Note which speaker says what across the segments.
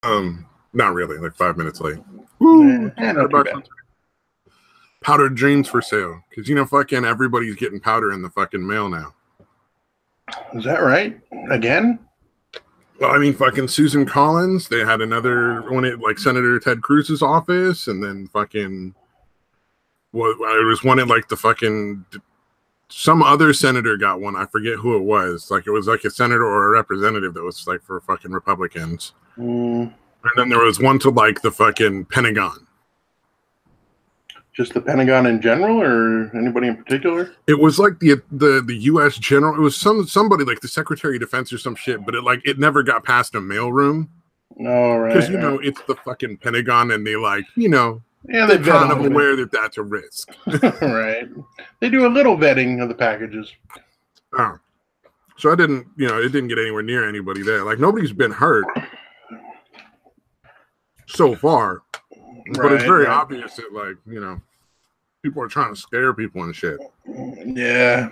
Speaker 1: Not really. Like 5 minutes late.
Speaker 2: Woo! Not too bad.
Speaker 1: Powdered dreams for sale, because fucking everybody's getting powder in the fucking mail now.
Speaker 2: Is that right? Again?
Speaker 1: Well, I mean, fucking Susan Collins. They had another one at like Senator Ted Cruz's office, and then fucking it was one at like the fucking some other senator got one. I forget who it was. Like it was like a senator or a representative that was like for fucking Republicans. And then there was one to like the fucking Pentagon.
Speaker 2: Just the Pentagon in general, or anybody in particular?
Speaker 1: It was like the U.S. general. It was somebody like the Secretary of Defense or some shit. But it never got past a mailroom.
Speaker 2: Oh, right.
Speaker 1: Because it's the fucking Pentagon, and they
Speaker 2: yeah,
Speaker 1: they're kind of aware that that's a risk.
Speaker 2: Right. They do a little vetting of the packages.
Speaker 1: Oh. So I didn't, it didn't get anywhere near anybody there. Like nobody's been hurt so far. But it's very obvious that, people are trying to scare people and shit.
Speaker 2: Yeah.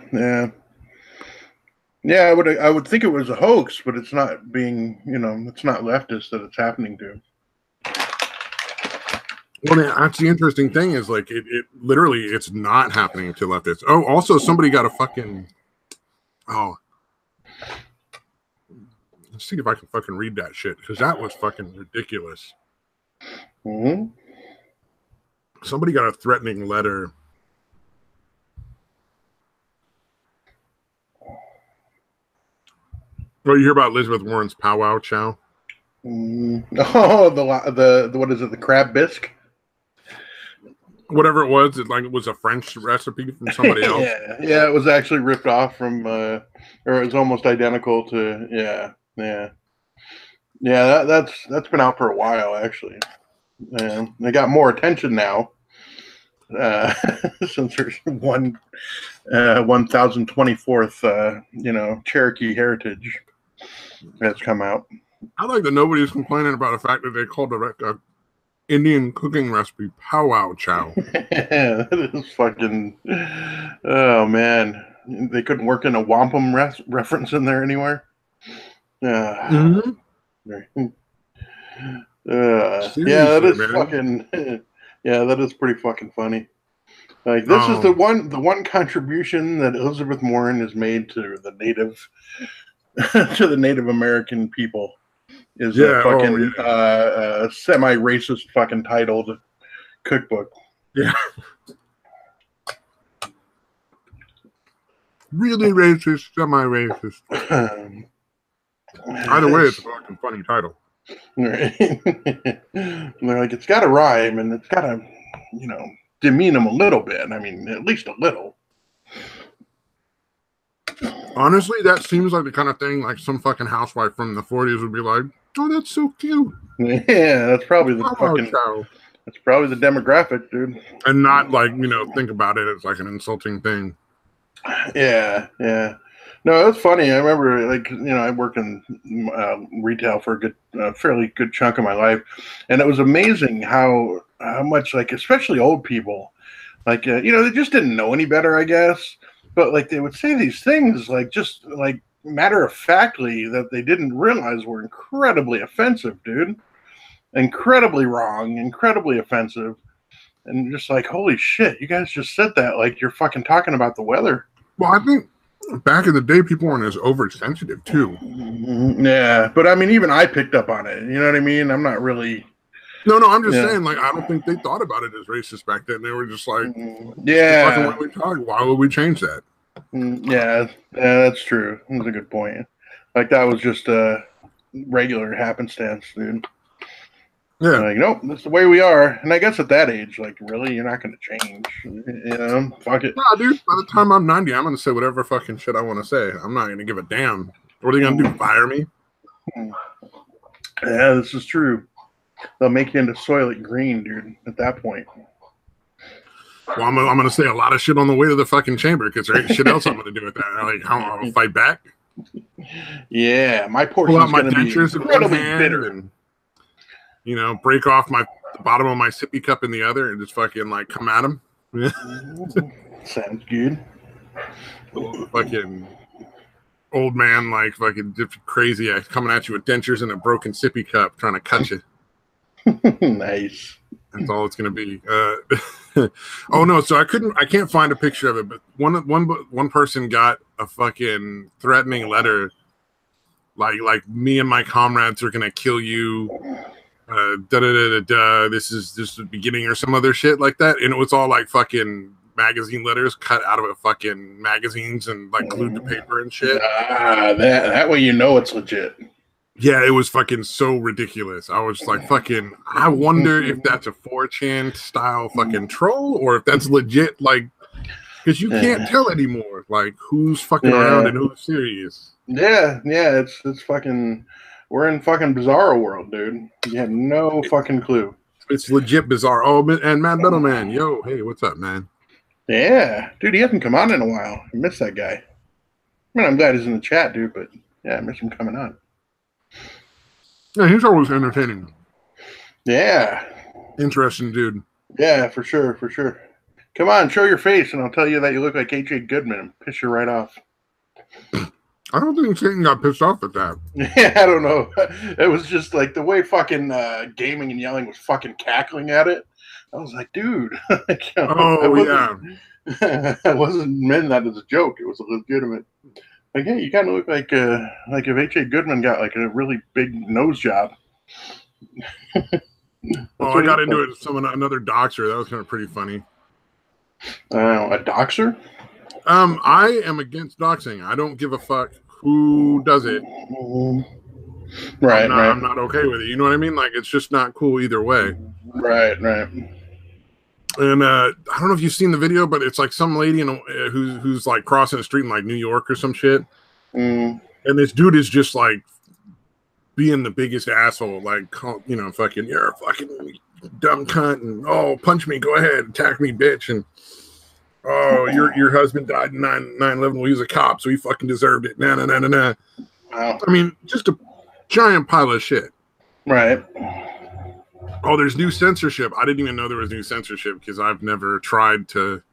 Speaker 2: Yeah, I would think it was a hoax, but it's not being, it's not leftist that it's happening to.
Speaker 1: Well, that's the interesting thing is, like, it literally, it's not happening to leftists. Oh, also, somebody got a fucking, let's see if I can fucking read that shit, because that was fucking ridiculous.
Speaker 2: Mm-hmm.
Speaker 1: Somebody got a threatening letter. Well, you hear about Elizabeth Warren's powwow chow?
Speaker 2: Oh, the what is it? The crab bisque?
Speaker 1: Whatever it was, it was a French recipe from somebody else.
Speaker 2: Yeah, it was actually ripped off from, or it was almost identical to. Yeah. That's been out for a while actually. They got more attention now since there's 1024th Cherokee heritage that's come out.
Speaker 1: I like that nobody's complaining about the fact that they called a Indian cooking recipe powwow chow.
Speaker 2: That is fucking. Oh man, they couldn't work in a wampum reference in there anywhere.
Speaker 1: Mm-hmm.
Speaker 2: That is fucking. Yeah, that is pretty fucking funny. Like this is the one contribution that Elizabeth Warren has made to the Native American people is a fucking semi-racist fucking titled cookbook.
Speaker 1: Yeah. Really racist, semi-racist. Either way, it's a fucking funny title.
Speaker 2: Right. They're like, it's got to rhyme and it's got to, demean them a little bit. I mean, at least a little.
Speaker 1: Honestly, that seems like the kind of thing like some fucking housewife from the 40s would be like, oh, that's so cute.
Speaker 2: Yeah, that's probably the fucking chow. That's probably the demographic, dude.
Speaker 1: And not like, think about it as like an insulting thing.
Speaker 2: Yeah. No, that's funny. I remember, I worked in retail for a fairly good chunk of my life, and it was amazing how much, especially old people, they just didn't know any better, I guess. But they would say these things, just matter of factly that they didn't realize were incredibly offensive, dude. Incredibly wrong, incredibly offensive, and just holy shit, you guys just said that like you're fucking talking about the weather.
Speaker 1: Well, I think back in the day, people weren't as oversensitive too.
Speaker 2: Yeah, but I mean, even I picked up on it. You know what I mean? I'm not really.
Speaker 1: No, I'm just saying. I don't think they thought about it as racist back then. They were just like,
Speaker 2: yeah.
Speaker 1: Why would we change that?
Speaker 2: Yeah, that's true. That's a good point. That was just a regular happenstance, dude.
Speaker 1: Yeah.
Speaker 2: Nope, that's the way we are. And I guess at that age, really, you're not going to change. Fuck it.
Speaker 1: Nah, dude, by the time I'm 90, I'm going to say whatever fucking shit I want to say. I'm not going to give a damn. What are they going to do, fire me?
Speaker 2: Yeah, this is true. They'll make you into Soylent Green, dude, at that point.
Speaker 1: Well, I'm going to say a lot of shit on the way to the fucking chamber because there ain't shit else I'm going to do with that. I'll fight back.
Speaker 2: Yeah, my portion's going to be incredibly bitter.
Speaker 1: And, break off the bottom of my sippy cup in the other and just fucking come at him.
Speaker 2: Sounds good.
Speaker 1: Fucking old man, like fucking crazy, coming at you with dentures and a broken sippy cup, trying to cut you.
Speaker 2: Nice.
Speaker 1: That's all it's gonna be. Oh no, so I can't find a picture of it, but one person got a fucking threatening letter, like me and my comrades are gonna kill you. This is just the beginning or some other shit like that, and it was all like fucking magazine letters cut out of a fucking magazines and like glued to paper and shit.
Speaker 2: That way you know it's legit.
Speaker 1: Yeah, it was fucking so ridiculous. I was like, fucking, I wonder if that's a 4chan style fucking troll or if that's legit, like, because you can't tell anymore, like, who's fucking around and who's serious.
Speaker 2: Yeah, it's fucking, we're in fucking bizarro world, dude. You have no fucking clue.
Speaker 1: It's legit bizarre. Oh, and Mad Metal Man, yo, hey, what's up, man?
Speaker 2: Yeah, dude, he hasn't come on in a while. I miss that guy. I mean, I'm glad he's in the chat, dude, but yeah, I miss him coming on.
Speaker 1: Yeah, he's always entertaining.
Speaker 2: Yeah.
Speaker 1: Interesting dude.
Speaker 2: Yeah, for sure, for sure. Come on, show your face, and I'll tell you that you look like AJ Goodman and piss you right off.
Speaker 1: I don't think Satan got pissed off at that.
Speaker 2: Yeah, I don't know. It was just like the way fucking gaming and yelling was fucking cackling at it. I was like, dude. I wasn't meant that as a joke. It was a legitimate. Like, hey, you kind of look like if AJ Goodman got like a really big nose job.
Speaker 1: I got into it with another doxer. That was kind of pretty funny.
Speaker 2: A doxer?
Speaker 1: I am against doxing. I don't give a fuck who does it.
Speaker 2: Right,
Speaker 1: I'm not okay with it. You know what I mean? Like, it's just not cool either way.
Speaker 2: Right.
Speaker 1: And I don't know if you've seen the video, but it's like some lady who's like crossing the street in like New York or some shit. And this dude is just like being the biggest asshole, like, you know, fucking, you're a fucking dumb cunt, and punch me, go ahead, attack me, bitch, and your husband died in 9/11 when he was a cop, so he fucking deserved it. Nah.
Speaker 2: Wow.
Speaker 1: I mean, just a giant pile of shit.
Speaker 2: Right.
Speaker 1: Oh, there's new censorship. I didn't even know there was new censorship because I've never tried to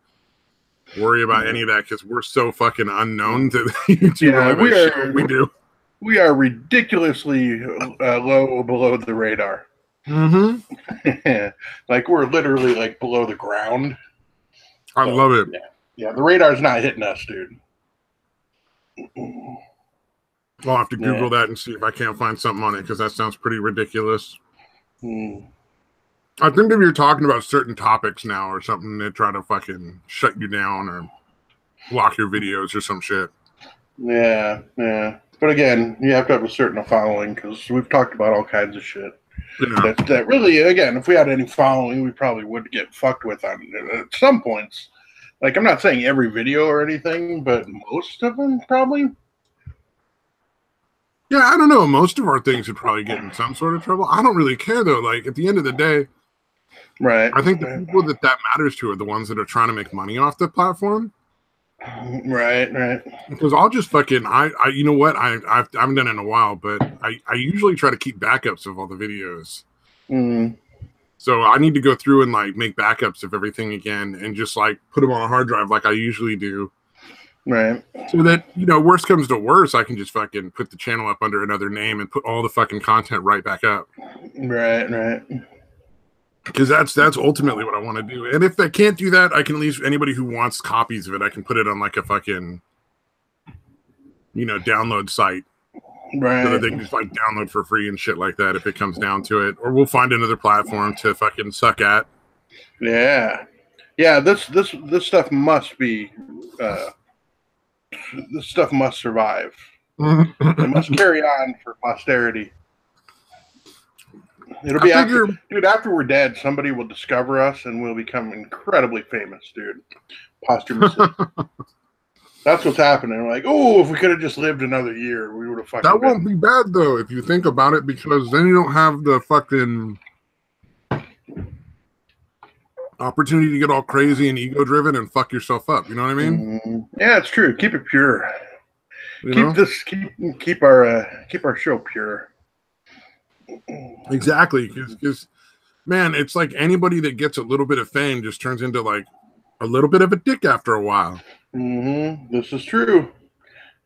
Speaker 1: worry about any of that because we're so fucking unknown to YouTube. We do.
Speaker 2: We are ridiculously low below the radar.
Speaker 1: Mm-hmm.
Speaker 2: Like, we're literally like below the ground.
Speaker 1: I love it.
Speaker 2: Yeah, the radar's not hitting us, dude.
Speaker 1: I'll have to Google that and see if I can't find something on it because that sounds pretty ridiculous. I think if you're talking about certain topics now or something, they try to fucking shut you down or block your videos or some shit.
Speaker 2: Yeah. But again, you have to have a certain following because we've talked about all kinds of shit. Yeah. That really, again, if we had any following, we probably would get fucked with on at some points. Like, I'm not saying every video or anything, but most of them probably.
Speaker 1: Yeah, I don't know. Most of our things would probably get in some sort of trouble. I don't really care, though. Like, at the end of the day,
Speaker 2: right?
Speaker 1: I think the people that matters to are the ones that are trying to make money off the platform.
Speaker 2: Right.
Speaker 1: Because I'll just fucking, you know what? I haven't done it in a while, but I usually try to keep backups of all the videos. So I need to go through and like make backups of everything again and just like put them on a hard drive like I usually do.
Speaker 2: Right.
Speaker 1: So that, you know, worst comes to worst, I can just fucking put the channel up under another name and put all the fucking content right back up.
Speaker 2: Right.
Speaker 1: Because that's ultimately what I want to do. And if I can't do that, I can at least, anybody who wants copies of it, I can put it on like a fucking, you know, download site.
Speaker 2: Right.
Speaker 1: So that they can just like download for free and shit like that if it comes down to it. Or we'll find another platform to fucking suck at.
Speaker 2: Yeah. This stuff must be this stuff must survive. It must carry on for posterity. It'll be after we're dead, somebody will discover us and we'll become incredibly famous, dude. Posthumously. That's what's happening. We're like, oh, if we could have just lived another year, we would have fucking.
Speaker 1: That won't be bad though, if you think about it, because then you don't have the fucking opportunity to get all crazy and ego driven and fuck yourself up. You know what I mean?
Speaker 2: Yeah, it's true. Keep it pure. Keep our show pure.
Speaker 1: Exactly, because man, it's like anybody that gets a little bit of fame just turns into like a little bit of a dick after a while.
Speaker 2: This is true.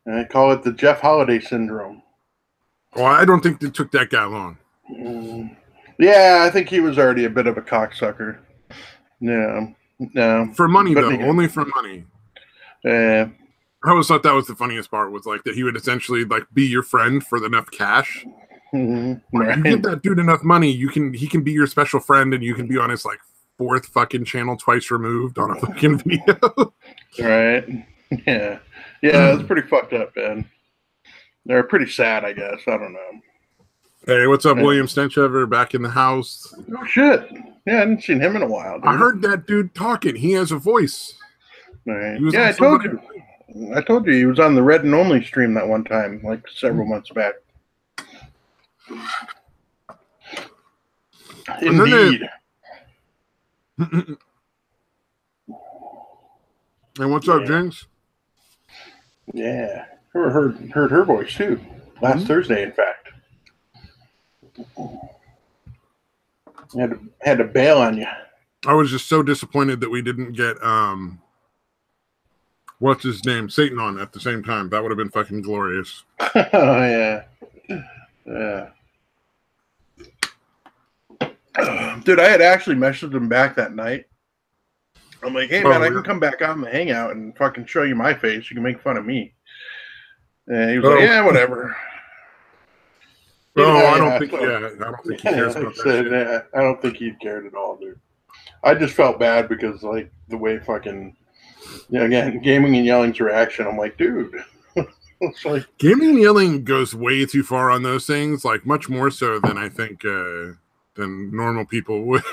Speaker 2: I call it the Jeff Holiday syndrome.
Speaker 1: Well, I don't think it took that guy long.
Speaker 2: Yeah, I think he was already a bit of a cocksucker. Yeah, no.
Speaker 1: For money, though. Only for money.
Speaker 2: Yeah.
Speaker 1: I always thought that was the funniest part, was like that he would essentially like be your friend for enough cash.
Speaker 2: Right.
Speaker 1: You give that dude enough money, he can be your special friend, and you can be on his like 4th fucking channel twice removed on a fucking video.
Speaker 2: Right. Yeah. Yeah, it's pretty fucked up, man. They're pretty sad, I guess. I don't know.
Speaker 1: Hey, what's up, William Stenchever? Back in the house.
Speaker 2: Oh shit. Yeah, I hadn't seen him in a while, dude.
Speaker 1: I heard that dude talking. He has a voice.
Speaker 2: Right. Yeah, I told you. I told you he was on the Red and Only stream that one time, like several months back. Indeed.
Speaker 1: And what's up, Jinx?
Speaker 2: Yeah. Heard her voice too. Last Thursday, in fact. Had to bail on you.
Speaker 1: I was just so disappointed that we didn't get what's his name, Satan, on at the same time. That would have been fucking glorious.
Speaker 2: Oh yeah. Yeah. Dude, I had actually messaged him back that night. I'm like, hey man, I can come back on the hangout and fucking show you my face. You can make fun of me. And he was like, yeah, whatever.
Speaker 1: I don't think he cares about that shit.
Speaker 2: Yeah, I don't think he cared at all, dude. I just felt bad because like the way fucking again, gaming and yelling's reaction, I'm like, dude. It's like
Speaker 1: gaming and yelling goes way too far on those things, like much more so than I think than normal people would.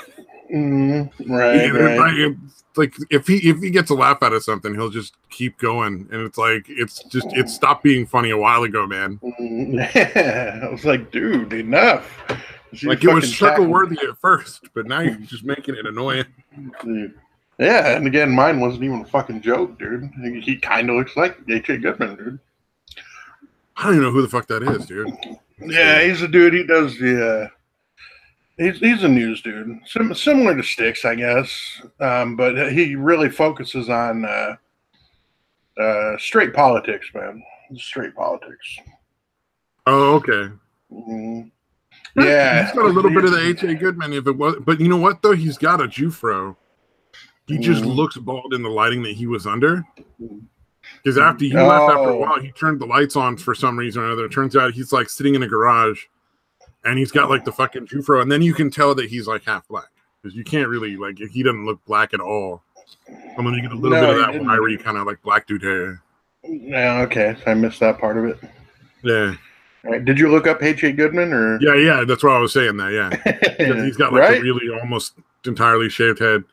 Speaker 2: Right.
Speaker 1: Like if he gets a laugh out of something, he'll just keep going, and it's like it stopped being funny a while ago, man.
Speaker 2: Yeah, I was like, dude, enough.
Speaker 1: Like it was chuckle worthy at first, but now you're just making it annoying.
Speaker 2: Yeah, and again, mine wasn't even a fucking joke, dude. He kind of looks like H.A. Goodman, dude.
Speaker 1: I don't even know who the fuck that is, dude.
Speaker 2: Yeah, he's a dude. He does the. He's a news dude, similar to Styx, I guess, but he really focuses on straight politics, man. Straight politics.
Speaker 1: Oh, okay.
Speaker 2: Yeah,
Speaker 1: he's got a little bit of the H.A. Goodman, if it was, but you know what though? He's got a Jufro. He just looks bald in the lighting that he was under. Because after he left after a while, he turned the lights on for some reason or another. It turns out he's like sitting in a garage. And he's got like the fucking Jufro, and then you can tell that he's like half black, because you can't really like he doesn't look black at all. And then you get a little bit of that wiry kind of like black dude hair.
Speaker 2: Yeah, okay, I missed that part of it.
Speaker 1: Yeah.
Speaker 2: All right. Did you look up H.A. Goodman or?
Speaker 1: Yeah, that's why I was saying that. Yeah, he's got like a really almost entirely shaved head.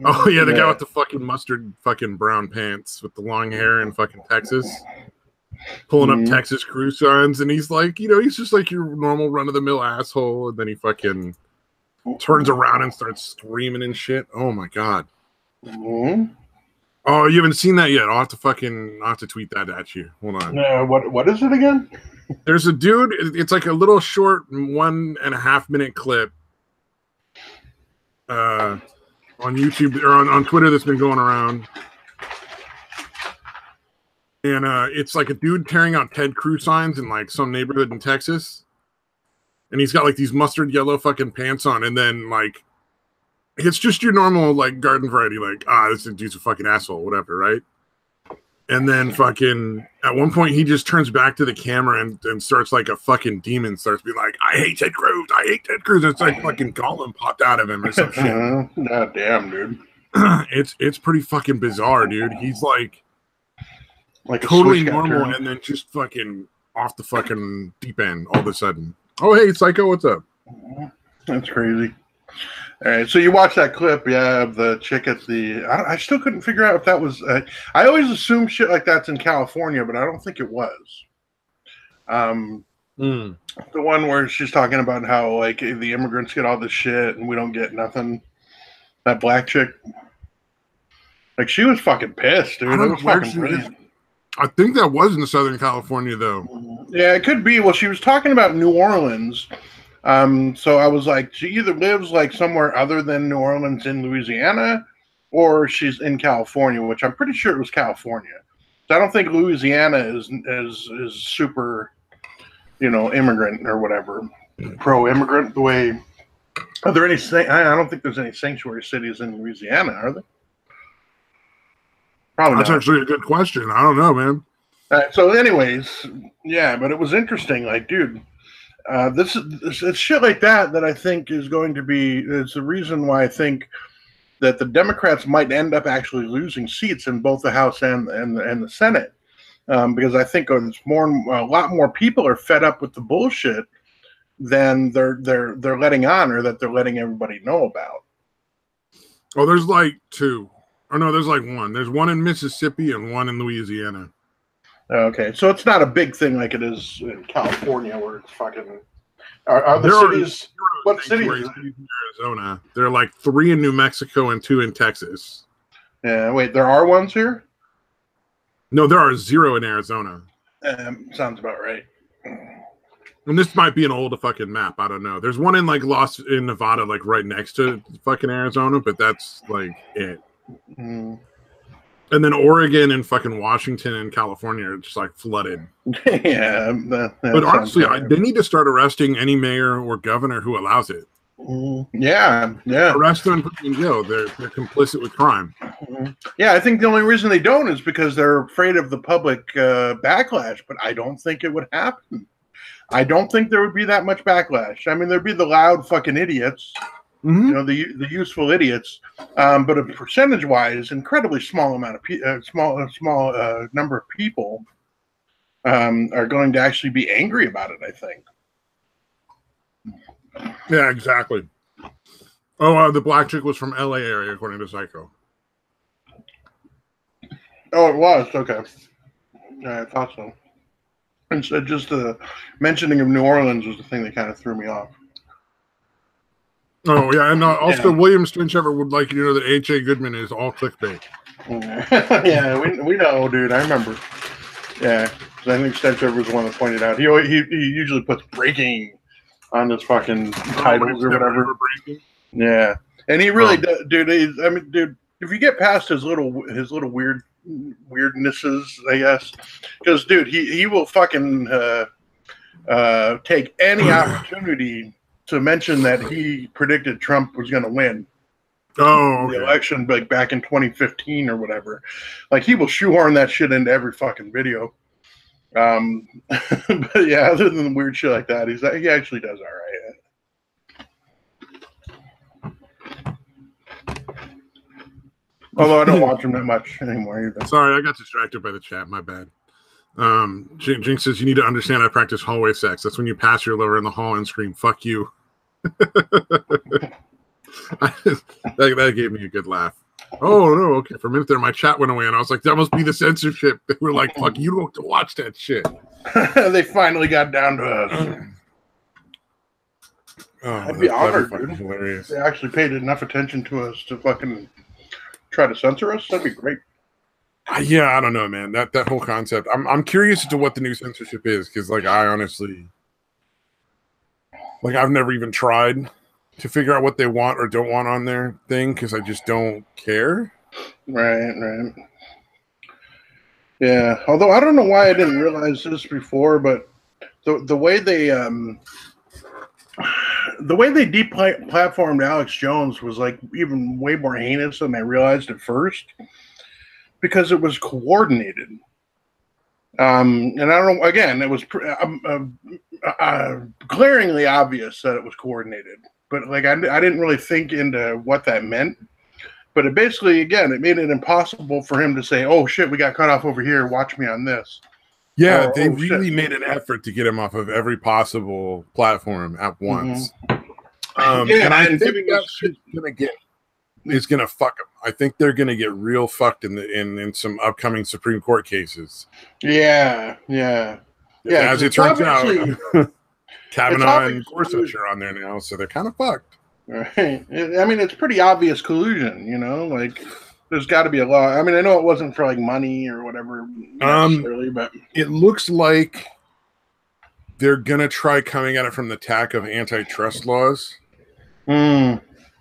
Speaker 1: Oh yeah, the guy with the fucking mustard fucking brown pants with the long hair in fucking Texas. Pulling up Texas crew signs, and he's like, he's just like your normal run-of-the-mill asshole, and then he fucking turns around and starts screaming and shit. Oh my god. Oh, you haven't seen that yet? I'll have to tweet that at you. Hold on.
Speaker 2: What is it again?
Speaker 1: There's a dude, it's like a little short 1.5 minute clip on YouTube or on Twitter that's been going around. And it's like a dude tearing out Ted Cruz signs in like some neighborhood in Texas. And he's got like these mustard yellow fucking pants on. And then like, it's just your normal like garden variety, like, this dude's a fucking asshole, whatever, right? And then fucking, at one point he just turns back to the camera and starts like a fucking demon, starts being like, I hate Ted Cruz. And it's like fucking Gollum popped out of him or some shit.
Speaker 2: God damn, dude.
Speaker 1: It's pretty fucking bizarre, dude. He's like totally normal, and then just fucking off the fucking deep end all of a sudden. Oh, hey, Psycho, what's up?
Speaker 2: That's crazy. All right, so you watched that clip, of the chick at the. I still couldn't figure out if that was. I always assume shit like that's in California, but I don't think it was. The one where she's talking about how like the immigrants get all this shit and we don't get nothing. That black chick, like she was fucking pissed, dude. It was fucking crazy.
Speaker 1: I think that was in Southern California, though.
Speaker 2: Yeah, it could be. Well, she was talking about New Orleans. So I was like, she either lives like somewhere other than New Orleans in Louisiana, or she's in California, which I'm pretty sure it was California. I don't think Louisiana is super, immigrant or whatever, pro-immigrant the way. Are there any? I don't think there's any sanctuary cities in Louisiana, are there? Probably
Speaker 1: That's
Speaker 2: not.
Speaker 1: actually a good question. I don't know, man.
Speaker 2: So, anyways, yeah, but it was interesting. Like, dude, this it's shit like that I think is going to be. It's the reason why I think that the Democrats might end up actually losing seats in both the House and the Senate, because I think it's a lot more people are fed up with the bullshit than they're letting on, or that they're letting everybody know about.
Speaker 1: Oh, there's like two. Oh no, there's like one. There's one in Mississippi and one in Louisiana.
Speaker 2: Okay, so it's not a big thing like it is in California, where it's fucking. Are the cities? What cities?
Speaker 1: In Arizona. There are like 3 in New Mexico and 2 in Texas.
Speaker 2: Yeah, wait, there are ones here?
Speaker 1: No, there are 0 in Arizona.
Speaker 2: Sounds about right.
Speaker 1: And this might be an old fucking map. I don't know. There's one in like in Nevada, like right next to fucking Arizona, but that's like it.
Speaker 2: Mm.
Speaker 1: And then Oregon and fucking Washington and California are just like flooded.
Speaker 2: Yeah.
Speaker 1: But honestly, they need to start arresting any mayor or governor who allows it.
Speaker 2: Yeah.
Speaker 1: Arrest them and put them in jail. They're complicit with crime.
Speaker 2: Yeah, I think the only reason they don't is because they're afraid of the public backlash, but I don't think it would happen. I don't think there would be that much backlash. I mean, there'd be the loud fucking idiots, the useful idiots, but a percentage-wise, incredibly small amount of small number of people are going to actually be angry about it, I think.
Speaker 1: Yeah, exactly. Oh, the black chick was from LA area, according to Psycho.
Speaker 2: Oh, it was? Okay. Yeah, I thought so. And so just the mentioning of New Orleans was the thing that kind of threw me off.
Speaker 1: Oh, yeah, and also William Stinchever would like you to know that H.A. Goodman is all clickbait.
Speaker 2: Yeah, we know, dude. I remember. Yeah, I think Stinchever was the one that pointed out. He usually puts breaking on his fucking titles or whatever. Yeah, and he really does, dude. Dude, if you get past his little weirdnesses, I guess, because dude, he will fucking take any opportunity to mention that he predicted Trump was going to win the election, like back in 2015 or whatever. Like, he will shoehorn that shit into every fucking video. But yeah, other than weird shit like that, he actually does all right. Although I don't watch him that much anymore either.
Speaker 1: Sorry, I got distracted by the chat. My bad. Jinx says, you need to understand I practice hallway sex. That's when you pass your lover in the hall and scream, fuck you. that gave me a good laugh. Oh, no, okay. For a minute there, my chat went away, and I was like, that must be the censorship. They were like, fuck, you don't have to watch that shit.
Speaker 2: They finally got down to us. I'd be honored, dude. Hilarious. They actually paid enough attention to us to fucking try to censor us. That'd be great.
Speaker 1: Yeah, I don't know, man. That whole concept. I'm curious as to what the new censorship is, because like I honestly, like I've never even tried to figure out what they want or don't want on their thing, because I just don't care.
Speaker 2: Right. Yeah. Although I don't know why I didn't realize this before, but the way they deplatformed Alex Jones was like even way more heinous than I realized at first, because it was coordinated. And I don't know, again, it was glaringly obvious that it was coordinated, but like I didn't really think into what that meant. But it basically, again, it made it impossible for him to say, oh shit, we got cut off over here, watch me on this.
Speaker 1: Yeah, they really made an effort to get him off of every possible platform at once. And I think that shit's gonna fuck them. I think they're gonna get real fucked in some upcoming Supreme Court cases.
Speaker 2: Yeah.
Speaker 1: As it turns out, Kavanaugh and Gorsuch are on there now, so they're kind of fucked.
Speaker 2: Right. I mean, it's pretty obvious collusion, like there's got to be a law. I mean, I know it wasn't for like money or whatever necessarily, but
Speaker 1: it looks like they're gonna try coming at it from the tack of antitrust laws. And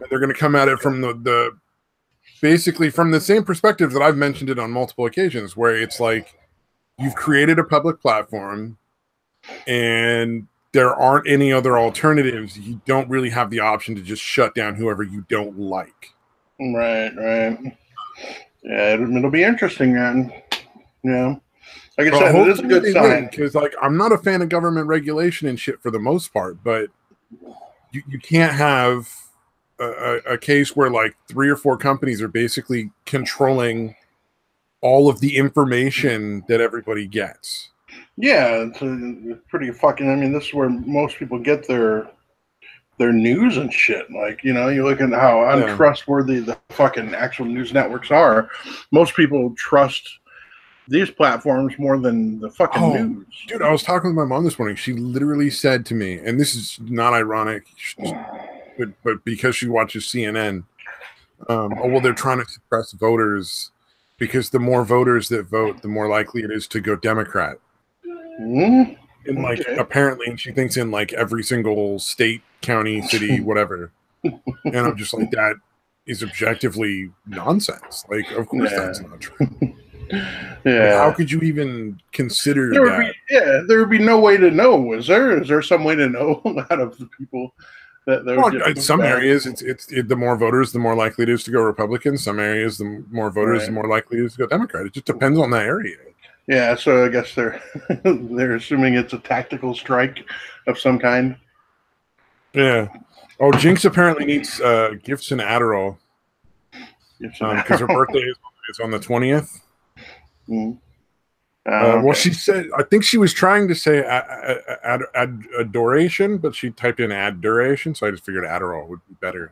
Speaker 1: they're gonna come at it from the basically from the same perspective that I've mentioned it on multiple occasions, where it's like you've created a public platform and there aren't any other alternatives. You don't really have the option to just shut down whoever you don't like.
Speaker 2: Right. Yeah, it'll be interesting, man. Yeah. Like I said, it is a good sign.
Speaker 1: Because, like, I'm not a fan of government regulation and shit for the most part, but you can't have a case where, like, 3 or 4 companies are basically controlling all of the information that everybody gets.
Speaker 2: Yeah, it's pretty fucking. I mean, this is where most people get their news and shit. Like, you know, you look at how untrustworthy the fucking actual news networks are. Most people trust these platforms more than the fucking news.
Speaker 1: Dude, I was talking with my mom this morning. She literally said to me, and this is not ironic, but because she watches CNN, well, they're trying to suppress voters because the more voters that vote, the more likely it is to go Democrat. And like apparently, and she thinks in like every single state, county, city, whatever. And I'm just like, that is objectively nonsense. Like, of course that's not true. Like, how could you even consider that?
Speaker 2: There would be no way to know. Is there some way to know out of the people that
Speaker 1: in some areas it's the more voters, the more likely it is to go Republican. Some areas, the more voters, the more likely it is to go Democrat. It just depends on that area.
Speaker 2: Yeah, so I guess they're assuming it's a tactical strike of some kind.
Speaker 1: Yeah. Oh, Jinx apparently needs gifts and Adderall because her birthday is on the 20th. Well, she said, I think she was trying to say adoration, but she typed in adoration, so I just figured Adderall would be better.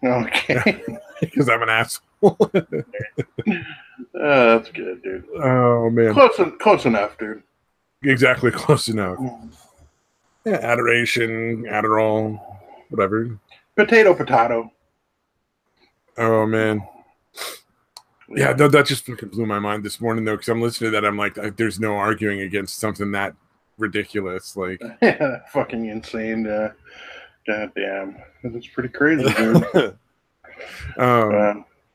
Speaker 2: Okay.
Speaker 1: Because I'm an asshole.
Speaker 2: That's good, dude.
Speaker 1: Oh, man.
Speaker 2: Close enough, dude.
Speaker 1: Exactly, close enough. Yeah, adoration, Adderall, whatever.
Speaker 2: Potato.
Speaker 1: Oh, man. Yeah, that just fucking blew my mind this morning, though, because I'm listening to that. I'm like, there's no arguing against something that ridiculous. Like,
Speaker 2: yeah, fucking insane. God damn. That's pretty crazy, dude.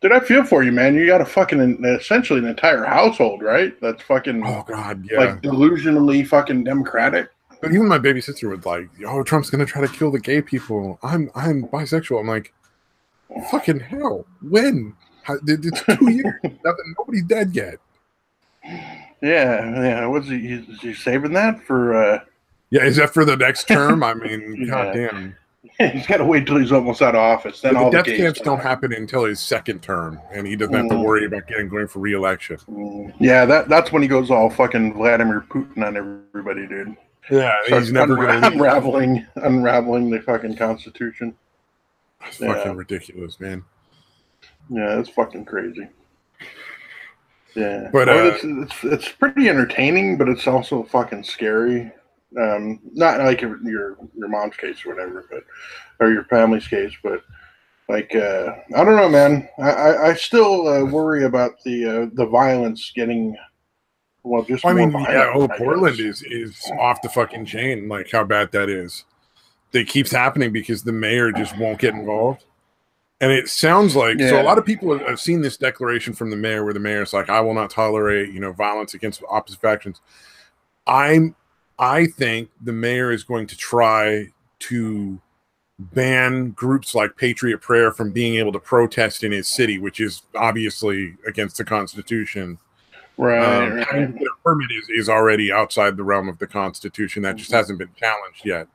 Speaker 2: Dude, I feel for you, man. You got a fucking, essentially an entire household, right? That's fucking,
Speaker 1: oh, God, yeah.
Speaker 2: Like, delusionally fucking democratic.
Speaker 1: But even my baby sister would like, oh, Trump's going to try to kill the gay people. I'm bisexual. I'm like, fucking hell. When? It's 2 years. Nobody's dead yet.
Speaker 2: Yeah. What's is he saving that for?
Speaker 1: Yeah, is that for the next term? I mean, goddamn.
Speaker 2: He's got to wait till he's almost out of office. Then all
Speaker 1: the death camps don't happen until his second term, and he doesn't have to worry about going for re-election.
Speaker 2: Yeah, that's when he goes all fucking Vladimir Putin on everybody, dude.
Speaker 1: Yeah, he's never going to
Speaker 2: unraveling the fucking Constitution.
Speaker 1: It's fucking ridiculous, man.
Speaker 2: Yeah, it's fucking crazy. Yeah,
Speaker 1: but
Speaker 2: it's pretty entertaining, but it's also fucking scary. Not like your mom's case or whatever, or your family's case, but like I don't know, man. I still worry about the violence getting. Well, just
Speaker 1: Portland is off the fucking chain. Like how bad that is. It keeps happening because the mayor just won't get involved. And it sounds like so. A lot of people have seen this declaration from the mayor, where the mayor's like, "I will not tolerate, violence against opposite factions." I think the mayor is going to try to ban groups like Patriot Prayer from being able to protest in his city, which is obviously against the Constitution.
Speaker 2: Right.
Speaker 1: Having to get a permit is already outside the realm of the Constitution. That just hasn't been challenged yet.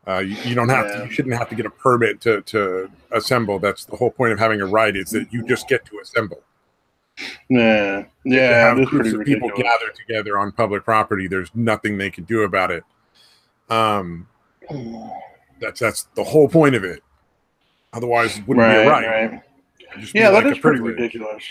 Speaker 1: You don't have to. You shouldn't have to get a permit to assemble. That's the whole point of having a right, is that you just get to assemble.
Speaker 2: Yeah.
Speaker 1: Have groups of people gather together on public property. There's nothing they can do about it. That's the whole point of it. Otherwise, it wouldn't be a right.
Speaker 2: Right. Yeah, that is pretty ridiculous.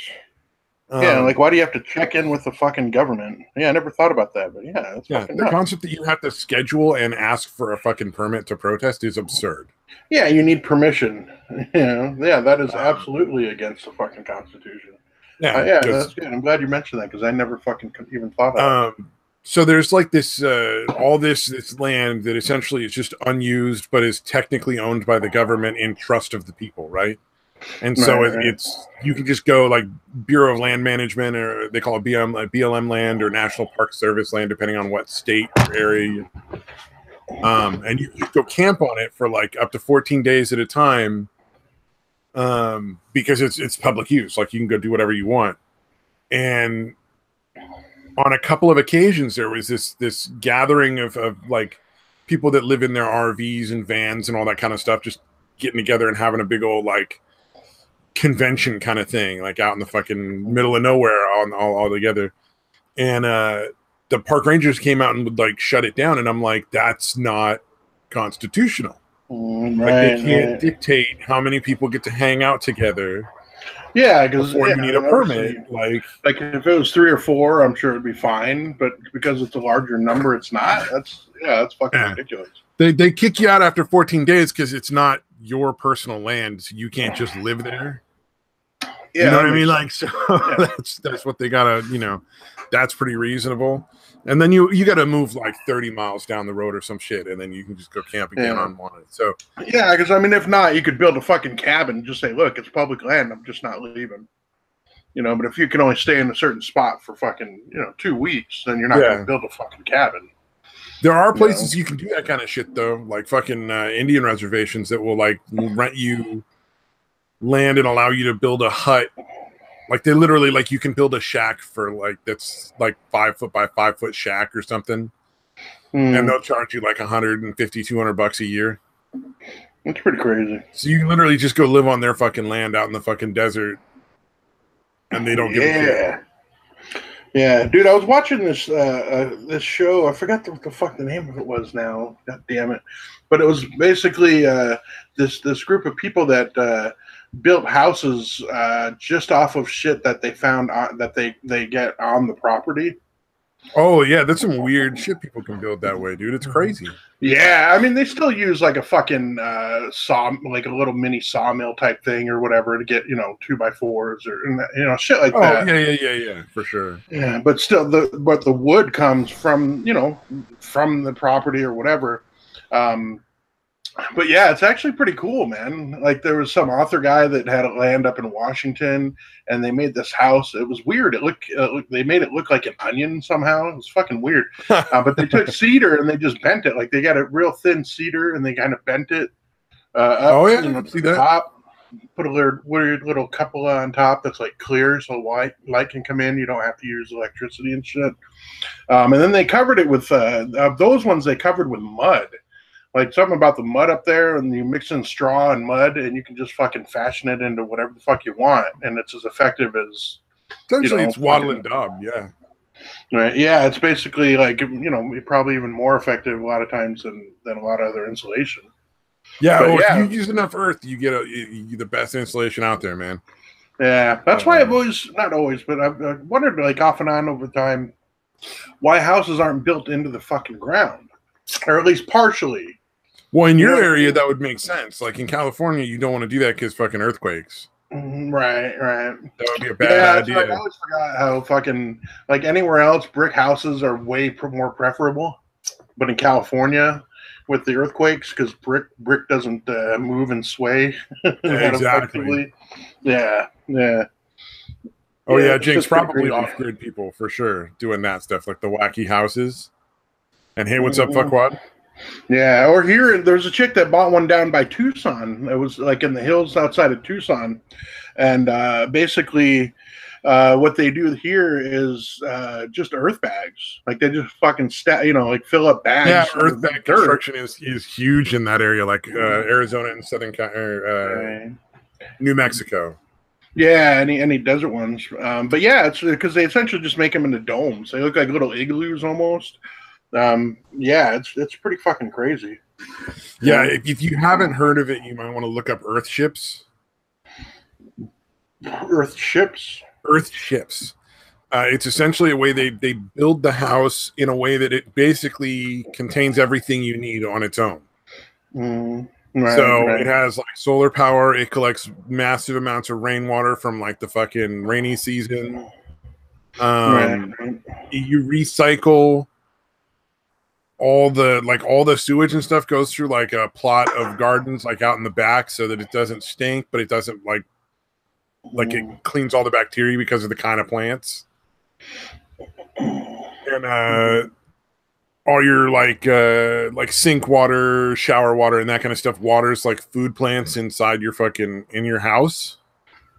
Speaker 2: Yeah, like why do you have to check in with the fucking government? Yeah, I never thought about that, but that's fucking nuts.
Speaker 1: Concept that you have to schedule and ask for a fucking permit to protest is absurd.
Speaker 2: Yeah, you need permission. That is absolutely against the fucking Constitution. Yeah, that's good. I'm glad you mentioned that because I never fucking even thought of it.
Speaker 1: So there's like this, all this land that essentially is just unused, but is technically owned by the government in trust of the people, right? And so it's you can just go like Bureau of Land Management, or they call it BLM land or National Park Service land, depending on what state or area. And you can go camp on it for like up to 14 days at a time, because it's public use. Like you can go do whatever you want. And on a couple of occasions, there was this gathering of like people that live in their RVs and vans and all that kind of stuff, just getting together and having a big old like convention kind of thing, like out in the fucking middle of nowhere, all together. And the park rangers came out and would like shut it down, and I'm like, that's not constitutional. Like they can't dictate how many people get to hang out together.
Speaker 2: Yeah, because
Speaker 1: before you need a permit. Like
Speaker 2: if it was 3 or 4, I'm sure it'd be fine. But because it's a larger number, it's not. That's fucking ridiculous.
Speaker 1: They kick you out after 14 days because it's not your personal land. So you can't just live there. Yeah, you know what I mean? Like, so that's what they gotta, that's pretty reasonable. And then you got to move like 30 miles down the road or some shit, and then you can just go camp again on one. So
Speaker 2: yeah, because I mean, if not, you could build a fucking cabin and just say, look, it's public land. I'm just not leaving. But if you can only stay in a certain spot for fucking 2 weeks, then you're not going to build a fucking cabin.
Speaker 1: There are places you can do that kind of shit though, like fucking Indian reservations that will like rent you land and allow you to build a hut. Like they literally, like you can build a shack for like, that's like 5 foot by 5 foot shack or something. And they'll charge you like $150, $200 a year.
Speaker 2: That's pretty crazy.
Speaker 1: So you can literally just go live on their fucking land out in the fucking desert, and they don't give a shit.
Speaker 2: Yeah, dude, I was watching this this show. I forgot what the fuck the name of it was now. God damn it! But it was basically this group of people that built houses just off of shit that they found that they get on the property.
Speaker 1: Oh yeah, that's some weird shit people can build that way, dude. It's crazy.
Speaker 2: Yeah, I mean they still use like a fucking like a little mini sawmill type thing or whatever to get 2x4s or shit like that.
Speaker 1: Yeah, for sure.
Speaker 2: Yeah, but still the wood comes from from the property or whatever. But yeah, it's actually pretty cool, man. Like there was some author guy that had a land up in Washington, and they made this house. It was weird. It looked they made it look like an onion somehow. It was fucking weird. But they took cedar and they just bent it. Like they got a real thin cedar and they kind of bent it up.
Speaker 1: See that?
Speaker 2: Top. Put a weird little cupola on top that's like clear, so light can come in. You don't have to use electricity and shit. And then they covered it with those ones. They covered with mud. Like something about the mud up there, and you mix in straw and mud, and you can just fucking fashion it into whatever the fuck you want, and it's as effective as.
Speaker 1: Essentially, it's wattle and daub, yeah.
Speaker 2: Right, yeah, it's basically like probably even more effective a lot of times than a lot of other insulation.
Speaker 1: Yeah, if you use enough earth, you get the best insulation out there, man.
Speaker 2: Yeah, that's why I've always, not always, but I've wondered like off and on over time why houses aren't built into the fucking ground, or at least partially.
Speaker 1: Well, in your area, that would make sense. Like in California, you don't want to do that because fucking earthquakes.
Speaker 2: Right.
Speaker 1: That would be a bad idea.
Speaker 2: Right. I always forgot how fucking, like anywhere else, brick houses are way more preferable. But in California, with the earthquakes, because brick doesn't move and sway.
Speaker 1: Exactly.
Speaker 2: Yeah.
Speaker 1: Oh, yeah, Jinx, probably off-grid people, for sure, doing that stuff, like the wacky houses. And hey, what's up, fuckwad?
Speaker 2: Yeah, or here, there's a chick that bought one down by Tucson. It was like in the hills outside of Tucson. And basically, what they do here is just earth bags. Like they just fucking like fill up bags.
Speaker 1: Yeah, earth bag construction is huge in that area, like Arizona and New Mexico.
Speaker 2: Yeah, any desert ones. But yeah, it's because they essentially just make them into domes. They look like little igloos almost. Yeah, it's pretty fucking crazy.
Speaker 1: Yeah, if you haven't heard of it, you might want to look up earth ships.
Speaker 2: Earth ships?
Speaker 1: Earth ships. It's essentially a way they build the house in a way that it basically contains everything you need on its own. Right. It has like solar power. It collects massive amounts of rainwater from like the fucking rainy season. You recycle all the sewage and stuff goes through like a plot of gardens like out in the back so that it doesn't stink, but it doesn't like it cleans all the bacteria because of the kind of plants. And all your like sink water, shower water, and that kind of stuff waters like food plants inside your in your house.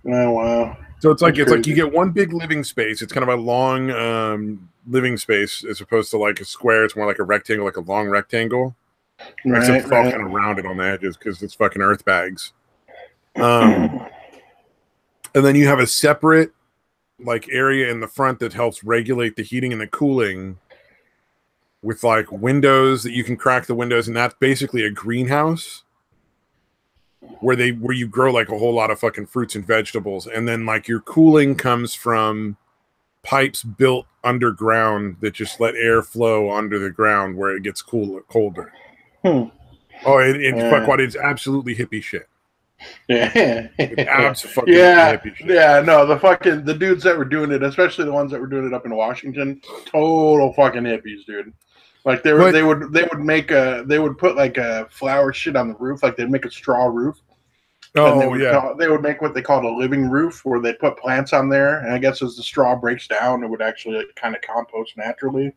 Speaker 2: Oh wow.
Speaker 1: So it's like you get one big living space. It's kind of a long living space as opposed to like a square. It's more like a rectangle, like a long rectangle. Right, except it's all kind of rounded on the edges because it's fucking earth bags. And then you have a separate like area in the front that helps regulate the heating and the cooling with like windows that you can crack the windows, and that's basically a greenhouse where you grow like a whole lot of fucking fruits and vegetables. And then like your cooling comes from pipes built underground that just let air flow under the ground where it gets colder. Oh, fuck what, it's absolutely hippie shit.
Speaker 2: Yeah.
Speaker 1: Absolutely hippie shit.
Speaker 2: Yeah, no, the dudes that were doing it, especially the ones that were doing it up in Washington, total fucking hippies, dude. Like they would put like a flower shit on the roof, like they'd make a straw roof.
Speaker 1: Oh,
Speaker 2: they would make what they called a living roof, where they put plants on there, and I guess as the straw breaks down, it would actually like kind of compost naturally.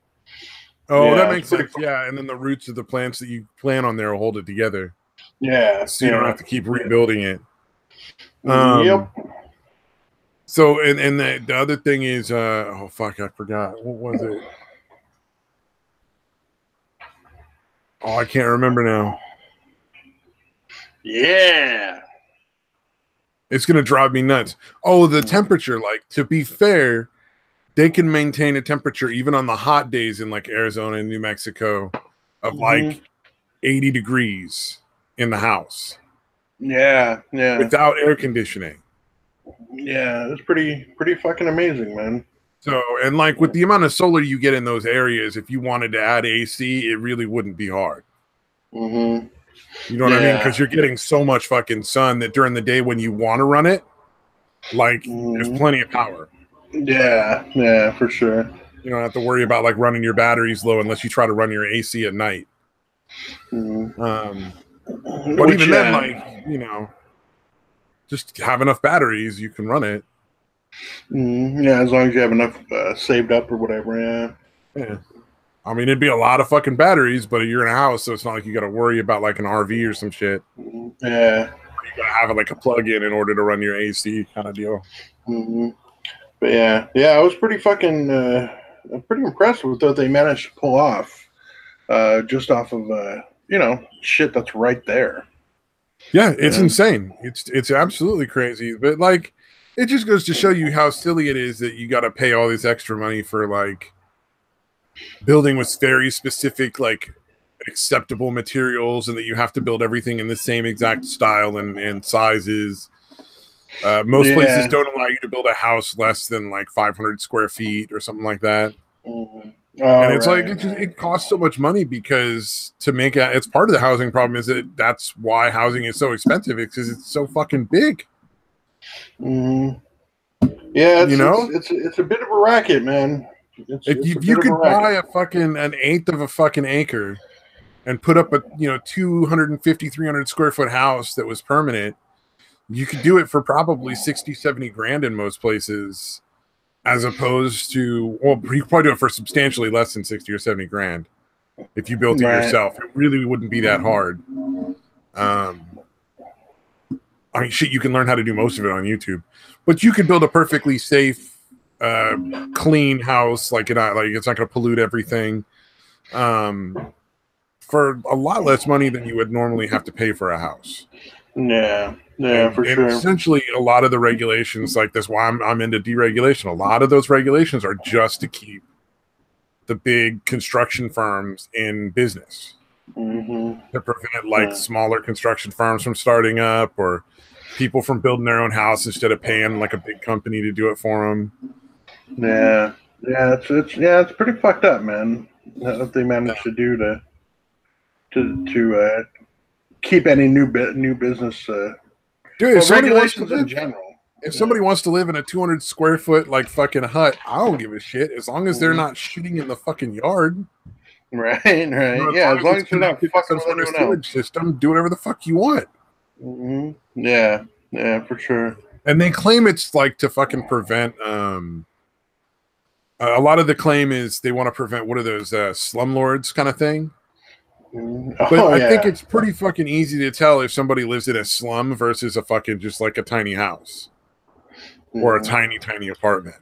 Speaker 1: Oh, yeah, that makes sense. Yeah, and then the roots of the plants that you plant on there will hold it together.
Speaker 2: Yeah,
Speaker 1: so you don't have to keep rebuilding it.
Speaker 2: Yep.
Speaker 1: So and the other thing is, oh fuck, I forgot. What was it? Oh, I can't remember now.
Speaker 2: Yeah.
Speaker 1: It's going to drive me nuts. Oh, the temperature. Like, to be fair, they can maintain a temperature even on the hot days in like Arizona and New Mexico of like 80 degrees in the house.
Speaker 2: Yeah, yeah.
Speaker 1: Without air conditioning.
Speaker 2: Yeah, it's pretty fucking amazing, man.
Speaker 1: So, and like with the amount of solar you get in those areas, if you wanted to add AC, it really wouldn't be hard.
Speaker 2: Mm-hmm.
Speaker 1: You know what I mean? Because you're getting so much fucking sun that during the day when you want to run it, like there's plenty of power.
Speaker 2: Yeah, yeah, for sure.
Speaker 1: You don't have to worry about like running your batteries low unless you try to run your AC at night. But even then, like, you know, just have enough batteries, you can run it.
Speaker 2: Yeah, as long as you have enough saved up or whatever.
Speaker 1: Yeah. I mean, it'd be a lot of fucking batteries, but you're in a house, so it's not like you got to worry about like an RV or some shit.
Speaker 2: Yeah.
Speaker 1: You got to have it like a plug-in in order to run your AC kind of deal.
Speaker 2: But yeah, I was pretty fucking pretty impressed with what they managed to pull off, just off of you know, shit that's right there.
Speaker 1: Yeah, it's insane. It's absolutely crazy, but like, it just goes to show you how silly it is that you got to pay all this extra money for like building with very specific like acceptable materials, and that you have to build everything in the same exact style and sizes. Most places don't allow you to build a house less than like 500 square feet or something like that. And it's like it costs so much money because to make it's part of the housing problem is that's why housing is so expensive, because it's so fucking big.
Speaker 2: Yeah, it's a bit of a racket, man.
Speaker 1: If you could buy an eighth of a fucking acre and put up a 250, 300 square foot house that was permanent, you could do it for probably 60, 70 grand in most places, as opposed to, well, you could probably do it for substantially less than 60 or 70 grand if you built it yourself. It really wouldn't be that hard. I mean, shit, you can learn how to do most of it on YouTube, but you could build a perfectly safe, clean house, like it's not going to pollute everything, for a lot less money than you would normally have to pay for a house.
Speaker 2: For sure.
Speaker 1: Essentially, a lot of the regulations, like this, why I'm into deregulation. A lot of those regulations are just to keep the big construction firms in business, to prevent like smaller construction firms from starting up, or people from building their own house instead of paying like a big company to do it for them.
Speaker 2: It's pretty fucked up, man. What they managed to do to keep any new business.
Speaker 1: Dude, if
Speaker 2: regulations in general.
Speaker 1: If somebody wants to live in a 200 square foot like fucking hut, I don't give a shit as long as they're not shitting in the fucking yard.
Speaker 2: Right,
Speaker 1: You know,
Speaker 2: right. Yeah, as long as you're not
Speaker 1: connected to
Speaker 2: fucking
Speaker 1: some
Speaker 2: with
Speaker 1: sort of
Speaker 2: anyone else.
Speaker 1: sewage system, do whatever the fuck you want.
Speaker 2: Yeah, yeah, for sure.
Speaker 1: And they claim it's like to fucking prevent. A lot of the claim is they want to prevent what are those slumlords kind of thing. But
Speaker 2: Oh
Speaker 1: I think
Speaker 2: yeah.
Speaker 1: it's pretty fucking easy to tell if somebody lives in a slum versus a fucking just like a tiny house or a tiny apartment.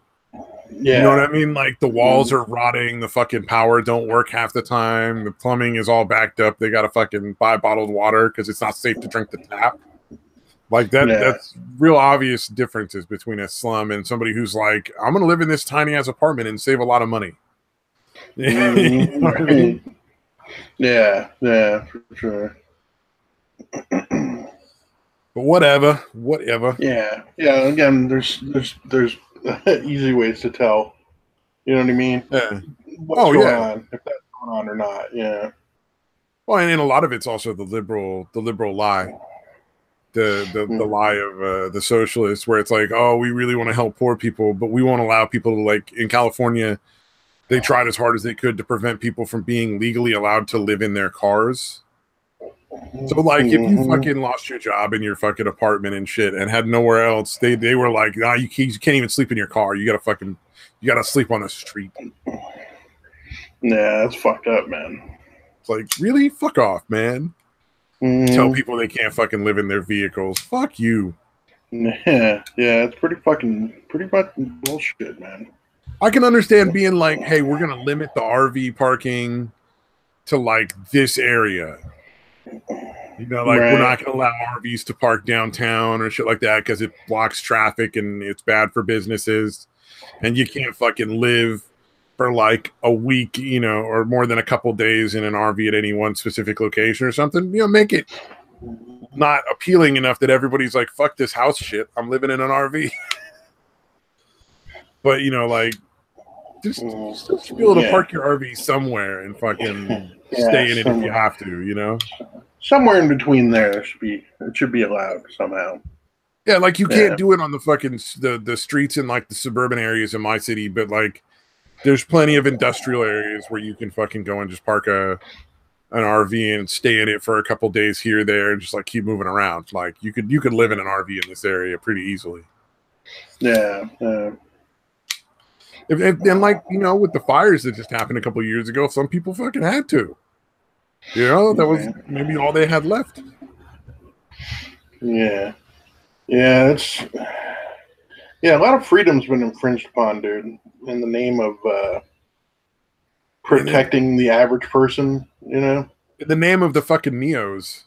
Speaker 1: You know what
Speaker 2: Yeah.
Speaker 1: I mean? Like the walls are rotting, the fucking power don't work half the time, the plumbing is all backed up. They gotta fucking buy bottled water because it's not safe to drink the tap. Like
Speaker 2: Yeah.
Speaker 1: that's real obvious differences between a slum and somebody who's like, I'm gonna live in this tiny ass apartment and save a lot of money. You know what I mean?
Speaker 2: Yeah, yeah, for sure.
Speaker 1: But whatever.
Speaker 2: Yeah, yeah. Again, there's easy ways to tell. You know what I mean?
Speaker 1: Yeah.
Speaker 2: What's
Speaker 1: Oh
Speaker 2: going
Speaker 1: yeah.
Speaker 2: on? If that's going on or not? Yeah.
Speaker 1: Well, and a lot of it's also the liberal lie, the lie of the socialists, where it's like, oh, we really want to help poor people, but we won't allow people to, like in California, they tried as hard as they could to prevent people from being legally allowed to live in their cars. So, like, if you fucking lost your job in your fucking apartment and shit and had nowhere else, they were like, nah, you can't even sleep in your car. You gotta sleep on the street.
Speaker 2: Yeah, that's fucked up, man.
Speaker 1: It's like, really? Fuck off, man. Tell people they can't fucking live in their vehicles. Fuck you.
Speaker 2: Yeah, yeah. It's pretty much bullshit, man.
Speaker 1: I can understand being like, hey, we're gonna limit the RV parking to like this area. You know, like we're
Speaker 2: Right.
Speaker 1: not going to allow RVs to park downtown or shit like that because it blocks traffic and it's bad for businesses. And you can't fucking live for like a week, you know, or more than a couple days in an RV at any one specific location or something. You know, make it not appealing enough that everybody's like, fuck this house shit. I'm living in an RV. But, you know, like, just be able to park your RV somewhere and fucking stay in it if you have to, you know?
Speaker 2: Somewhere in between there should be allowed somehow.
Speaker 1: Yeah, like you can't do it on the fucking the streets in like the suburban areas in my city, but like there's plenty of industrial areas where you can fucking go and just park an RV and stay in it for a couple days here there and just like keep moving around. Like you could live in an RV in this area pretty easily.
Speaker 2: Yeah.
Speaker 1: And like, you know, with the fires that just happened a couple of years ago, some people fucking had to. You know, that was maybe all they had left.
Speaker 2: Yeah. Yeah, a lot of freedom's been infringed upon, dude, in the name of protecting the average person, you know?
Speaker 1: In the name of the fucking neocons,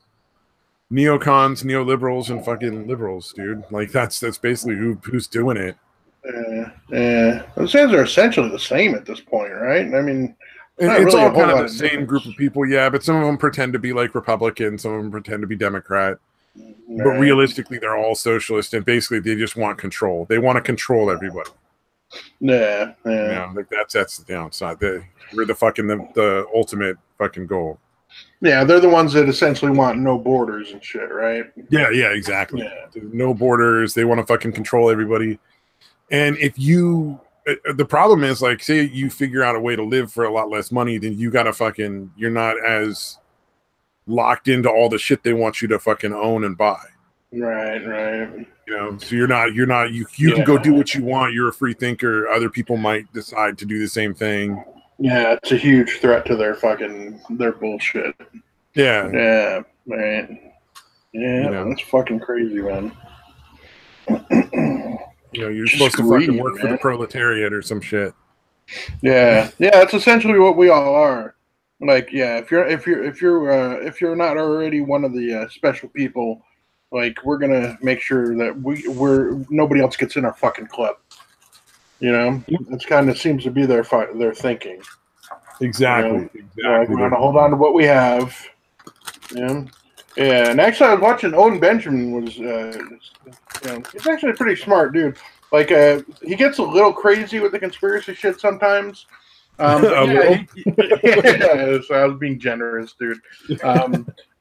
Speaker 1: neoliberals, and fucking liberals, dude. Like that's basically who's doing it.
Speaker 2: Yeah. Those guys are essentially the same at this point, right? I mean,
Speaker 1: it's really all kind of the same group of people, yeah, but some of them pretend to be like Republican, some of them pretend to be Democrat. Right. But realistically, they're all socialist, and basically they just want control. They want to control everybody.
Speaker 2: Yeah.
Speaker 1: You know, like that's the downside. We're the ultimate fucking goal.
Speaker 2: Yeah, they're the ones that essentially want no borders and shit, right?
Speaker 1: Yeah, exactly. Yeah. No borders. They want to fucking control everybody. And if the problem is, like, say you figure out a way to live for a lot less money, then you gotta fucking, you're not as locked into all the shit they want you to fucking own and buy.
Speaker 2: Right.
Speaker 1: You know, so you can go do what you want. You're a free thinker. Other people might decide to do the same thing.
Speaker 2: Yeah, it's a huge threat to their bullshit.
Speaker 1: Yeah.
Speaker 2: Yeah, man. Yeah, that's fucking crazy, man.
Speaker 1: You know, you're supposed to fucking work for the proletariat or some shit.
Speaker 2: Yeah, that's essentially what we all are. Like, yeah, if you're not already one of the special people, like we're gonna make sure that we're nobody else gets in our fucking club. You know, that's kind of seems to be their thinking.
Speaker 1: Exactly.
Speaker 2: You know? Like, we're gonna hold on to what we have. Yeah. Yeah, and actually, I was watching Owen Benjamin was, he's actually a pretty smart dude. Like, he gets a little crazy with the conspiracy shit sometimes. So I was being generous, dude.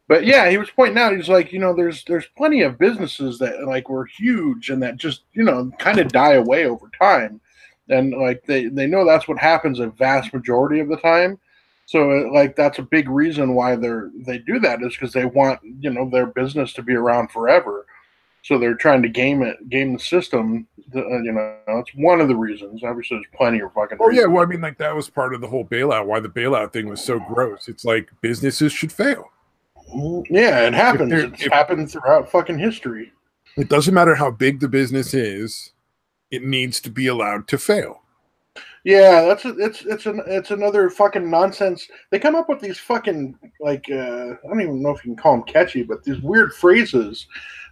Speaker 2: But yeah, he was pointing out, he's like, you know, there's plenty of businesses that like were huge and that just, you know, kind of die away over time. And like they know that's what happens a vast majority of the time. So like that's a big reason why they do that is because they want their business to be around forever. So they're trying to game the system. It's one of the reasons. Obviously, there's plenty of fucking.
Speaker 1: Oh yeah,
Speaker 2: reasons.
Speaker 1: well, I mean, like that was part of the whole bailout. Why the bailout thing was so gross. It's like businesses should fail.
Speaker 2: Yeah, it happens. It's happened throughout fucking history.
Speaker 1: It doesn't matter how big the business is; it needs to be allowed to fail.
Speaker 2: Yeah, it's another fucking nonsense. They come up with these fucking like I don't even know if you can call them catchy, but these weird phrases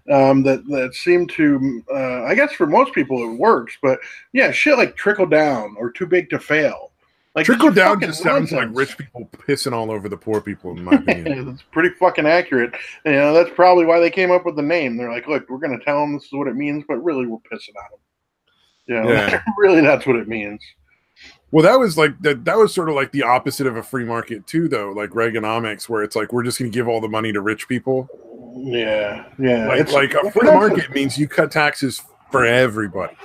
Speaker 2: that seem to I guess for most people it works, but yeah, shit like trickle down or too big to fail. Like
Speaker 1: trickle down just sounds like rich people pissing all over the poor people, in my opinion.
Speaker 2: It's pretty fucking accurate. And, that's probably why they came up with the name. They're like, look, we're going to tell them this is what it means, but really we're pissing on them. Yeah. Really that's what it means.
Speaker 1: Well, that was like that was sort of like the opposite of a free market too, though, like Reaganomics, where it's like we're just going to give all the money to rich people.
Speaker 2: Yeah.
Speaker 1: Like a free market means you cut taxes for everybody.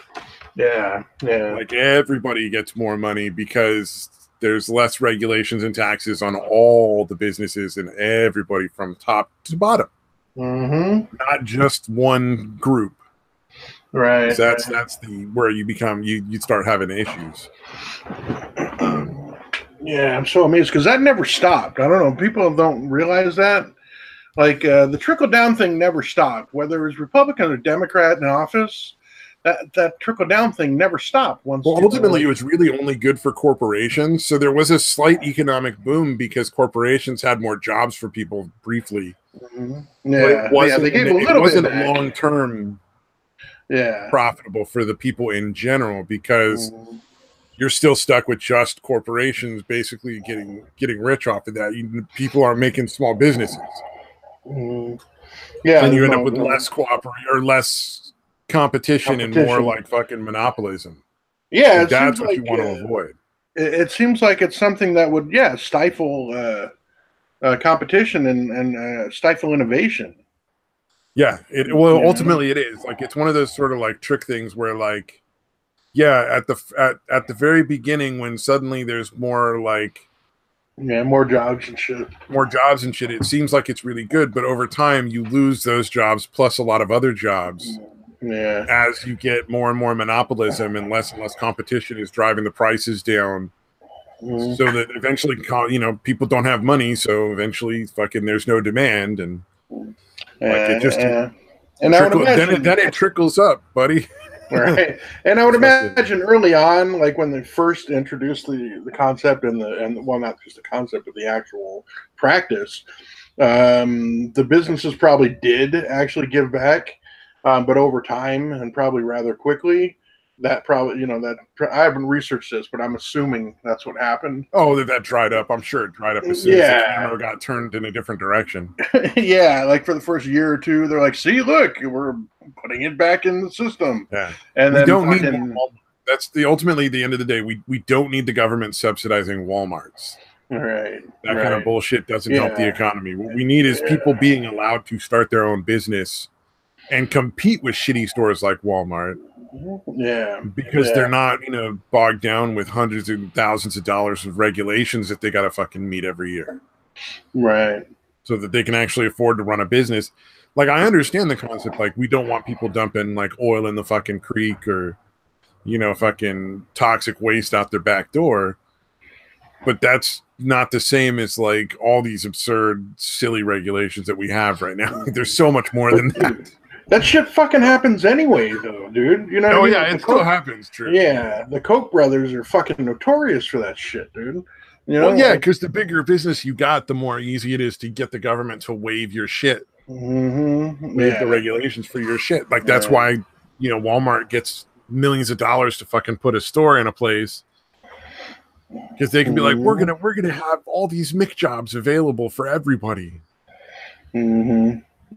Speaker 2: Yeah.
Speaker 1: Like everybody gets more money because there's less regulations and taxes on all the businesses and everybody from top to bottom.
Speaker 2: Mm-hmm.
Speaker 1: Not just one group.
Speaker 2: Right.
Speaker 1: That's the where you become you start having issues.
Speaker 2: Yeah, I'm so amazed because that never stopped. I don't know. People don't realize that. Like the trickle down thing never stopped. Whether it was Republican or Democrat in office, that trickle down thing never stopped.
Speaker 1: Well, ultimately, it was really only good for corporations. So there was a slight economic boom because corporations had more jobs for people briefly.
Speaker 2: Mm-hmm. Yeah, they gave a little bit.
Speaker 1: It wasn't long term.
Speaker 2: Yeah,
Speaker 1: profitable for the people in general because you're still stuck with just corporations basically getting rich off of that. People are making small businesses.
Speaker 2: Yeah,
Speaker 1: and you end up with less cooperation or less competition and more like fucking monopolism.
Speaker 2: Yeah,
Speaker 1: that's what you want to avoid.
Speaker 2: It seems like it's something that would stifle competition and stifle innovation.
Speaker 1: Yeah, ultimately it is. Like it's one of those sort of like trick things where like, yeah, at the very beginning when suddenly there's more like,
Speaker 2: more jobs and shit.
Speaker 1: It seems like it's really good, but over time you lose those jobs plus a lot of other jobs.
Speaker 2: Yeah,
Speaker 1: as you get more and more monopolism and less competition is driving the prices down. So that eventually, people don't have money. So eventually, fucking, there's no demand, and like it just
Speaker 2: and I would imagine
Speaker 1: then it trickles up, buddy.
Speaker 2: Right, and I would imagine early on, like when they first introduced the concept and not just the concept but the actual practice, the businesses probably did actually give back, but over time and probably rather quickly. That probably, I haven't researched this, but I'm assuming that's what happened.
Speaker 1: Oh, that dried up. I'm sure it dried up as soon as the camera got turned in a different direction.
Speaker 2: Yeah, like for the first year or two, they're like, "See, look, we're putting it back in the system."
Speaker 1: Yeah,
Speaker 2: and
Speaker 1: we don't need. That's ultimately the end of the day. We don't need the government subsidizing Walmarts.
Speaker 2: Right.
Speaker 1: That kind of bullshit doesn't help the economy. What we need is people being allowed to start their own business and compete with shitty stores like Walmart.
Speaker 2: Yeah,
Speaker 1: because they're not, bogged down with hundreds and thousands of dollars of regulations that they got to fucking meet every year.
Speaker 2: Right.
Speaker 1: So that they can actually afford to run a business. Like, I understand the concept. Like, we don't want people dumping like oil in the fucking creek or, fucking toxic waste out their back door. But that's not the same as like all these absurd, silly regulations that we have right now. There's so much more than that.
Speaker 2: That shit fucking happens anyway, though, dude.
Speaker 1: Oh, yeah, it still happens, true.
Speaker 2: Yeah, the Koch brothers are fucking notorious for that shit, dude.
Speaker 1: Well, yeah, because the bigger business you got, the more easy it is to get the government to waive your shit. Waive the regulations for your shit. Like, that's why, Walmart gets millions of dollars to fucking put a store in a place. Because they can be like, we're gonna have all these Mick jobs available for everybody.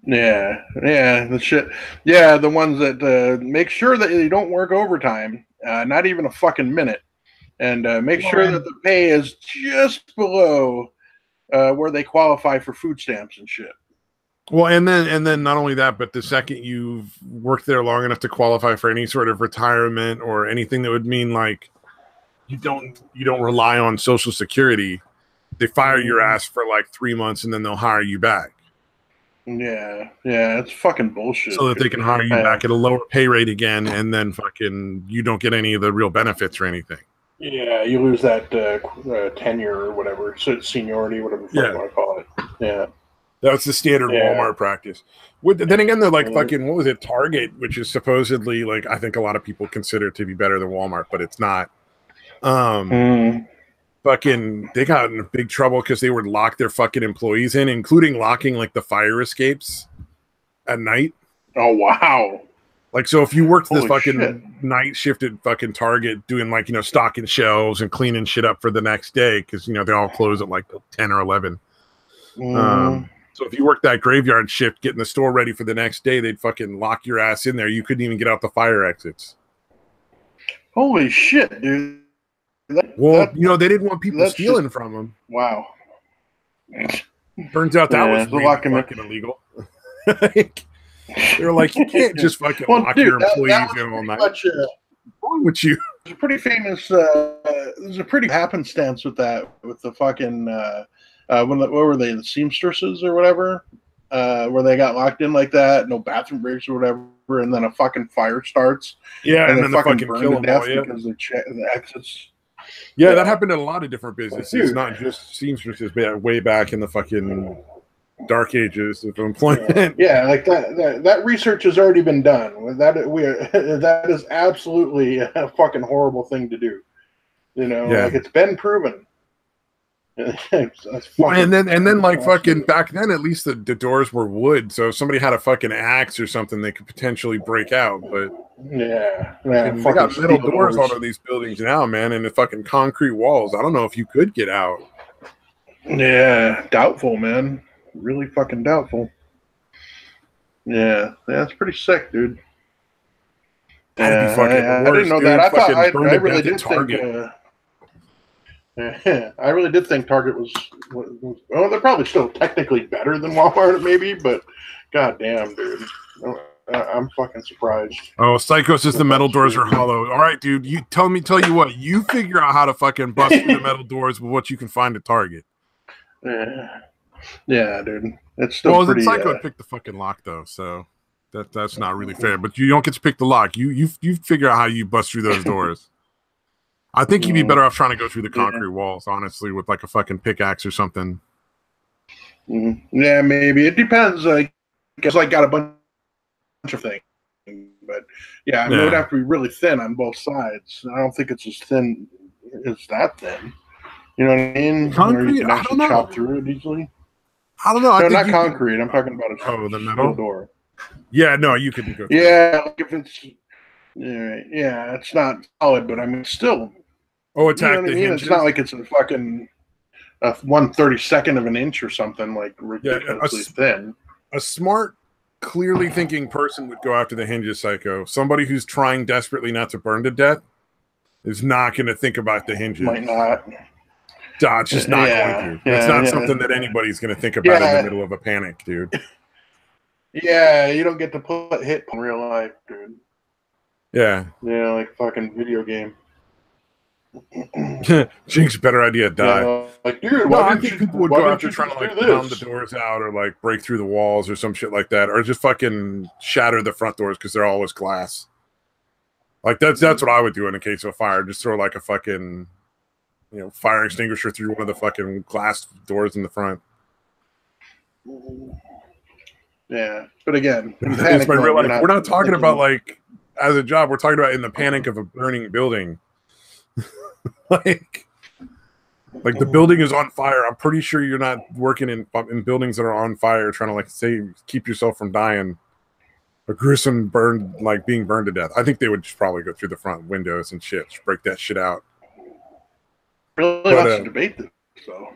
Speaker 2: Yeah, the shit. Yeah, the ones that make sure that you don't work overtime, not even a fucking minute, and make sure that the pay is just below where they qualify for food stamps and shit.
Speaker 1: Well, and then not only that, but the second you've worked there long enough to qualify for any sort of retirement or anything that would mean like you don't rely on Social Security, they fire your ass for like 3 months and then they'll hire you back.
Speaker 2: Yeah, it's fucking bullshit.
Speaker 1: So that they can hire you back at a lower pay rate again, and then fucking you don't get any of the real benefits or anything.
Speaker 2: Yeah, you lose that tenure or whatever, seniority, whatever the fuck you want to call it. Yeah.
Speaker 1: That's the standard Walmart practice. Then again, they're like fucking, what was it, Target, which is supposedly like, I think a lot of people consider it to be better than Walmart, but it's not. Fucking, they got in big trouble because they would lock their fucking employees in, including locking like the fire escapes at night.
Speaker 2: Oh, wow.
Speaker 1: Like, so if you worked this fucking night shift at fucking Target doing like, stocking shelves and cleaning shit up for the next day, because, they all close at like 10 or 11. So if you worked that graveyard shift, getting the store ready for the next day, they'd fucking lock your ass in there. You couldn't even get out the fire exits.
Speaker 2: Holy shit, dude.
Speaker 1: They didn't want people stealing from them.
Speaker 2: Wow.
Speaker 1: Turns out that was really fucking illegal. They're like, you can't just fucking lock your employees in all night. What's wrong with you?
Speaker 2: There's a pretty famous, there's a pretty happenstance with that, with the fucking, what were they, the seamstresses or whatever, where they got locked in like that, no bathroom breaks or whatever, and then a fucking fire starts.
Speaker 1: Yeah, and then they fucking kill them all,
Speaker 2: because the exits.
Speaker 1: Yeah, that happened in a lot of different businesses. It's not just seamstresses, but way back in the fucking dark ages of employment.
Speaker 2: Yeah, like that research has already been done. That is absolutely a fucking horrible thing to do. Like it's been proven.
Speaker 1: And then like fucking back then, at least the doors were wood, so if somebody had a fucking axe or something, they could potentially break out. But
Speaker 2: they
Speaker 1: got metal doors on these buildings now, man, and the fucking concrete walls. I don't know if you could get out.
Speaker 2: Yeah, doubtful, man. Really fucking doubtful. Yeah, that's pretty sick, dude.
Speaker 1: That'd be fucking worse,
Speaker 2: I didn't know that. I really did
Speaker 1: think.
Speaker 2: I really did think Target was. Well, they're probably still technically better than Walmart, maybe, but goddamn, dude, I'm fucking surprised.
Speaker 1: Oh, Psycho says the metal doors are hollow. All right, dude, you tell you what, you figure out how to fucking bust through the metal doors with what you can find at Target.
Speaker 2: Yeah, dude, it's still pretty.
Speaker 1: Psycho would pick the fucking lock though, so that's not really fair. But you don't get to pick the lock. You figure out how you bust through those doors. I think you'd be better off trying to go through the concrete walls, honestly, with like a fucking pickaxe or something.
Speaker 2: Yeah, maybe. It depends. Like, it's like got a bunch of things. But yeah, it would have to be really thin on both sides. I don't think it's as thin as that thin. You know what I mean?
Speaker 1: Concrete?
Speaker 2: You can actually chop through it easily.
Speaker 1: I don't know.
Speaker 2: No, not concrete. I'm talking about
Speaker 1: the metal
Speaker 2: door.
Speaker 1: Yeah, no, you couldn't go through
Speaker 2: like if it's it's not solid, but I mean, still.
Speaker 1: Oh, attack the hinges.
Speaker 2: It's not like it's a fucking 1/32 of an inch or something, like ridiculously thin.
Speaker 1: A smart, clearly thinking person would go after the hinges, Psycho. Somebody who's trying desperately not to burn to death is not going to think about the hinges.
Speaker 2: Might not.
Speaker 1: It's just not going to. It's not something that anybody's going to think about in the middle of a panic, dude.
Speaker 2: Yeah, you don't get to hit in real life, dude.
Speaker 1: Yeah.
Speaker 2: Yeah, like fucking video game.
Speaker 1: Jinx, better idea, die.
Speaker 2: Like, dude,
Speaker 1: I think people would go after trying to like pound the doors out or like break through the walls or some shit like that, or just fucking shatter the front doors because they're always glass. Like that's what I would do in a case of a fire. Just throw like a fucking fire extinguisher through one of the fucking glass doors in the front.
Speaker 2: Yeah, but again,
Speaker 1: we're not talking about like as a job. We're talking about in the panic of a burning building. like the building is on fire. I'm pretty sure you're not working in buildings that are on fire trying to like keep yourself from dying. A gruesome burn, like being burned to death. I think they would just probably go through the front windows and shit, just break that shit out.
Speaker 2: Really wants to debate this, so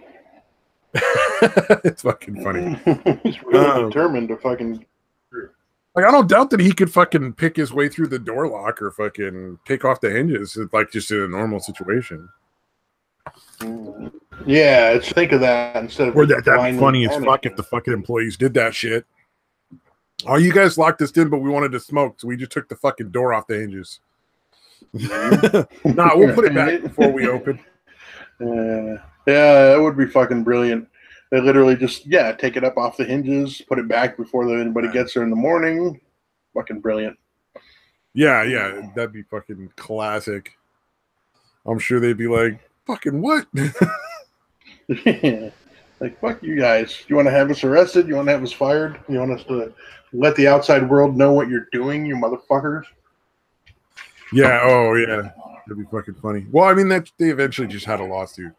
Speaker 1: it's fucking funny.
Speaker 2: He's really determined to fucking.
Speaker 1: Like, I don't doubt that he could fucking pick his way through the door lock or fucking take off the hinges, like just in a normal situation.
Speaker 2: Yeah, let's think of that instead of.
Speaker 1: Or that'd be funny as fuck if the fucking employees did that shit. Oh, you guys locked us in, but we wanted to smoke, so we just took the fucking door off the hinges. Nah, we'll put it back before we open.
Speaker 2: Yeah, it would be fucking brilliant. They literally just take it up off the hinges, put it back before anybody gets there in the morning. Fucking brilliant.
Speaker 1: Yeah, that'd be fucking classic. I'm sure they'd be like, fucking what?
Speaker 2: Like, fuck you guys. You want to have us arrested? You want to have us fired? You want us to let the outside world know what you're doing, you motherfuckers?
Speaker 1: Yeah, oh yeah. That'd be fucking funny. Well, I mean, that they eventually just had a lawsuit.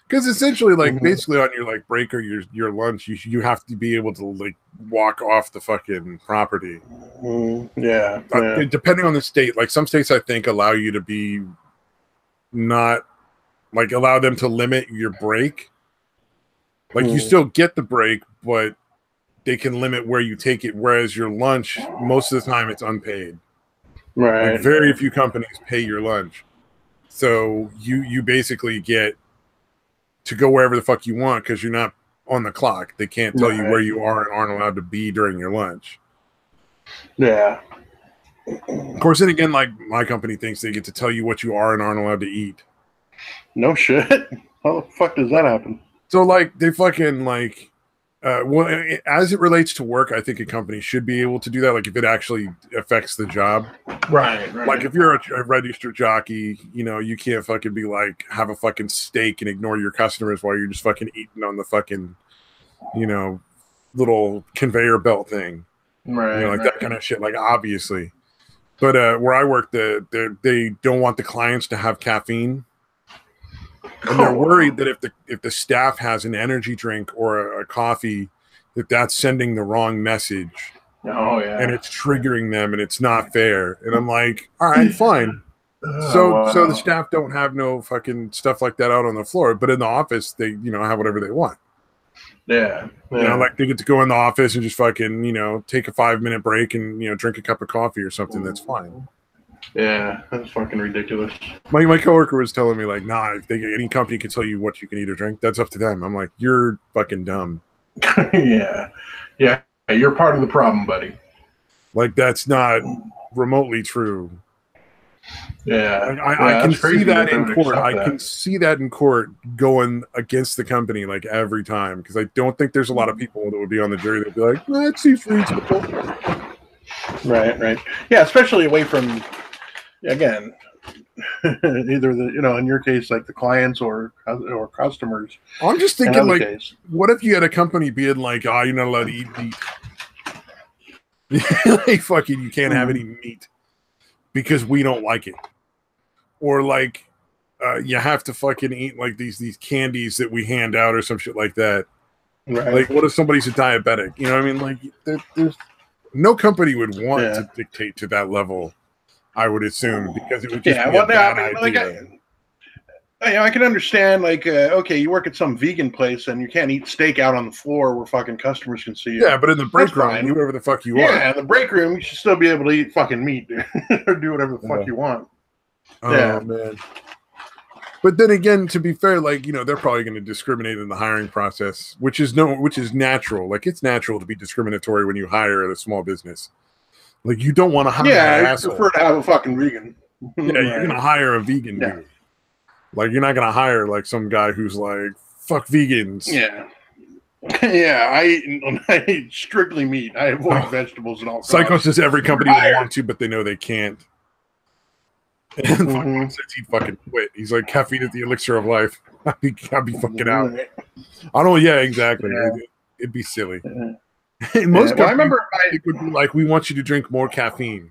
Speaker 1: Because essentially, like, basically on your like break or your lunch, you have to be able to like walk off the fucking property.
Speaker 2: Yeah.
Speaker 1: Depending on the state, like some states I think allow you to be not like allow them to limit your break. Like you still get the break, but they can limit where you take it. Whereas your lunch, most of the time, it's unpaid.
Speaker 2: Right.
Speaker 1: Like very few companies pay your lunch, so you basically get to go wherever the fuck you want because you're not on the clock. They can't tell you where you are and aren't allowed to be during your lunch.
Speaker 2: Yeah.
Speaker 1: Of course, then again, like my company thinks they get to tell you what you are and aren't allowed to eat.
Speaker 2: No shit. How the fuck does that happen?
Speaker 1: So like they fucking like well, as it relates to work, I think a company should be able to do that. Like if it actually affects the job,
Speaker 2: right.
Speaker 1: Like if you're a registered jockey, you know, you can't fucking be like have a fucking steak and ignore your customers while you're just fucking eating on the fucking, you know, little conveyor belt thing,
Speaker 2: right?
Speaker 1: You know, like that kind of shit. Like obviously, but where I work, they don't want the clients to have caffeine. And they're worried that if the staff has an energy drink or a coffee, that's sending the wrong message.
Speaker 2: Oh yeah,
Speaker 1: and it's triggering them, and it's not fair. And I'm like, all right, fine. So the staff don't have no fucking stuff like that out on the floor, but in the office they have whatever they want.
Speaker 2: Yeah.
Speaker 1: You know, like they get to go in the office and just fucking take a 5-minute break and drink a cup of coffee or something. That's fine.
Speaker 2: Yeah, that's fucking ridiculous.
Speaker 1: My coworker was telling me like, nah, if any company can tell you what you can eat or drink, that's up to them. I'm like, you're fucking dumb.
Speaker 2: Yeah, you're part of the problem, buddy.
Speaker 1: Like that's not remotely true.
Speaker 2: Yeah,
Speaker 1: I can see that in court. I can see that in court going against the company like every time because I don't think there's a lot of people that would be on the jury that'd be like, that seems reasonable.
Speaker 2: Right. Yeah, especially away from, again, either in your case, like the clients or customers.
Speaker 1: I'm just thinking like, what if you had a company being like, you're not allowed to eat meat. Like fucking, you can't have any meat because we don't like it. Or like you have to fucking eat like these candies that we hand out or some shit like that.
Speaker 2: Right.
Speaker 1: Like what if somebody's a diabetic? You know what I mean? Like there's no company would want to dictate to that level, I would assume, because it would just be a bad idea.
Speaker 2: I can understand, like, okay, you work at some vegan place and you can't eat steak out on the floor where fucking customers can see you.
Speaker 1: Yeah, but in the break room, do whatever the fuck you want.
Speaker 2: Yeah, in the break room, you should still be able to eat fucking meat, dude, or do whatever the fuck you want.
Speaker 1: Oh, man. But then again, to be fair, like, they're probably going to discriminate in the hiring process, which is natural. Like, it's natural to be discriminatory when you hire at a small business. Like, you don't want to hire an asshole.
Speaker 2: I prefer to have a fucking vegan.
Speaker 1: Yeah, you're going to hire a vegan dude. Like, you're not going to hire, like, some guy who's like, fuck vegans.
Speaker 2: Yeah. Yeah, I eat strictly meat. I avoid vegetables and all.
Speaker 1: Psycho says every company would want to, but they know they can't. And fucking says he'd fucking quit. He's like, caffeine is the elixir of life. I'd be fucking out. I don't. Yeah, exactly. Yeah. It'd be silly. Yeah. Most
Speaker 2: I remember
Speaker 1: it would be like, we want you to drink more caffeine.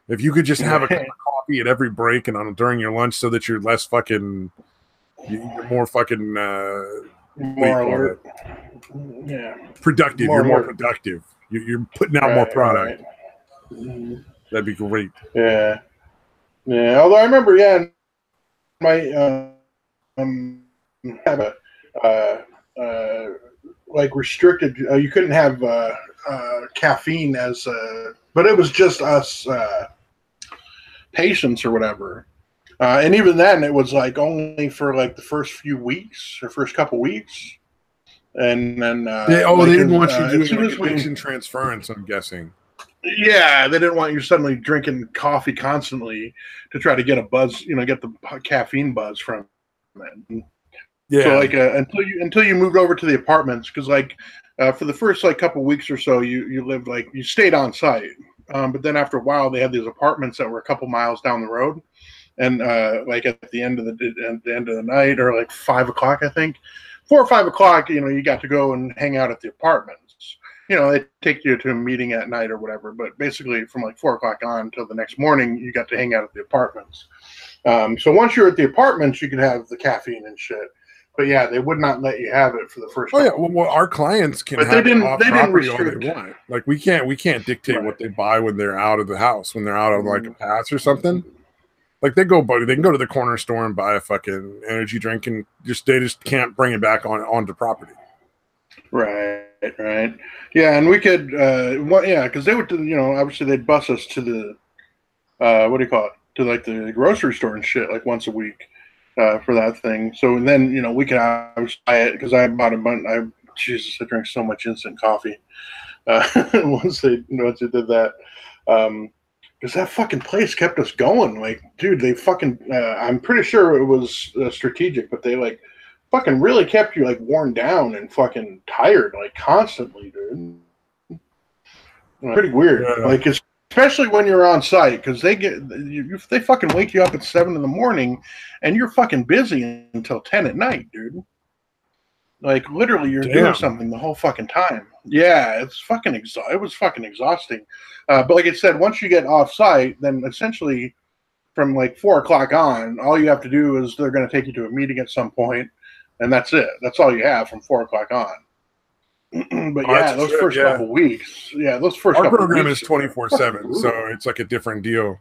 Speaker 1: If you could just have a cup of coffee at every break and during your lunch, so that you're less fucking, you're more fucking
Speaker 2: more alert.
Speaker 1: Yeah, productive. You're more productive. You're putting out more product. Right. That'd be great.
Speaker 2: Yeah. Yeah, although I remember, my have a like restricted. You couldn't have caffeine as, but it was just us patients or whatever. And even then, it was like only for like the first few weeks or first couple weeks, and then
Speaker 1: they didn't want you doing addiction transference. I'm guessing.
Speaker 2: Yeah, they didn't want you suddenly drinking coffee constantly to try to get a buzz, get the caffeine buzz from it.
Speaker 1: Yeah.
Speaker 2: So like until you moved over to the apartments, because like for the first like couple weeks or so, you lived like you stayed on site, but then after a while they had these apartments that were a couple miles down the road, and like at the end of the night or like 5 o'clock, I think 4 or 5 o'clock, you got to go and hang out at the apartments. They take you to a meeting at night or whatever, but basically from like 4 o'clock on until the next morning, you got to hang out at the apartments. So once you're at the apartments, you could have the caffeine and shit. But yeah, they would not let you have it for the first.
Speaker 1: Oh yeah, well, our clients can have it off property all they want. Like we can't dictate what they buy when they're out of the house, when they're out of like a pass or something. Like they can go to the corner store and buy a fucking energy drink, and they just can't bring it back onto property.
Speaker 2: Right. Yeah, and we could, because they would, obviously they'd bus us to the, what do you call it, to like the grocery store and shit, like once a week, for that thing. So then, we could obviously buy it because I bought a bunch. Jesus, I drank so much instant coffee. Once they did that, because that fucking place kept us going. Like, dude, they fucking, I'm pretty sure it was strategic, but they like fucking really kept you like worn down and fucking tired like constantly, dude. Pretty weird. Yeah. Like especially when you're on site, because they fucking wake you up at 7 a.m. and you're fucking busy until 10 at night, dude. Like literally, you're doing something the whole fucking time. Yeah, it was fucking exhausting. But like I said, once you get off site, then essentially from like 4 o'clock on, all you have to do is they're going to take you to a meeting at some point, and that's it. That's all you have from 4 o'clock on. But those first couple weeks, our
Speaker 1: program is 24/7, so it's like a different deal.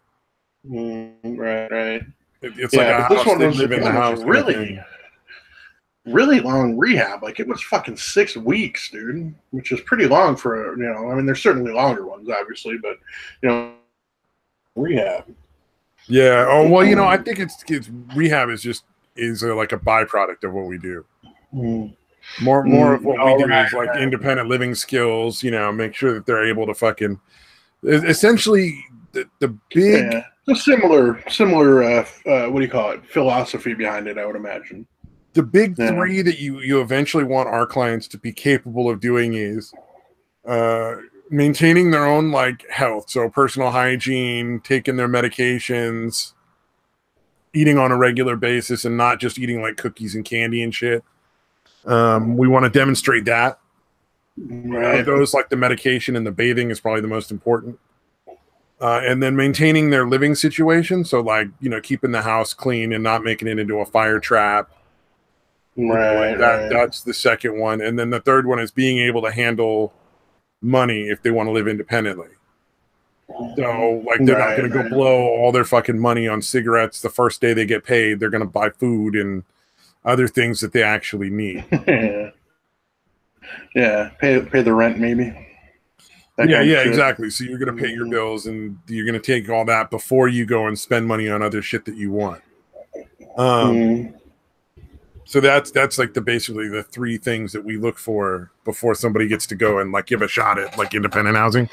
Speaker 2: Right.
Speaker 1: It's like a house. This one live in the house.
Speaker 2: Really long rehab. Like it was fucking 6 weeks, dude, which is pretty long for I mean, there's certainly longer ones, obviously, but rehab.
Speaker 1: Yeah. Oh well, I think it's rehab is like a byproduct of what we do. More of what we do is like independent living skills. Make sure that they're able to fucking essentially the big
Speaker 2: similar what do you call it, philosophy behind it, I would imagine.
Speaker 1: The big three that you eventually want our clients to be capable of doing is maintaining their own like health, so personal hygiene, taking their medications, eating on a regular basis, and not just eating like cookies and candy and shit. We want to demonstrate that.
Speaker 2: Right.
Speaker 1: Those like the medication and the bathing is probably the most important. And then maintaining their living situation, so like keeping the house clean and not making it into a fire trap.
Speaker 2: Right.
Speaker 1: That's the second one. And then the third one is being able to handle money if they want to live independently. So like they're not going to go blow all their fucking money on cigarettes the first day they get paid. They're going to buy food and other things that they actually need.
Speaker 2: Yeah. Pay the rent maybe.
Speaker 1: Exactly. So you're going to pay your bills and you're going to take all that before you go and spend money on other shit that you want. So that's like basically the three things that we look for before somebody gets to go and like give a shot at like independent housing.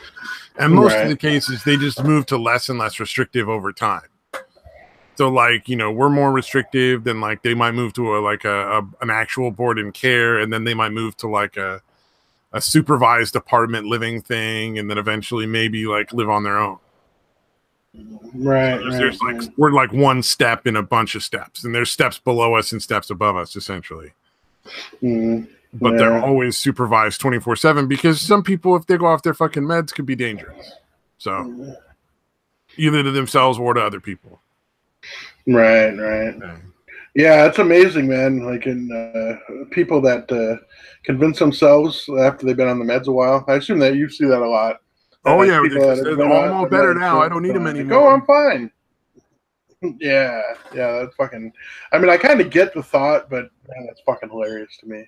Speaker 1: And most of the cases, they just move to less and less restrictive over time. So like, we're more restrictive than like they might move to an actual board and care. And then they might move to like a supervised apartment living thing. And then eventually maybe like live on their own.
Speaker 2: Right.
Speaker 1: So there's we're like one step in a bunch of steps, and there's steps below us and steps above us, essentially. But they're always supervised 24/7 because some people, if they go off their fucking meds, could be dangerous. So either to themselves or to other people.
Speaker 2: Right. Yeah, it's amazing, man. Like in people that convince themselves after they've been on the meds a while. I assume that you see that a lot.
Speaker 1: Oh yeah, I'm all better now. I don't need them anymore.
Speaker 2: Oh, I'm fine. Yeah, that's fucking. I mean, I kind of get the thought, but man, that's fucking hilarious to me.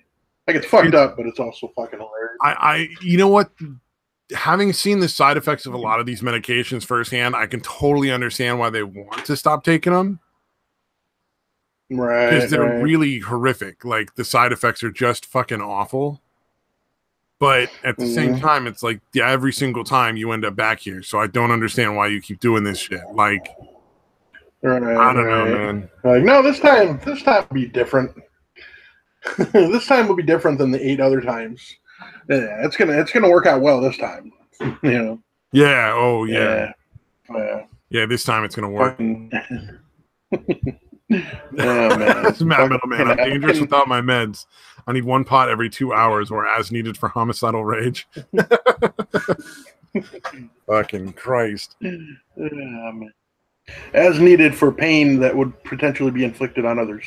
Speaker 2: Like it's fucked up, but it's also fucking hilarious.
Speaker 1: You know what? Having seen the side effects of a lot of these medications firsthand, I can totally understand why they want to stop taking them.
Speaker 2: Right,
Speaker 1: because they're really horrific. Like the side effects are just fucking awful. But at the same time, it's like every single time you end up back here. So I don't understand why you keep doing this shit. Like, I don't know, man.
Speaker 2: Like, no, this time will be different. This time will be different than the 8 other times. Yeah, it's gonna work out well this time. You know.
Speaker 1: Yeah. Oh yeah.
Speaker 2: Yeah.
Speaker 1: Yeah. This time it's gonna work.
Speaker 2: Oh man,
Speaker 1: That's Mad Metal Man. I'm dangerous without my meds. I need 1 pot every 2 hours, or as needed for homicidal rage. Fucking Christ.
Speaker 2: Man. As needed for pain that would potentially be inflicted on others.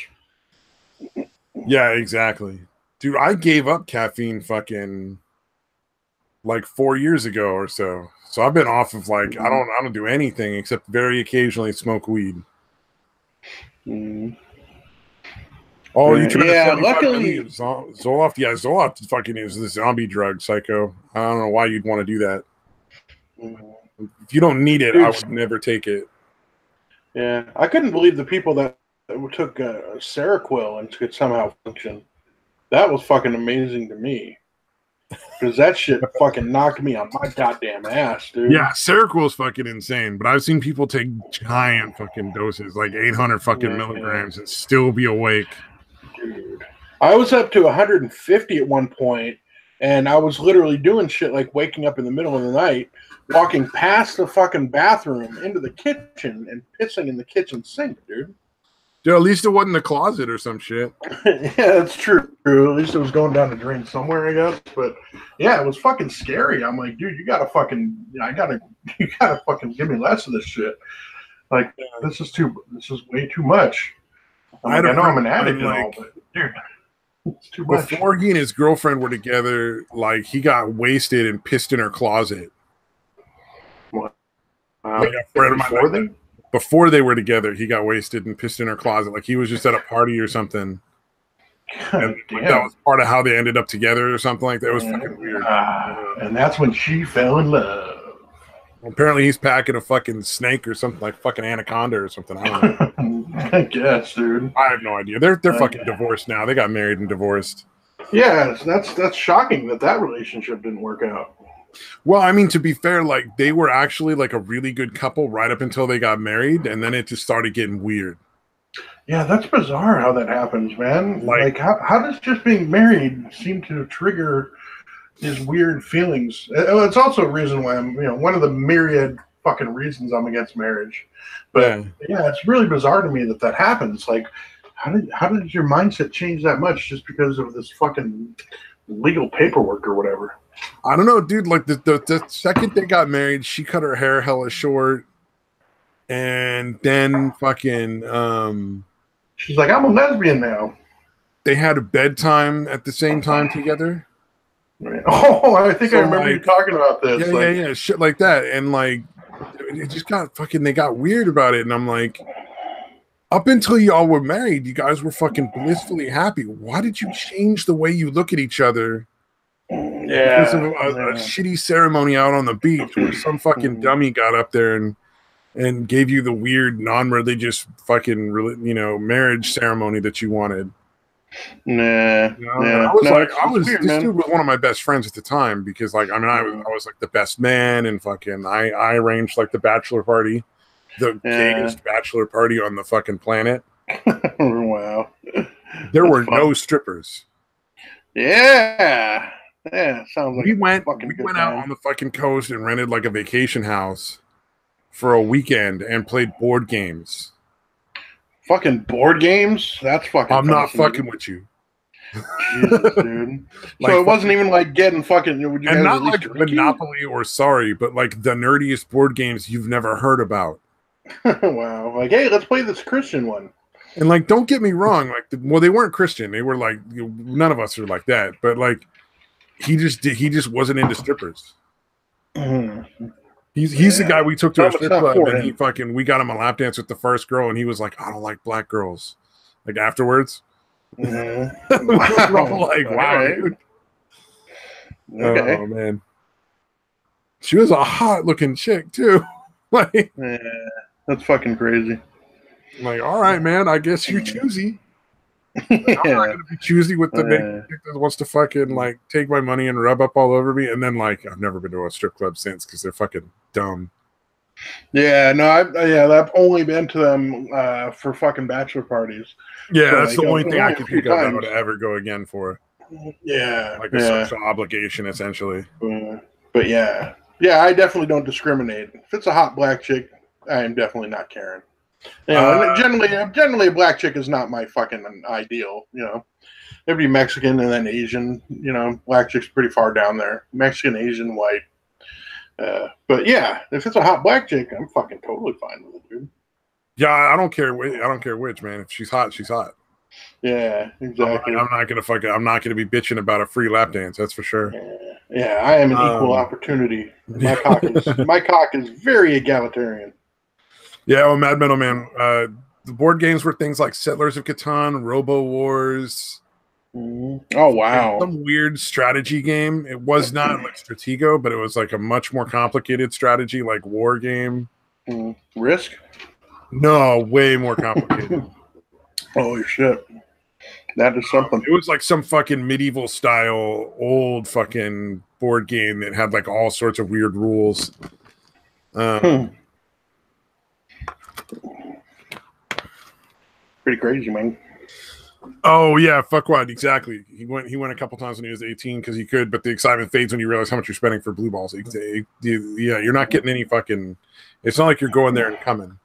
Speaker 1: Yeah, exactly. Dude, I gave up caffeine fucking like 4 years ago or so. So I've been off of like I don't do anything except very occasionally smoke weed. Oh, you trying to sell me
Speaker 2: luckily
Speaker 1: Zoloft? Yeah, Zoloft fucking is the zombie drug, psycho. I don't know why you'd want to do that. If you don't need it, I would never take it.
Speaker 2: Yeah, I couldn't believe the people that took Seroquel and could somehow function. That was fucking amazing to me. Because that shit fucking knocked me on my goddamn ass, dude.
Speaker 1: Yeah, Seroquel is fucking insane, but I've seen people take giant fucking doses, like 800 fucking milligrams, and still be awake.
Speaker 2: Dude, I was up to 150 at one point, and I was literally doing shit like waking up in the middle of the night, walking past the fucking bathroom into the kitchen and pissing in the kitchen sink, dude.
Speaker 1: Dude, at least it wasn't a closet or some shit.
Speaker 2: Yeah, that's true. At least it was going down the drain somewhere, I guess. But yeah, it was fucking scary. I'm like, dude, you gotta fucking fucking give me less of this shit. Like, this is way too much. I know I'm an addict and all, but dude, it's too much.
Speaker 1: Before he and his girlfriend were together, like he got wasted and pissed in her closet.
Speaker 2: What?
Speaker 1: Before they were together, he got wasted and pissed in her closet. Like he was just at a party or something. And that was part of how they ended up together or something like that. It was fucking weird.
Speaker 2: And that's when she fell in love.
Speaker 1: Apparently he's packing a fucking snake or something, like fucking anaconda or something. I don't know.
Speaker 2: I guess, dude.
Speaker 1: I have no idea. They're fucking divorced now. They got married and divorced.
Speaker 2: Yeah, that's shocking that relationship didn't work out.
Speaker 1: Well, I mean, to be fair, like they were actually like a really good couple right up until they got married, and then it just started getting weird.
Speaker 2: Yeah, that's bizarre how that happens, man. Like how does just being married seem to trigger these weird feelings? It's also a reason why I'm, one of the myriad fucking reasons I'm against marriage. But yeah, it's really bizarre to me that happens. Like, how did your mindset change that much just because of this fucking legal paperwork or whatever?
Speaker 1: I don't know, dude. Like the second they got married, she cut her hair hella short, and then fucking
Speaker 2: she's like, I'm a lesbian now.
Speaker 1: They had a bedtime at the same time together.
Speaker 2: Oh, I think I remember you talking about this.
Speaker 1: Yeah, shit like that, and like it just got fucking. They got weird about it, and I'm like, up until y'all were married, you guys were fucking blissfully happy. Why did you change the way you look at each other?
Speaker 2: Yeah,
Speaker 1: because of a shitty ceremony out on the beach where some fucking dummy got up there and gave you the weird non-religious fucking marriage ceremony that you wanted.
Speaker 2: Nah.
Speaker 1: This dude was one of my best friends at the time because I was like the best man and fucking I arranged like the bachelor party, the gayest bachelor party on the fucking planet.
Speaker 2: Wow.
Speaker 1: There were no strippers.
Speaker 2: Yeah, sounds like
Speaker 1: we went out on the fucking coast and rented like a vacation house for a weekend and played board games.
Speaker 2: Fucking board games? That's fucking.
Speaker 1: I'm not fucking with you.
Speaker 2: Jesus, dude. So it wasn't even like getting fucking.
Speaker 1: And not like Monopoly or Sorry, but like the nerdiest board games you've never heard about.
Speaker 2: Wow. Like, hey, let's play this Christian one.
Speaker 1: And like, don't get me wrong. Like, they weren't Christian. They were like, none of us are like that. But like, he just wasn't into strippers. He's the guy we took to a strip club, and we got him a lap dance with the first girl, and he was like, I don't like black girls. Like afterwards, we're all like, wow, dude.
Speaker 2: Okay.
Speaker 1: Oh man, she was a hot looking chick too. Like,
Speaker 2: that's fucking crazy.
Speaker 1: I'm like, all right, man, I guess you're choosy. Like, I'm not gonna be choosy with the chick that wants to fucking like take my money and rub up all over me, and then like I've never been to a strip club since because they're fucking dumb.
Speaker 2: Yeah, no, I've only been to them for fucking bachelor parties.
Speaker 1: Yeah,
Speaker 2: So,
Speaker 1: that's
Speaker 2: like,
Speaker 1: the only thing I
Speaker 2: only a
Speaker 1: can
Speaker 2: few
Speaker 1: think of that I would
Speaker 2: times.
Speaker 1: ever go again for.
Speaker 2: Yeah,
Speaker 1: Like a
Speaker 2: yeah.
Speaker 1: social obligation, essentially.
Speaker 2: But yeah, yeah, I definitely don't discriminate. If it's a hot black chick, I am definitely not caring. You know, and generally, a black chick is not my fucking ideal. You know, it'd be Mexican and then Asian. You know, black chick's pretty far down there. Mexican, Asian, white. But yeah, if it's a hot black chick, I'm fucking totally fine with it, dude.
Speaker 1: Yeah, I don't care. I don't care which, man. If she's hot, she's hot.
Speaker 2: Yeah, exactly.
Speaker 1: I'm not gonna fucking. I'm not gonna be bitching about a free lap dance. That's for sure.
Speaker 2: Yeah, I am an equal opportunity. My cock is very egalitarian.
Speaker 1: Yeah, well, Mad Metal Man. The board games were things like Settlers of Catan, Robo Wars.
Speaker 2: Oh wow!
Speaker 1: Some weird strategy game. It was not like Stratego, but it was like a much more complicated strategy, like war game.
Speaker 2: Risk?
Speaker 1: No, way more complicated.
Speaker 2: Holy shit! That is something.
Speaker 1: It was like some fucking medieval style old fucking board game that had like all sorts of weird rules.
Speaker 2: Pretty crazy, man.
Speaker 1: Oh yeah, fuck what? Exactly. He went a couple times when he was 18 because he could, but the excitement fades when you realize how much you're spending for blue balls. Yeah, you're not getting any fucking. It's not like you're going there and coming.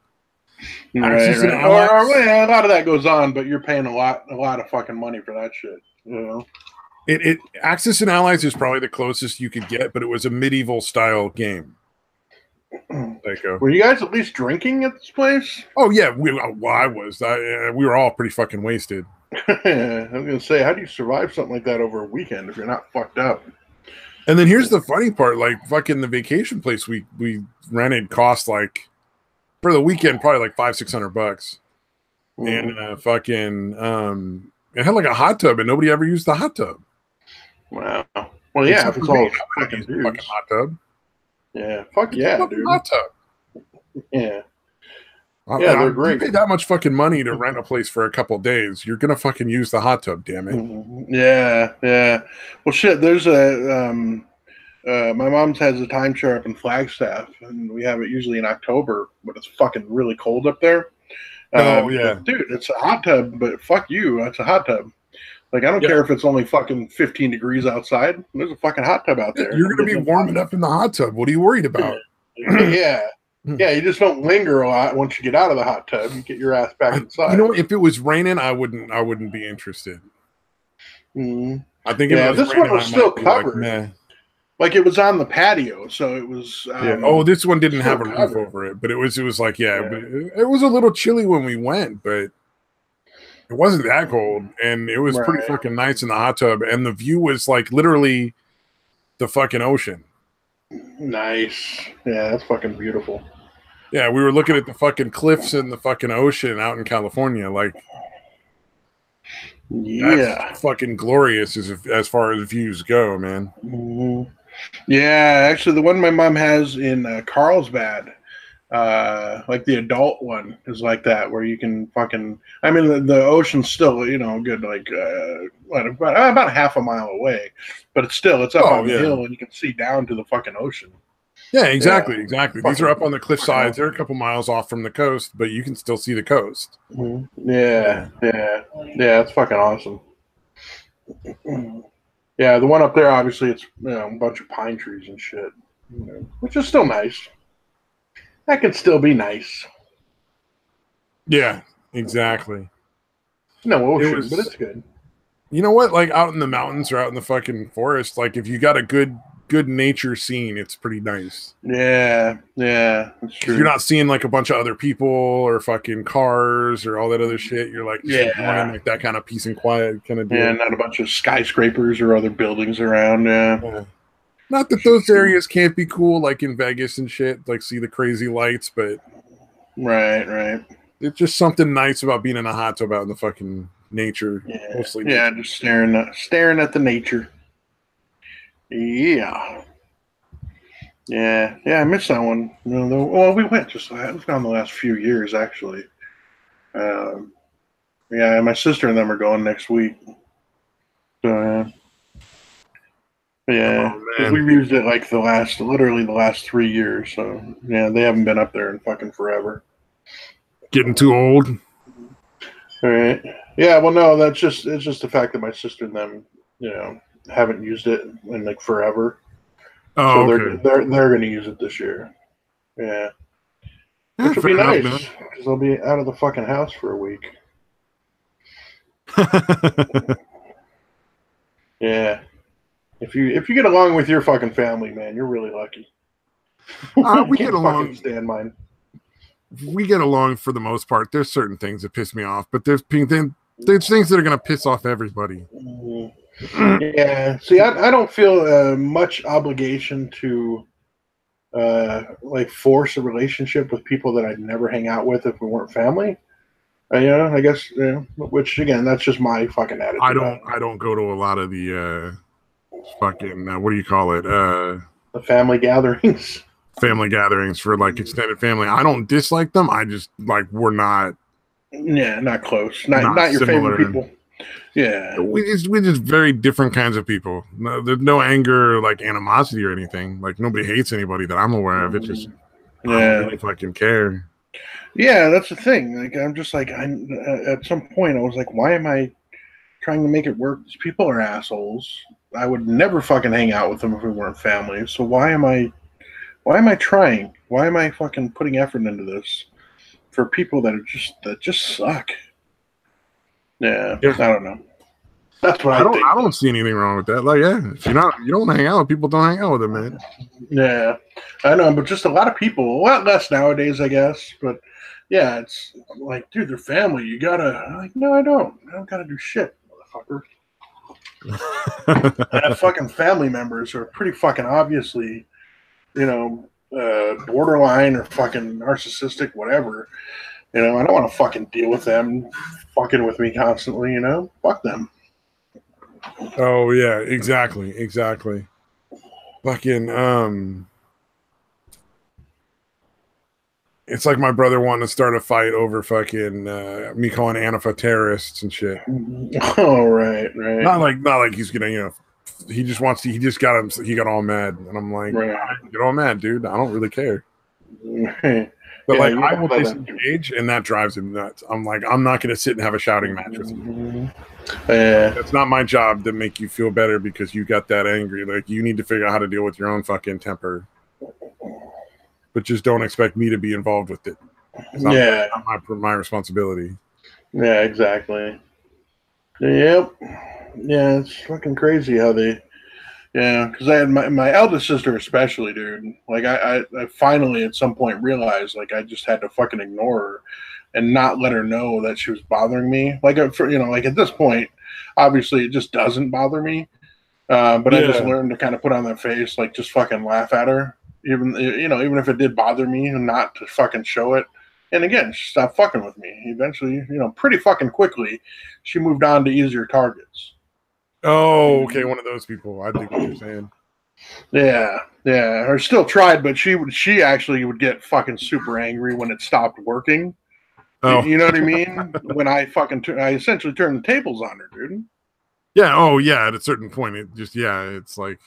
Speaker 2: Right. Or a lot of that goes on, but you're paying a lot of fucking money for that shit. You know.
Speaker 1: Axis and Allies is probably the closest you could get, but it was a medieval style game.
Speaker 2: Were you guys at least drinking at this place?
Speaker 1: Oh yeah, I was. We were all pretty fucking wasted.
Speaker 2: I was gonna say, how do you survive something like that over a weekend if you're not fucked up?
Speaker 1: And then here's the funny part: like fucking the vacation place we rented cost like for the weekend probably like $500-600, and fucking it had like a hot tub, and nobody ever used the hot tub.
Speaker 2: Wow. Well, yeah, if it's all fucking dudes.
Speaker 1: Fucking hot tub.
Speaker 2: Yeah, fuck yeah, dude.
Speaker 1: Hot tub.
Speaker 2: Yeah. Yeah, they're great.
Speaker 1: You pay that much fucking money to rent a place for a couple days. You're gonna fucking use the hot tub, damn it.
Speaker 2: Yeah, yeah. Well, shit. There's a my mom's has a timeshare up in Flagstaff, and we have it usually in October, but it's fucking really cold up there.
Speaker 1: Oh yeah,
Speaker 2: dude, it's a hot tub, but fuck you, it's a hot tub. Like I don't care if it's only fucking 15 degrees outside. There's a fucking hot tub out there.
Speaker 1: You're gonna be warm enough in the hot tub. What are you worried about?
Speaker 2: Yeah. Yeah, you just don't linger a lot once you get out of the hot tub. You get your ass back inside.
Speaker 1: You know, if it was raining, I wouldn't be interested. I think
Speaker 2: this one was still covered. Like it was on the patio, so it was.
Speaker 1: Oh, this one didn't have a roof over it, but it was like it was a little chilly when we went, but it wasn't that cold, and it was pretty fucking nice in the hot tub, and the view was like literally the fucking ocean.
Speaker 2: Nice, yeah, that's fucking beautiful.
Speaker 1: Yeah, we were looking at the fucking cliffs and the fucking ocean out in California. Like, that's fucking glorious as far as views go, man.
Speaker 2: Mm-hmm. Yeah, actually, the one my mom has in Carlsbad, like the adult one, is like that, where you can fucking. I mean, the ocean's still, good, like about half a mile away, but it's up on the hill, and you can see down to the fucking ocean.
Speaker 1: Yeah, exactly. These are up on the cliff sides. They're a couple miles off from the coast, but you can still see the coast.
Speaker 2: Mm-hmm. Yeah, it's fucking awesome. Yeah, the one up there, obviously, it's a bunch of pine trees and shit, which is still nice. That can still be nice.
Speaker 1: Yeah, exactly.
Speaker 2: No ocean, but it's good.
Speaker 1: You know what? Like out in the mountains or out in the fucking forest, like if you got a good nature scene, it's pretty nice.
Speaker 2: Yeah, that's true.
Speaker 1: You're not seeing like a bunch of other people or fucking cars or all that other shit. You're like enjoying like that kind of peace and quiet kind of deal.
Speaker 2: Yeah, not a bunch of skyscrapers or other buildings around. Yeah.
Speaker 1: Not that those areas can't be cool, like in Vegas and shit, like see the crazy lights, but
Speaker 2: right.
Speaker 1: It's just something nice about being in a hot tub out in the fucking nature.
Speaker 2: Yeah,
Speaker 1: mostly
Speaker 2: nature. Just staring at the nature. Yeah, I missed that one. Well, we went just it was gone the last few years actually. Yeah, my sister and them are going next week. So Yeah,
Speaker 1: Oh
Speaker 2: because
Speaker 1: man,
Speaker 2: we've used it like literally the last 3 years. So yeah, they haven't been up there in fucking forever.
Speaker 1: getting too old.
Speaker 2: All right. Yeah. Well, no, it's just the fact that my sister and them, haven't used it in like forever. So
Speaker 1: Oh, okay.
Speaker 2: they're going to use it this year. Yeah,
Speaker 1: Yeah,
Speaker 2: which will be
Speaker 1: fair enough,
Speaker 2: nice
Speaker 1: man.
Speaker 2: because they'll be out of the fucking house for a week. Yeah. If you get along with your fucking family, man, you're really lucky. I
Speaker 1: we get
Speaker 2: can't fucking
Speaker 1: along.
Speaker 2: stand mine.
Speaker 1: We get along for the most part. There's certain things that piss me off, but there's things that are gonna piss off everybody.
Speaker 2: Mm. Yeah. See, I don't feel much obligation to like force a relationship with people that I'd never hang out with if we weren't family. I guess, which again, that's just my fucking attitude.
Speaker 1: I don't go to a lot of the fucking what do you call it?
Speaker 2: The family gatherings.
Speaker 1: Family gatherings for like extended family. I don't dislike them. I just like we're not
Speaker 2: Yeah, not close.
Speaker 1: not
Speaker 2: Not your favorite
Speaker 1: similar.
Speaker 2: people. Yeah.
Speaker 1: We just very different kinds of people. No, there's no anger, like animosity or anything. Like nobody hates anybody that I'm aware of. It's just I don't
Speaker 2: Yeah.
Speaker 1: really fucking care.
Speaker 2: Yeah, that's the thing. Like, I'm just like, at some point, I was like, why am I trying to make it work? These people are assholes. I would never fucking hang out with them if we weren't family. So why am I trying? Why am I fucking putting effort into this for people that just suck? Yeah,
Speaker 1: Yeah.
Speaker 2: I don't know. That's what I think.
Speaker 1: I don't see anything wrong with that. Like, yeah, if you don't hang out with people, don't hang out with them, man.
Speaker 2: Yeah, I know, but just a lot of people, a lot less nowadays, I guess. But yeah, it's like, dude, they're family. You gotta. I'm like, no, I don't. I don't gotta do shit, motherfucker. I have fucking family members who are pretty fucking obviously, borderline or fucking narcissistic, whatever. I don't want to fucking deal with them fucking with me constantly. Fuck them.
Speaker 1: Oh yeah, exactly. Fucking it's like my brother wanting to start a fight over fucking me calling Antifa terrorists and shit.
Speaker 2: Oh right.
Speaker 1: Not like he's gonna he just wants to. He just got him. He got all mad, and I'm like,
Speaker 2: Right.
Speaker 1: get all mad, dude. I don't really care.
Speaker 2: Right.
Speaker 1: But
Speaker 2: Yeah,
Speaker 1: like, I will disengage, and that drives him nuts. I'm like, I'm not going to sit and have a shouting match with you.
Speaker 2: Yeah.
Speaker 1: That's not my job to make you feel better because you got that angry. Like, you need to figure out how to deal with your own fucking temper. But just don't expect me to be involved with it.
Speaker 2: Yeah.
Speaker 1: Not my responsibility.
Speaker 2: Yeah, exactly. Yep. Yeah, it's fucking crazy how they. Yeah, because I had my eldest sister especially, dude. Like I finally at some point realized like I just had to fucking ignore her and not let her know that she was bothering me. Like like at this point, obviously it just doesn't bother me. But I just learned to kind of put on that face, like just fucking laugh at her, even if it did bother me, and not to fucking show it. And again, she stopped fucking with me. Eventually, pretty fucking quickly, she moved on to easier targets.
Speaker 1: Oh, okay, one of those people. I think what you're saying.
Speaker 2: Yeah, or still tried, but she actually would get fucking super angry when it stopped working.
Speaker 1: Oh.
Speaker 2: You know what I mean? When I essentially turned the tables on her, dude.
Speaker 1: Yeah. Oh, yeah. At a certain point, it's like.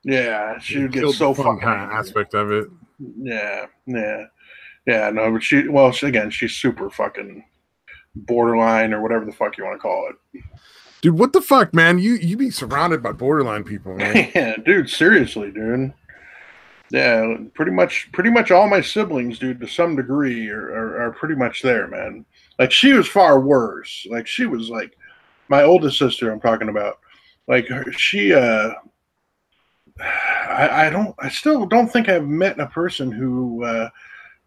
Speaker 2: Yeah, she would get so fucking angry.
Speaker 1: Aspect of it.
Speaker 2: Yeah. No, but she's super fucking borderline or whatever the fuck you want to call it.
Speaker 1: Dude, what the fuck, man? You be surrounded by borderline people, man.
Speaker 2: Yeah, dude, seriously, dude. Yeah, pretty much all my siblings, dude, to some degree are pretty much there, man. Like she was far worse. Like she was like my oldest sister I'm talking about. Like she I still don't think I've met a person who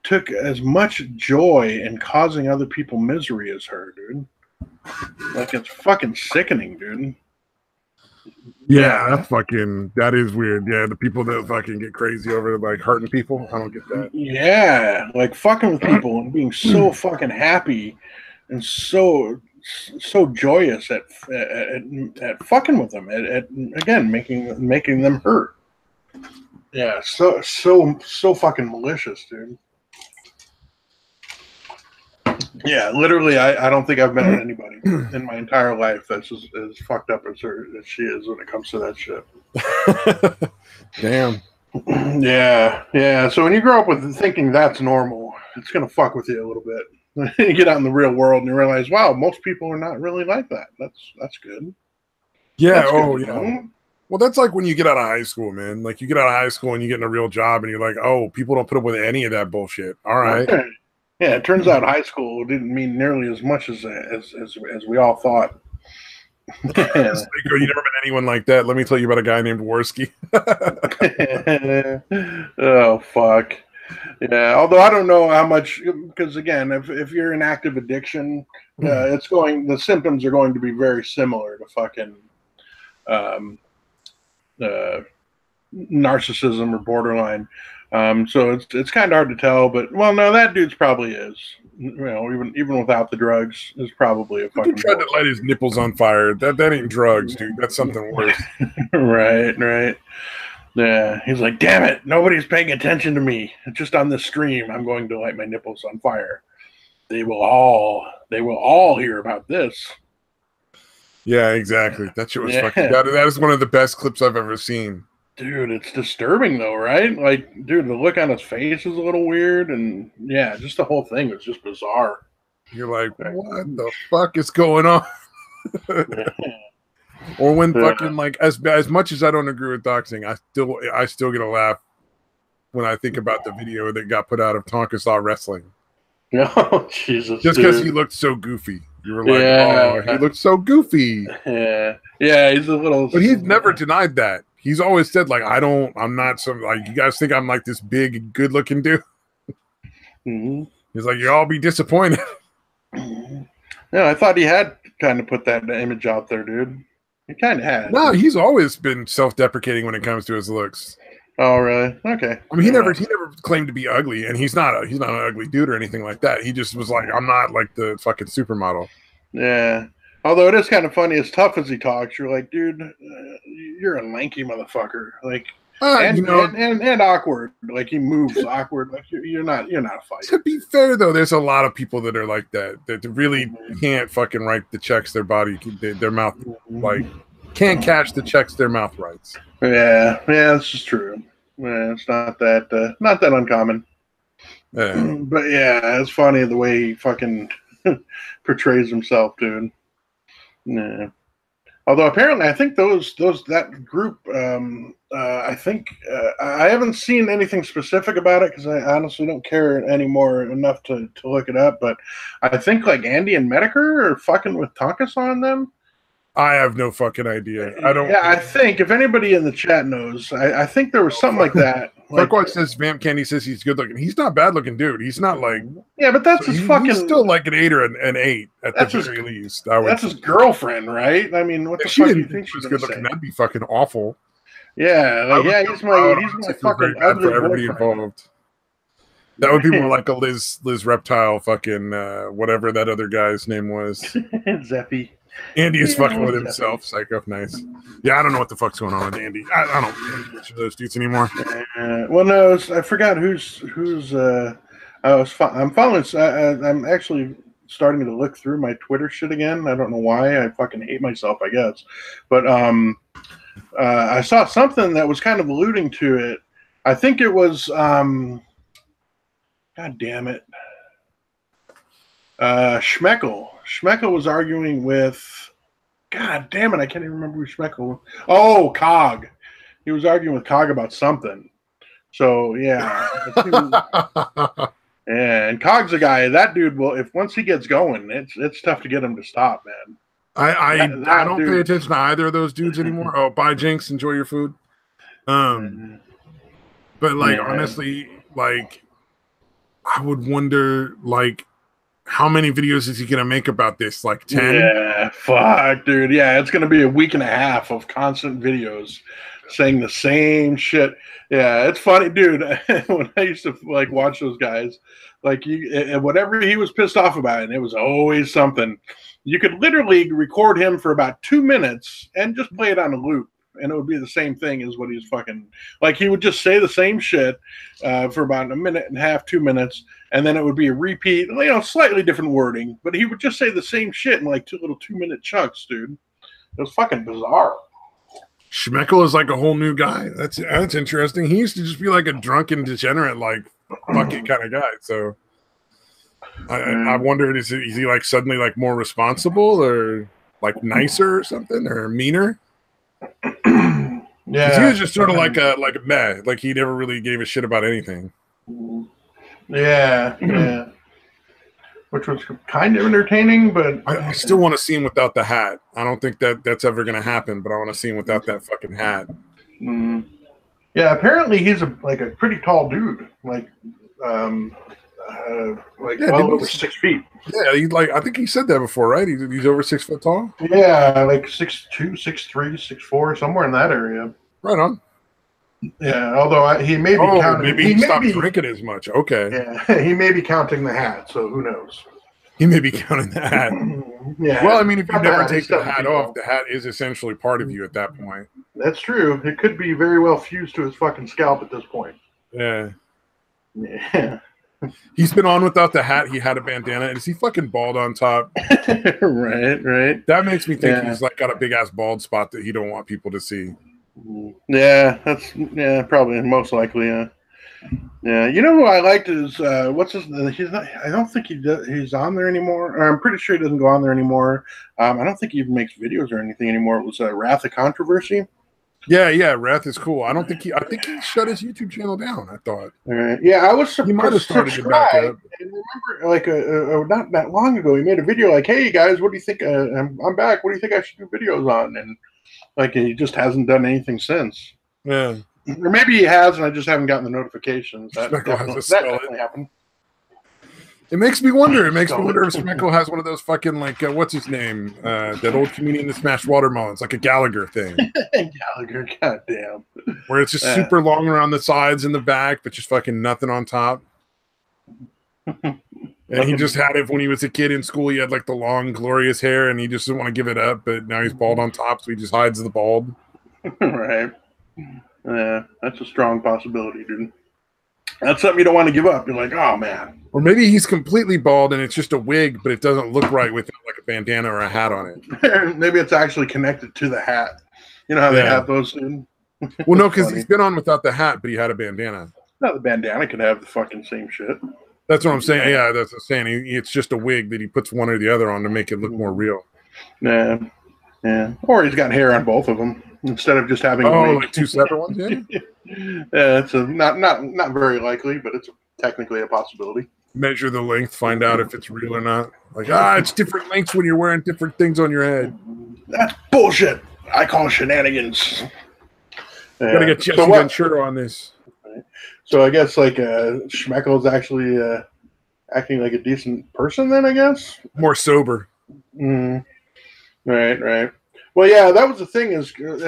Speaker 2: took as much joy in causing other people misery as her, dude. Like it's fucking sickening, dude.
Speaker 1: Yeah, that is weird. Yeah, the people that fucking get crazy over like hurting people, I don't get that.
Speaker 2: Yeah, like fucking with people and being so fucking happy and so joyous at fucking with them, at again making them hurt. Yeah, so fucking malicious, dude. Yeah, literally, I don't think I've met anybody in my entire life that's as fucked up as she is when it comes to that shit.
Speaker 1: Damn.
Speaker 2: Yeah. So when you grow up with thinking that's normal, it's gonna fuck with you a little bit. You get out in the real world and you realize, wow, most people are not really like that. That's good.
Speaker 1: Yeah.
Speaker 2: That's
Speaker 1: Oh,
Speaker 2: good,
Speaker 1: yeah. Well, that's like when you get out of high school, man. Like you get out of high school and you get in a real job, and you're like, oh, people don't put up with any of that bullshit. All right.
Speaker 2: Yeah, it turns out high school didn't mean nearly as much as we all thought.
Speaker 1: Like, oh, you never met anyone like that. Let me tell you about a guy named Worski.
Speaker 2: Oh fuck. Yeah, although I don't know how much, because again, if you're in active addiction, the symptoms are going to be very similar to fucking narcissism or borderline. So it's kind of hard to tell, but well, no, that dude's probably is. You know, even without the drugs, is probably a fucking.
Speaker 1: He tried to light his nipples on fire. That ain't drugs, dude. That's something worse.
Speaker 2: Right. Yeah, he's like, damn it, nobody's paying attention to me. Just on this stream, I'm going to light my nipples on fire. They will all hear about this.
Speaker 1: Yeah, exactly. That shit was fucking. That is one of the best clips I've ever seen.
Speaker 2: Dude, it's disturbing though, right? Like, dude, the look on his face is a little weird, and yeah, just the whole thing was just bizarre.
Speaker 1: You're like, what the fuck is going on? Or when fucking like as much as I don't agree with doxing, I still get a laugh when I think about the video that got put out of Tonka Saw Wrestling.
Speaker 2: Oh Jesus!
Speaker 1: Just because he looked so goofy, you were like, "Oh, he looked so goofy."
Speaker 2: Yeah, he's a little.
Speaker 1: But he's never denied that. He's always said, like, I'm not some, like, you guys think I'm like this big, good-looking dude.
Speaker 2: Mm-hmm.
Speaker 1: He's like, you all be disappointed.
Speaker 2: Yeah, I thought he had kind of put that image out there, dude. He kind of had.
Speaker 1: No, he's always been self-deprecating when it comes to his looks.
Speaker 2: Oh, really? Okay.
Speaker 1: I mean, he never claimed to be ugly, and he's not an ugly dude or anything like that. He just was like, I'm not like the fucking supermodel.
Speaker 2: Yeah. Although it is kind of funny, as tough as he talks, you're like, dude, you're a lanky motherfucker. Like, and awkward. Like he moves awkward. Like you're not a fighter.
Speaker 1: To be fair though, there's a lot of people that are like that really can't fucking write the checks their body, their mouth, like can't cash the checks their mouth writes.
Speaker 2: Yeah, this is true. Yeah, it's not that uncommon.
Speaker 1: Yeah.
Speaker 2: But yeah, it's funny the way he fucking portrays himself, dude. Yeah. Although apparently, I think that group. I think I haven't seen anything specific about it because I honestly don't care anymore enough to look it up. But I think like Andy and Medicare are fucking with Tonka Saw on them.
Speaker 1: I have no fucking idea. I don't.
Speaker 2: Yeah, I think if anybody in the chat knows, I think there was something like that.
Speaker 1: Fuckwatch says Vamp Candy says he's good looking. He's not bad looking, dude. He's not like.
Speaker 2: Yeah, but that's his fucking.
Speaker 1: He's still like an 8 or an 8 at the very least.
Speaker 2: That's his girlfriend, right? I mean, what the fuck do you think she's
Speaker 1: good looking? That'd be fucking awful.
Speaker 2: Yeah, he's my fucking ugly
Speaker 1: for everybody involved. That would be more like a Liz Reptile fucking whatever that other guy's name was.
Speaker 2: Zeppy.
Speaker 1: Andy is fucking with himself. Psycho, nice. Yeah, I don't know what the fuck's going on with Andy. I don't pay attention to those dudes anymore.
Speaker 2: Well, no, I forgot who's. I'm following. I'm actually starting to look through my Twitter shit again. I don't know why. I fucking hate myself, I guess. But I saw something that was kind of alluding to it. I think it was. God damn it. Schmeckel. Schmeckel was arguing with. God damn it! I can't even remember who Schmeckel was. Oh, Cog. He was arguing with Cog about something. So yeah. And Cog's a guy. That dude will. If once he gets going, it's tough to get him to stop, man.
Speaker 1: I don't pay attention to either of those dudes anymore. Oh, bye, Jinx. Enjoy your food. But like honestly, like I would wonder like. How many videos is he gonna make about this? Like 10?
Speaker 2: Yeah, fuck, dude. Yeah, it's gonna be a week and a half of constant videos saying the same shit. Yeah, it's funny, dude. When I used to like watch those guys, like whatever he was pissed off about, and it was always something. You could literally record him for about 2 minutes and just play it on a loop, and it would be the same thing as what he's fucking like. He would just say the same shit for about a minute and a half, 2 minutes, and then it would be a repeat, slightly different wording, but he would just say the same shit in like 2 little 2-minute chunks, dude. It was fucking bizarre.
Speaker 1: Schmeckel is like a whole new guy. That's interesting. He used to just be like a drunken degenerate, like fuck it kind of guy. So I wondered, is he like suddenly like more responsible or like nicer or something or meaner? Yeah, he was just sort of like a meh, like he never really gave a shit about anything.
Speaker 2: Yeah. Which was kind of entertaining, but
Speaker 1: I still want to see him without the hat. I don't think that's ever going to happen, but I want to see him without that fucking hat.
Speaker 2: Yeah, apparently he's a pretty tall dude, like over 6 feet.
Speaker 1: Yeah, I think he said that before, right? He's over 6 foot tall.
Speaker 2: Yeah, like 6'2", 6'3", 6'4", somewhere in that area.
Speaker 1: Right on.
Speaker 2: Yeah, although he may be counting.
Speaker 1: Maybe he stopped drinking as much. Okay.
Speaker 2: Yeah, he may be counting the hat, so who knows?
Speaker 1: He may be counting the hat.
Speaker 2: Yeah.
Speaker 1: Well, I mean, if you never take the hat off, the hat is essentially part of you at that point.
Speaker 2: That's true. It could be very well fused to his fucking scalp at this point.
Speaker 1: Yeah.
Speaker 2: Yeah.
Speaker 1: He's been on without the hat. He had a bandana. And is he fucking bald on top?
Speaker 2: Right.
Speaker 1: That makes me think he's like got a big ass bald spot that he don't want people to see.
Speaker 2: Yeah, probably most likely. Yeah. You know who I liked is what's his? He's not. I don't think he's on there anymore. Or I'm pretty sure he doesn't go on there anymore. I don't think he even makes videos or anything anymore. It was Wrath of Controversy.
Speaker 1: Yeah, Wrath is cool. I think he shut his YouTube channel down. I thought.
Speaker 2: Yeah, I was surprised.
Speaker 1: He might have started it back up.
Speaker 2: And remember, not that long ago, he made a video like, "Hey guys, what do you think? I'm back. What do you think I should do videos on?" And he just hasn't done anything since.
Speaker 1: Yeah.
Speaker 2: Or maybe he has, and I just haven't gotten the notifications. That definitely happened.
Speaker 1: It makes me wonder. It makes me wonder if Schmeckel has one of those fucking what's his name? That old comedian that smashed watermelons, like a Gallagher thing.
Speaker 2: Gallagher, goddamn.
Speaker 1: Where it's just super long around the sides and the back, but just fucking nothing on top. And he just had it when he was a kid in school. He had like the long, glorious hair, and he just didn't want to give it up. But now he's bald on top, so he just hides the bald.
Speaker 2: Right. Yeah, that's a strong possibility, dude. That's something you don't want to give up. You're like, oh man.
Speaker 1: Or maybe he's completely bald and it's just a wig, but it doesn't look right with like a bandana or a hat on
Speaker 2: it. Maybe it's actually connected to the hat. You know how they have those, dude?
Speaker 1: Well, no, because he's been on without the hat, but he had a bandana.
Speaker 2: No, the bandana could have the fucking same shit.
Speaker 1: That's what I'm saying. Yeah, that's what I'm saying. It's just a wig that he puts one or the other on to make it look more real.
Speaker 2: Yeah. Or he's got hair on both of them instead of just having
Speaker 1: like two separate ones. Yeah.
Speaker 2: It's not very likely, but it's technically a possibility.
Speaker 1: Measure the length, find out if it's real or not. Like, it's different lengths when you're wearing different things on your head.
Speaker 2: That's bullshit. I call shit.
Speaker 1: Gotta get Jesse Ventura on this.
Speaker 2: So I guess Schmeckel is actually acting like a decent person then, I guess?
Speaker 1: More sober.
Speaker 2: Right. Well, yeah, that was the thing and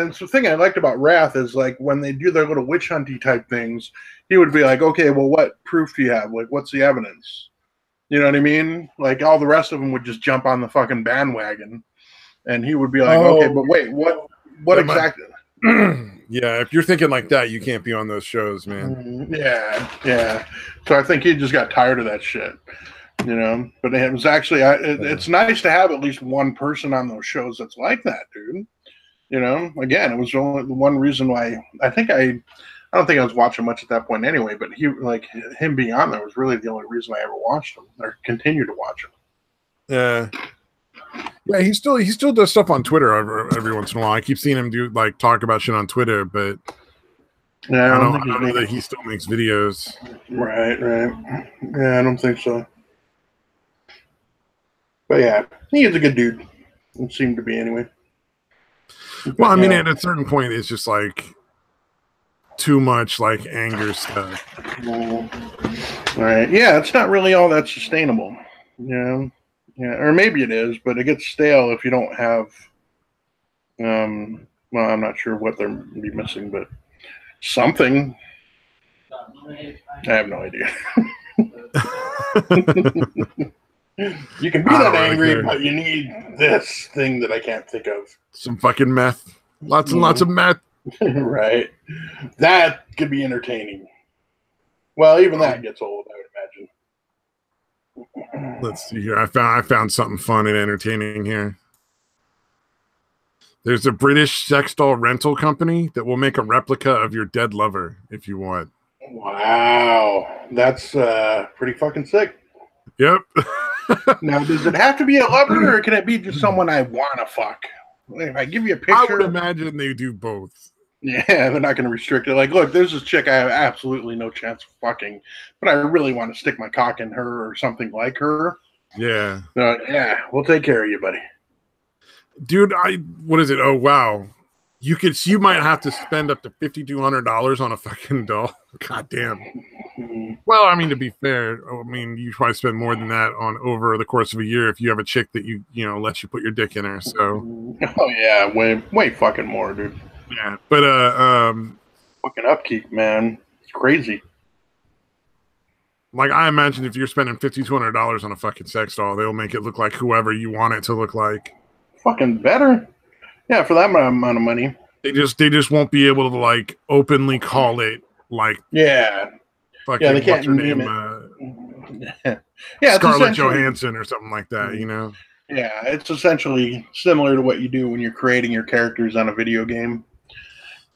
Speaker 2: it's the thing I liked about Wrath is like when they do their little witch hunty type things, he would be like, okay, well, what proof do you have? Like, what's the evidence? You know what I mean? Like all the rest of them would just jump on the fucking bandwagon and he would be like, okay, but wait, what exactly?
Speaker 1: Yeah, if you're thinking like that, you can't be on those shows, man.
Speaker 2: Yeah. So I think he just got tired of that shit, you know. But it was actually, it's nice to have at least one person on those shows that's like that, dude. You know, again, it was only the one reason why I don't think I was watching much at that point anyway. But him being on there was really the only reason I ever watched him or continue to watch him.
Speaker 1: Yeah. Yeah, he still does stuff on Twitter every once in a while. I keep seeing him talk about shit on Twitter, but I don't know that he still makes videos.
Speaker 2: Right. Yeah, I don't think so. But yeah, he is a good dude. It seemed to be anyway.
Speaker 1: Well, I mean, at a certain point, it's just like too much anger stuff.
Speaker 2: Right. Yeah, it's not really all that sustainable. Yeah. Yeah, or maybe it is, but it gets stale if you don't have. Well, I'm not sure what they're be missing, but something. I have no idea. You can be that angry, but you need this thing that I can't think of.
Speaker 1: Some fucking meth. Lots and lots of meth.
Speaker 2: Right. That could be entertaining. Well, even that gets old, I would imagine.
Speaker 1: Let's see here. I found something fun and entertaining here. There's a British sex doll rental company that will make a replica of your dead lover if you want.
Speaker 2: Wow. That's pretty fucking sick.
Speaker 1: Yep.
Speaker 2: Now, does it have to be a lover, or can it be just someone I want to fuck? If I give you a picture...
Speaker 1: I would imagine they do both.
Speaker 2: Yeah, they're not going to restrict it. Like, look, there's this chick I have absolutely no chance of fucking, but I really want to stick my cock in her or something like her.
Speaker 1: Yeah.
Speaker 2: Yeah, we'll take care of you, buddy.
Speaker 1: Dude, what is it? Oh, wow. You might have to spend up to $5,200 on a fucking doll. God damn. Well, I mean, to be fair, I mean, you probably spend more than that on over the course of a year if you have a chick that you lets you put your dick in her. So.
Speaker 2: Oh yeah, way fucking more, dude.
Speaker 1: Yeah, but
Speaker 2: fucking upkeep, man, it's crazy.
Speaker 1: Like, I imagine if you're spending $5,200 on a fucking sex doll, they'll make it look like whoever you want it to look like.
Speaker 2: Fucking better. Yeah, for that amount of money.
Speaker 1: They just won't be able to like openly call it like fucking,
Speaker 2: they can't
Speaker 1: name
Speaker 2: it.
Speaker 1: Scarlett Johansson or something like that, you know.
Speaker 2: Yeah, it's essentially similar to what you do when you're creating your characters on a video game.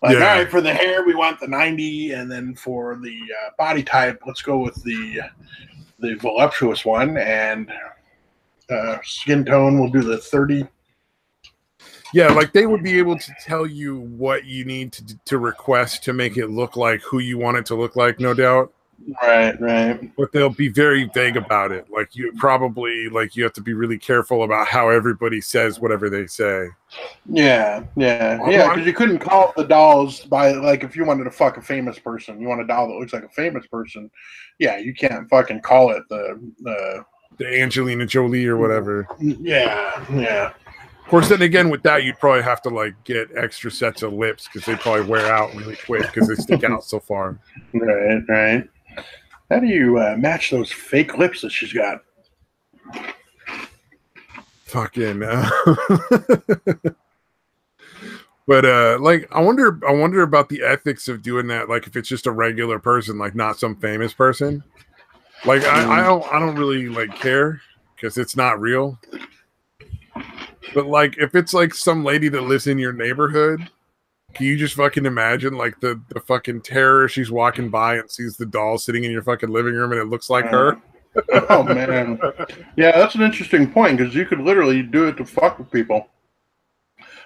Speaker 2: Like, all right, for the hair we want the 90, and then for the body type, let's go with the voluptuous one, and skin tone we'll do the 30.
Speaker 1: Yeah, like they would be able to tell you what you need to request to make it look like who you want it to look like, no doubt.
Speaker 2: Right.
Speaker 1: But they'll be very vague about it. Like you have to be really careful about how everybody says whatever they say.
Speaker 2: Yeah. Because you couldn't call the dolls by, like, if you wanted to fuck a famous person, you want a doll that looks like a famous person. Yeah, you can't fucking call it the
Speaker 1: Angelina Jolie or whatever.
Speaker 2: Yeah.
Speaker 1: Of course, then again, with that, you'd probably have to like get extra sets of lips because they probably wear out really quick because they stick out so far.
Speaker 2: Right. How do you match those fake lips that she's got?
Speaker 1: Fucking. But like, I wonder about the ethics of doing that. Like, if it's just a regular person, like not some famous person. Like, I don't really like care because it's not real. But like, if it's like some lady that lives in your neighborhood, can you just fucking imagine like the fucking terror she's walking by and sees the doll sitting in your fucking living room and it looks like her?
Speaker 2: Oh man, yeah, that's an interesting point because you could literally do it to fuck with people.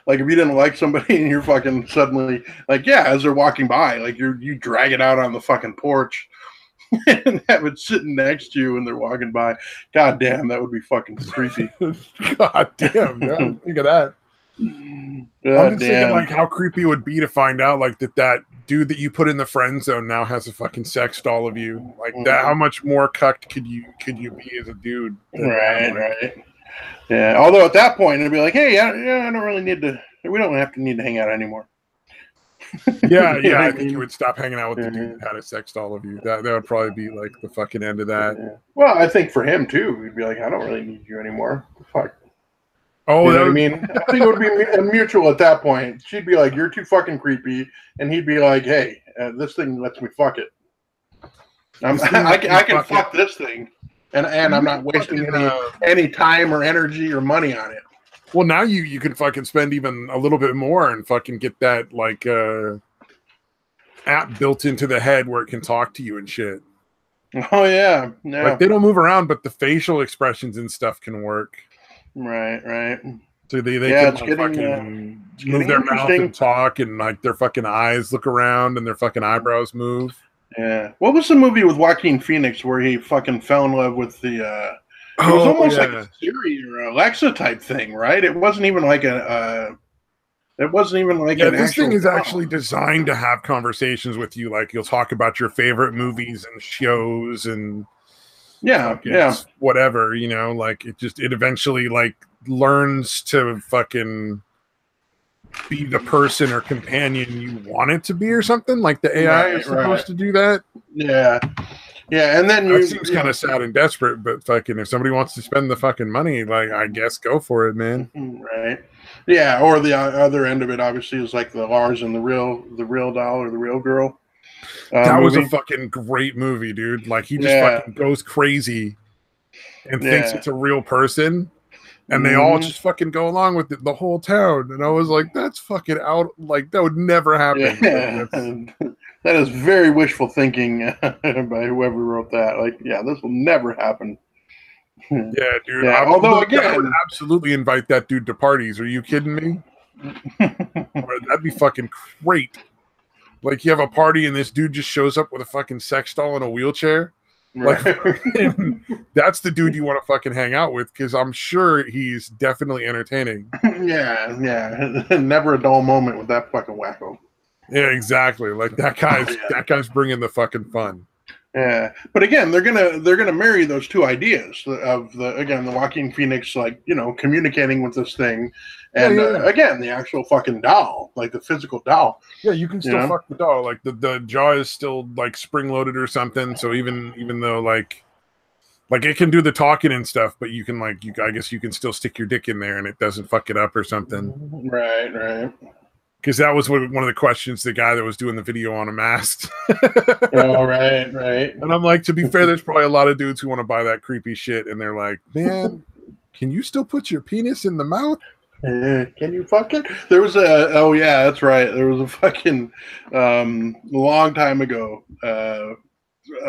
Speaker 2: Like, if you didn't like somebody and you're fucking suddenly like, yeah, as they're walking by, like you drag it out on the fucking porch and have it sitting next to you when they're walking by. God damn, that would be fucking creepy.
Speaker 1: God damn, yeah, think of that. I'm just thinking like how creepy it would be to find out like that dude that you put in the friend zone now has a fucking sex doll of you. Like that, how much more cucked could you be as a dude?
Speaker 2: Right. Yeah. Although at that point it'd be like, hey, I don't really need to. We don't need to hang out anymore.
Speaker 1: Yeah. I think you would stop hanging out with the dude that had a sex doll of you. That would probably be like the fucking end of that.
Speaker 2: Yeah. Well, I think for him too, he'd be like, I don't really need you anymore. Fuck.
Speaker 1: Oh,
Speaker 2: you know what I mean? I think it would be mutual at that point. She'd be like, you're too fucking creepy. And he'd be like, hey, this thing lets me fuck it. I can fuck this thing. And I'm not wasting any time or energy or money on it.
Speaker 1: Well, now you can fucking spend even a little bit more and fucking get that like app built into the head where it can talk to you and shit.
Speaker 2: Oh, yeah.
Speaker 1: Like, they don't move around, but the facial expressions and stuff can work.
Speaker 2: Right.
Speaker 1: So they can like, fucking move their mouth and talk, and like their fucking eyes look around and their fucking eyebrows move.
Speaker 2: Yeah. What was the movie with Joaquin Phoenix where he fucking fell in love with the it was almost like a Siri or Alexa type thing, right? It wasn't even like this
Speaker 1: thing is actually designed to have conversations with you. Like, you'll talk about your favorite movies and shows and whatever, you know, like it eventually like learns to fucking be the person or companion you want it to be or something. Like the AI is supposed to do that.
Speaker 2: Yeah. Yeah, and then
Speaker 1: that seems kind of sad and desperate, but fucking if somebody wants to spend the fucking money, like I guess go for it, man.
Speaker 2: Right. Yeah, or the other end of it obviously is like the Lars and the real doll or the real girl.
Speaker 1: That was a
Speaker 2: Movie.
Speaker 1: fucking great movie, dude. Like he just
Speaker 2: Yeah.
Speaker 1: fucking goes crazy and thinks
Speaker 2: Yeah.
Speaker 1: it's a real person. And they all
Speaker 2: Mhm.
Speaker 1: just fucking go along with it, the whole town. And I was like, that's fucking out. Like, that would never happen.
Speaker 2: Yeah.
Speaker 1: Like,
Speaker 2: That is very wishful thinking by whoever wrote that. Like, yeah, this will never happen.
Speaker 1: yeah, dude.
Speaker 2: Yeah. Although
Speaker 1: I would
Speaker 2: again,
Speaker 1: absolutely invite that dude to parties. Are you kidding me? That'd be fucking great. Like, you have a party and this dude just shows up with a fucking sex doll in a wheelchair. Like, that's the dude you want to fucking hang out with, because I'm sure he's definitely entertaining.
Speaker 2: yeah. Never a dull moment with that fucking wacko.
Speaker 1: Yeah, exactly. Like that guy's bringing the fucking fun.
Speaker 2: Yeah, but again, they're gonna marry those two ideas of the Joaquin Phoenix, like, you know, communicating with this thing, and again, the actual fucking doll, like the physical doll.
Speaker 1: Yeah, you can still fuck the doll. Like the jaw is still like spring loaded or something. So even though like it can do the talking and stuff, but you can I guess you can still stick your dick in there and it doesn't fuck it up or something.
Speaker 2: Right.
Speaker 1: Because that was one of the questions the guy that was doing the video on him asked.
Speaker 2: Oh, right.
Speaker 1: And I'm like, to be fair, there's probably a lot of dudes who want to buy that creepy shit, and they're like, man, can you still put your penis in the mouth?
Speaker 2: Can you fuck it? There was that's right. There was a fucking long time ago.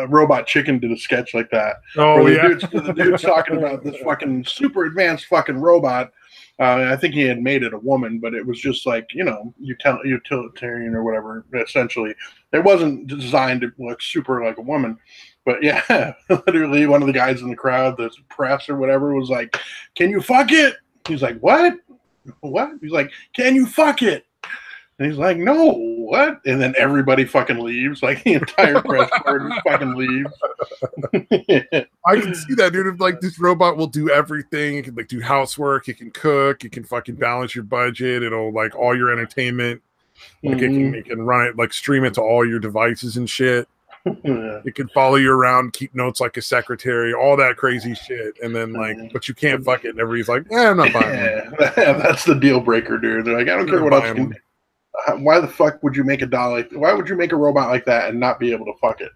Speaker 2: Robot Chicken did a sketch like that.
Speaker 1: Oh yeah,
Speaker 2: the dude's talking about this fucking super advanced fucking robot. I think he had made it a woman, but it was just like, you know, utilitarian or whatever. Essentially, it wasn't designed to look super like a woman. But yeah, literally, one of the guys in the crowd, the press or whatever, was like, "Can you fuck it?" He's like, "What? What?" He's like, "Can you fuck it?" And he's like, "No, what?" And then everybody fucking leaves. Like the entire press board fucking leaves.
Speaker 1: I can see that, dude. If like this robot will do everything, it can like do housework, it can cook, it can fucking balance your budget, it'll like all your entertainment, like it can run it, like stream it to all your devices and shit. It can follow you around, keep notes like a secretary, all that crazy shit. And then like, but you can't fuck it. And everybody's like, I'm not buying one.
Speaker 2: That's the deal breaker, dude. They're like, I don't care what else you can do. Why the fuck would you make a doll why would you make a robot like that and not be able to fuck it?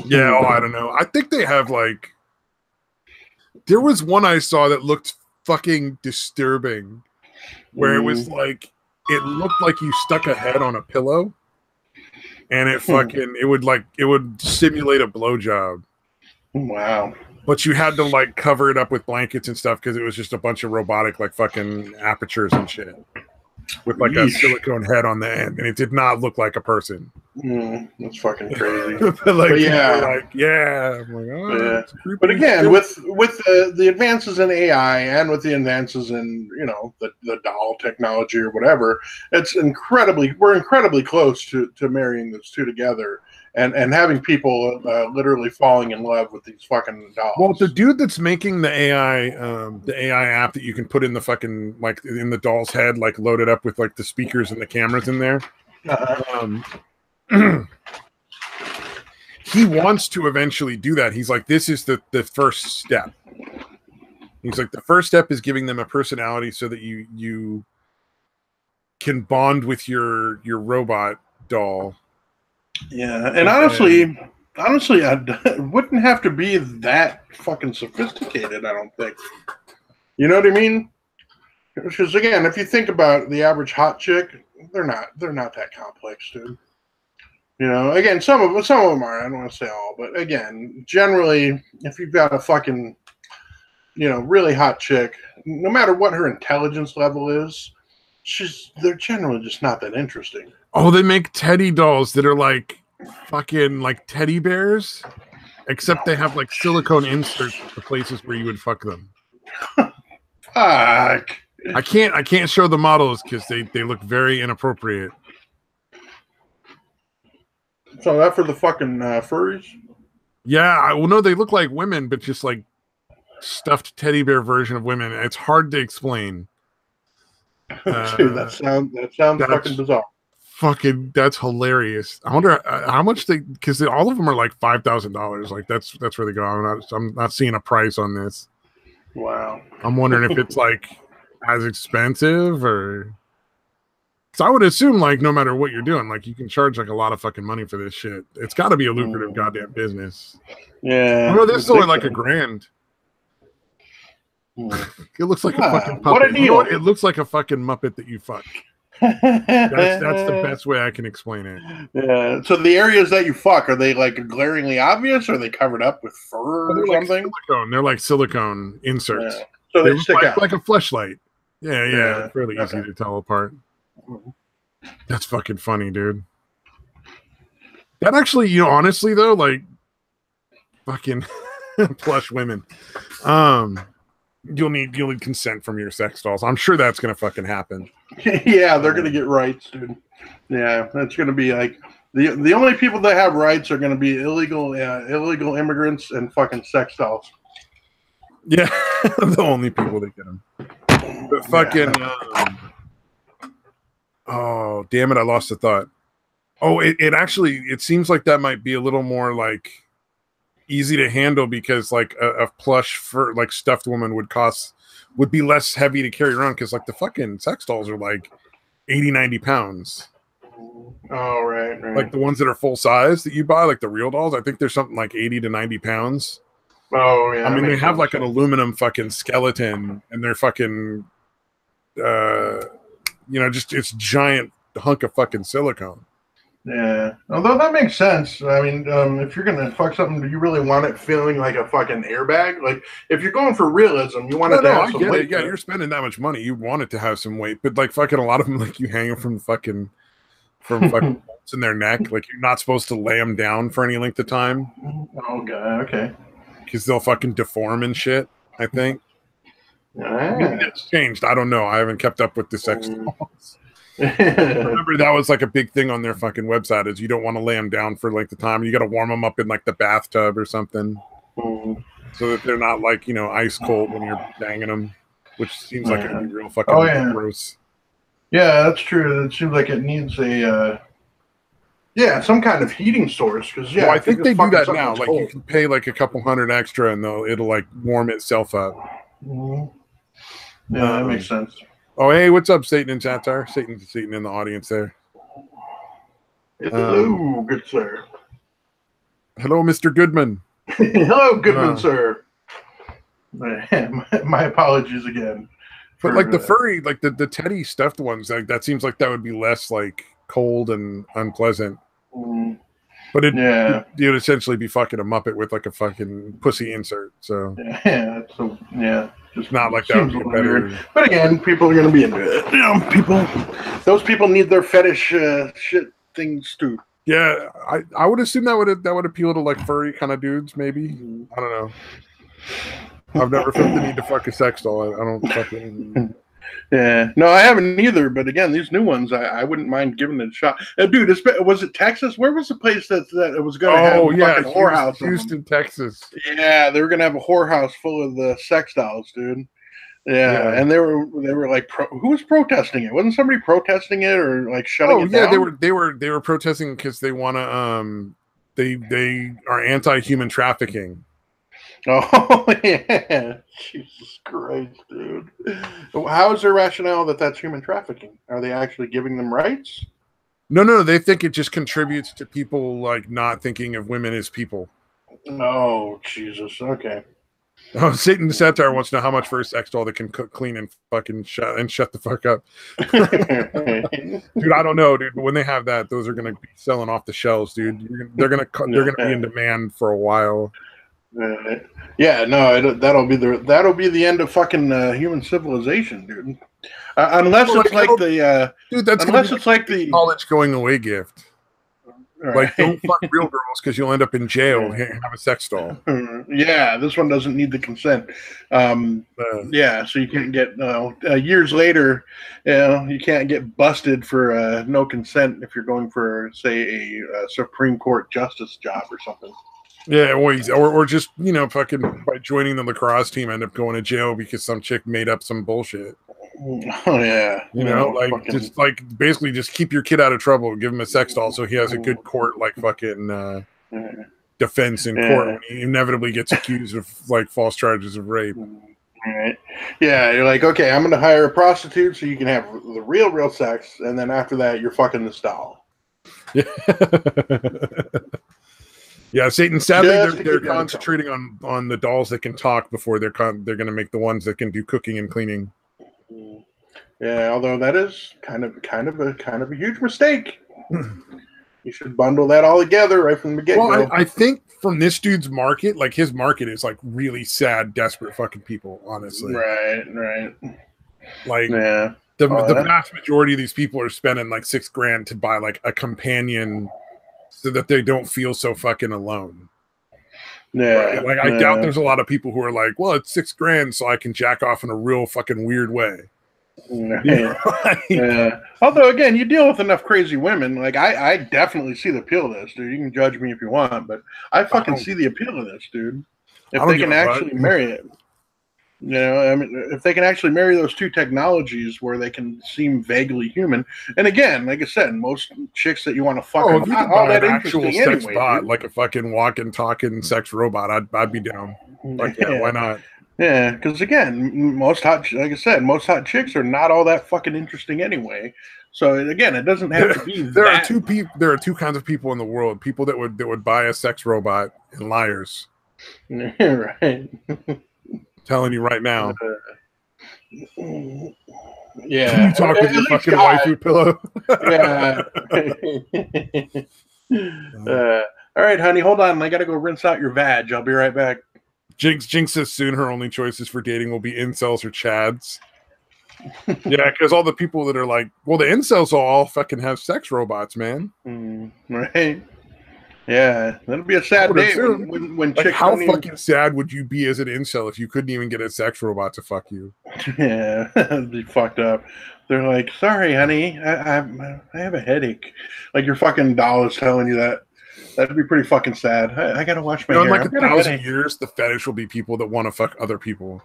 Speaker 1: Yeah, I don't know. I think they have like, there was one I saw that looked fucking disturbing, where it was like, it looked like you stuck a head on a pillow, and it fucking it would simulate a blowjob.
Speaker 2: Wow.
Speaker 1: But you had to like cover it up with blankets and stuff because it was just a bunch of robotic like fucking apertures and shit, with like a silicone head on the end, and it did not look like a person.
Speaker 2: That's fucking crazy.
Speaker 1: Like, yeah. I'm like,
Speaker 2: yeah. But again, with the advances in AI and with the advances in, you know, the doll technology or whatever, we're incredibly close to marrying those two together and having people literally falling in love with these fucking dolls.
Speaker 1: Well, the dude that's making the AI app that you can put in the fucking like in the doll's head, like loaded up with like the speakers and the cameras in there. He wants to eventually do that. He's like, this is the first step. He's like, the first step is giving them a personality so that you can bond with your robot doll.
Speaker 2: Yeah, and honestly, it wouldn't have to be that fucking sophisticated, I don't think. You know what I mean? Because again, if you think about the average hot chick, they're not that complex, dude. You know, again, some of them are. I don't want to say all, but again, generally, if you've got a fucking, you know, really hot chick, no matter what her intelligence level is, they're generally just not that interesting.
Speaker 1: Oh, they make teddy dolls that are like fucking like teddy bears, except they have like silicone inserts for places where you would fuck them.
Speaker 2: Fuck.
Speaker 1: I can't show the models because they look very inappropriate.
Speaker 2: So that for the fucking furries?
Speaker 1: Yeah, well, no, they look like women, but just like stuffed teddy bear version of women. It's hard to explain.
Speaker 2: Dude, that sounds fucking bizarre.
Speaker 1: Fucking, that's hilarious. I wonder how much they, because all of them are like $5,000. Like that's where they go. I'm not seeing a price on this.
Speaker 2: Wow.
Speaker 1: I'm wondering if it's like as expensive or. So I would assume like no matter what you're doing, like you can charge like a lot of fucking money for this shit. It's got to be a lucrative goddamn business.
Speaker 2: Yeah.
Speaker 1: Oh, this is only like $1,000. It looks like a fucking puppet.
Speaker 2: What a deal.
Speaker 1: You know what? It looks like a fucking Muppet that you fuck. That's the best way I can explain it.
Speaker 2: Yeah. So the areas that you fuck, are they like glaringly obvious, or are they covered up with fur or something?
Speaker 1: Like silicone. They're like silicone inserts.
Speaker 2: Yeah. So they stick out
Speaker 1: like a fleshlight. Yeah. It's really easy to tell apart. That's fucking funny, dude. That actually, you know, honestly though, like fucking plush women. You'll need consent from your sex dolls. I'm sure that's gonna fucking happen.
Speaker 2: Yeah, they're gonna get rights, dude. Yeah, that's gonna be like the only people that have rights are gonna be illegal immigrants and fucking sex dolls.
Speaker 1: Yeah, the only people that get them. But fucking. Oh damn it! I lost the thought. Oh, it actually seems like that might be a little more like easy to handle because like a plush fur like stuffed woman would be less heavy to carry around because like the fucking sex dolls are like 80-90 pounds.
Speaker 2: Oh right.
Speaker 1: Like the ones that are full size that you buy, like the real dolls, I think they're something like 80 to 90 pounds.
Speaker 2: Oh yeah.
Speaker 1: I mean they have like an aluminum fucking skeleton and they're fucking you know, just it's giant hunk of fucking silicone.
Speaker 2: Yeah, although that makes sense. I mean, if you're gonna fuck something, do you really want it feeling like a fucking airbag? Like, if you're going for realism, you want it to have some weight.
Speaker 1: Yeah, you're spending that much money, you want it to have some weight. But like fucking a lot of them, like you hang them from fucking bolts in their neck. Like you're not supposed to lay them down for any length of time.
Speaker 2: Oh god, okay.
Speaker 1: Because they'll fucking deform and shit. I think. Maybe it's changed. I don't know. I haven't kept up with the sex dolls. Remember that was like a big thing on their fucking website is you don't want to lay them down for like the time. You got to warm them up in like the bathtub or something so that they're not like, you know, ice cold when you're banging them, which seems like it'd be real fucking gross.
Speaker 2: Yeah, that's true. It seems like it needs some kind of heating source because
Speaker 1: well, I think they do that now. Like you can pay like a couple $100 extra and it'll like warm itself up.
Speaker 2: Yeah, that makes sense.
Speaker 1: Oh, hey, what's up, Satan in chat? Satan's in the audience there.
Speaker 2: Hello, good sir.
Speaker 1: Hello, Mr. Goodman.
Speaker 2: Hello, Goodman, sir. My apologies again.
Speaker 1: But like the furry, like the teddy stuffed ones, like that seems like that would be less like cold and unpleasant. But it would essentially be fucking a Muppet with like a fucking pussy insert. So
Speaker 2: just
Speaker 1: not like that would be better.
Speaker 2: Weird. But again, people are going to be into it. You know, those people need their fetish shit things too.
Speaker 1: Yeah, I would assume that would appeal to like furry kind of dudes. Maybe I don't know. I've never felt the need to fuck a sex doll. I don't fucking.
Speaker 2: Yeah, no, I haven't either. But again, these new ones, I wouldn't mind giving it a shot. Dude, was it Texas? Where was the place that it was going to have a fucking whorehouse?
Speaker 1: Houston, Texas.
Speaker 2: Yeah, they were going to have a whorehouse full of the sex dolls, dude. Yeah, and they were like, who was protesting it? Wasn't somebody protesting it or like shutting it down?
Speaker 1: they were protesting because they want to they are anti-human trafficking.
Speaker 2: Oh yeah, Jesus Christ, dude! How is their rationale that that's human trafficking? Are they actually giving them rights?
Speaker 1: No, they think it just contributes to people like not thinking of women as people.
Speaker 2: Oh Jesus, okay.
Speaker 1: Oh, Satan the Satire wants to know how much for a sex doll that can cook, clean, and fucking shut the fuck up. Dude, I don't know, dude. But when they have that, those are gonna be selling off the shelves, dude. They're gonna be in demand for a while.
Speaker 2: Yeah, no, that'll be the end of fucking human civilization, dude. Unless it's like the
Speaker 1: dude, that's unless it's like the college going away gift. Right. Like, don't fuck real girls because you'll end up in jail and have a sex doll.
Speaker 2: Yeah, this one doesn't need the consent. Yeah, so you can't get years later. You can't get busted for no consent if you're going for, say, a Supreme Court justice job or something.
Speaker 1: Yeah, or just, you know, fucking by joining the lacrosse team, end up going to jail because some chick made up some bullshit.
Speaker 2: Oh yeah,
Speaker 1: You know, like
Speaker 2: fucking,
Speaker 1: just like basically just keep your kid out of trouble. Give him a sex doll so he has a good court, like fucking defense in court when he inevitably gets accused of like false charges of rape.
Speaker 2: Right. Yeah, you're like, okay, I'm going to hire a prostitute so you can have the real sex, and then after that, you're fucking this doll.
Speaker 1: Yeah. Yeah, Satan. Sadly, they're concentrating on the dolls that can talk before they're going to make the ones that can do cooking and cleaning.
Speaker 2: Yeah, although that is kind of a huge mistake. You should bundle that all together right from the get-go.
Speaker 1: Well, I think from this dude's market, like his market is like really sad, desperate fucking people, honestly.
Speaker 2: Right.
Speaker 1: Like,
Speaker 2: yeah.
Speaker 1: The vast majority of these people are spending like $6,000 to buy like a companion so that they don't feel so fucking alone.
Speaker 2: Yeah.
Speaker 1: Right? Like, I doubt there's a lot of people who are like, well, it's $6,000 so I can jack off in a real fucking weird way.
Speaker 2: Yeah. Although again, you deal with enough crazy women. Like I definitely see the appeal of this, dude. You can judge me if you want, but I fucking see the appeal of this, dude. If they can actually marry it. You know, I mean, if they can actually marry those two technologies where they can seem vaguely human, and again, like I said, most chicks that you want to fuck are not all that interesting sex anyway,
Speaker 1: bot, like a fucking walking, talking sex robot, I'd be down. Like, yeah, why not?
Speaker 2: Yeah, because again, most hot chicks are not all that fucking interesting anyway. So again, it doesn't have to be.
Speaker 1: There are two kinds of people in the world: people that would buy a sex robot, and liars.
Speaker 2: Right.
Speaker 1: Telling you right now.
Speaker 2: Yeah.
Speaker 1: Can you talk with your fucking waifu pillow?
Speaker 2: Yeah. All right, honey, hold on. I gotta go rinse out your vag. I'll be right back.
Speaker 1: Jinx says soon her only choices for dating will be incels or chads. Yeah, because all the people that are like, well, the incels all fucking have sex robots, man.
Speaker 2: Right. Yeah, that'll be a sad day when
Speaker 1: like, how fucking sad would you be as an incel if you couldn't even get a sex robot to fuck you?
Speaker 2: Yeah, that'd be fucked up. They're like, sorry, honey, I have a headache. Like your fucking doll is telling you that. That'd be pretty fucking sad. I gotta wash my hair.
Speaker 1: In like 1,000 years, the fetish will be people that want to fuck other people.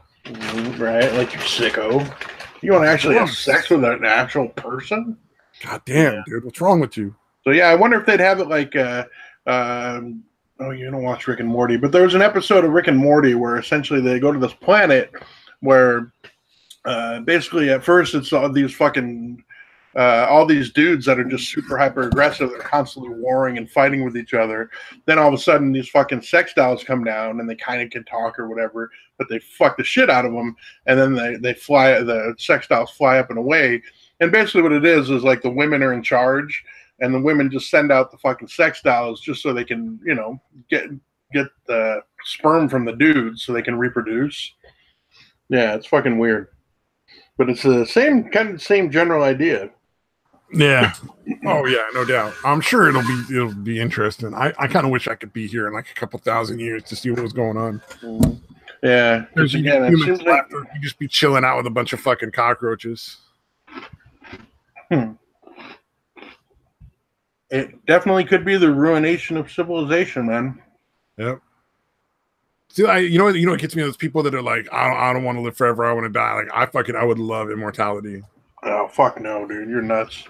Speaker 2: Right, like you sicko. You want to actually have sex with an actual person?
Speaker 1: God damn, dude, what's wrong with you?
Speaker 2: So yeah, I wonder if they'd have it like. Oh, you don't watch Rick and Morty, but there was an episode of Rick and Morty where essentially they go to this planet where basically at first it's all these fucking all these dudes that are just super hyper aggressive. They're constantly warring and fighting with each other. Then all of a sudden these fucking sex dolls come down and they kind of can talk or whatever, but they fuck the shit out of them. And then they fly, the sex dolls fly up and away. And basically what it is like the women are in charge. And the women just send out the fucking sex dolls just so they can, you know, get the sperm from the dudes so they can reproduce. Yeah, it's fucking weird, but it's the same general idea.
Speaker 1: Yeah. Oh yeah, no doubt. I'm sure it'll be interesting. I kind of wish I could be here in like a couple thousand years to see what was going on.
Speaker 2: Yeah,
Speaker 1: because again, it seems like you just be chilling out with a bunch of fucking cockroaches.
Speaker 2: It definitely could be the ruination of civilization, man.
Speaker 1: Yep. See, you know what gets me? Those people that are like, I don't want to live forever. I want to die. Like, I would love immortality.
Speaker 2: Oh fuck no, dude, you're nuts.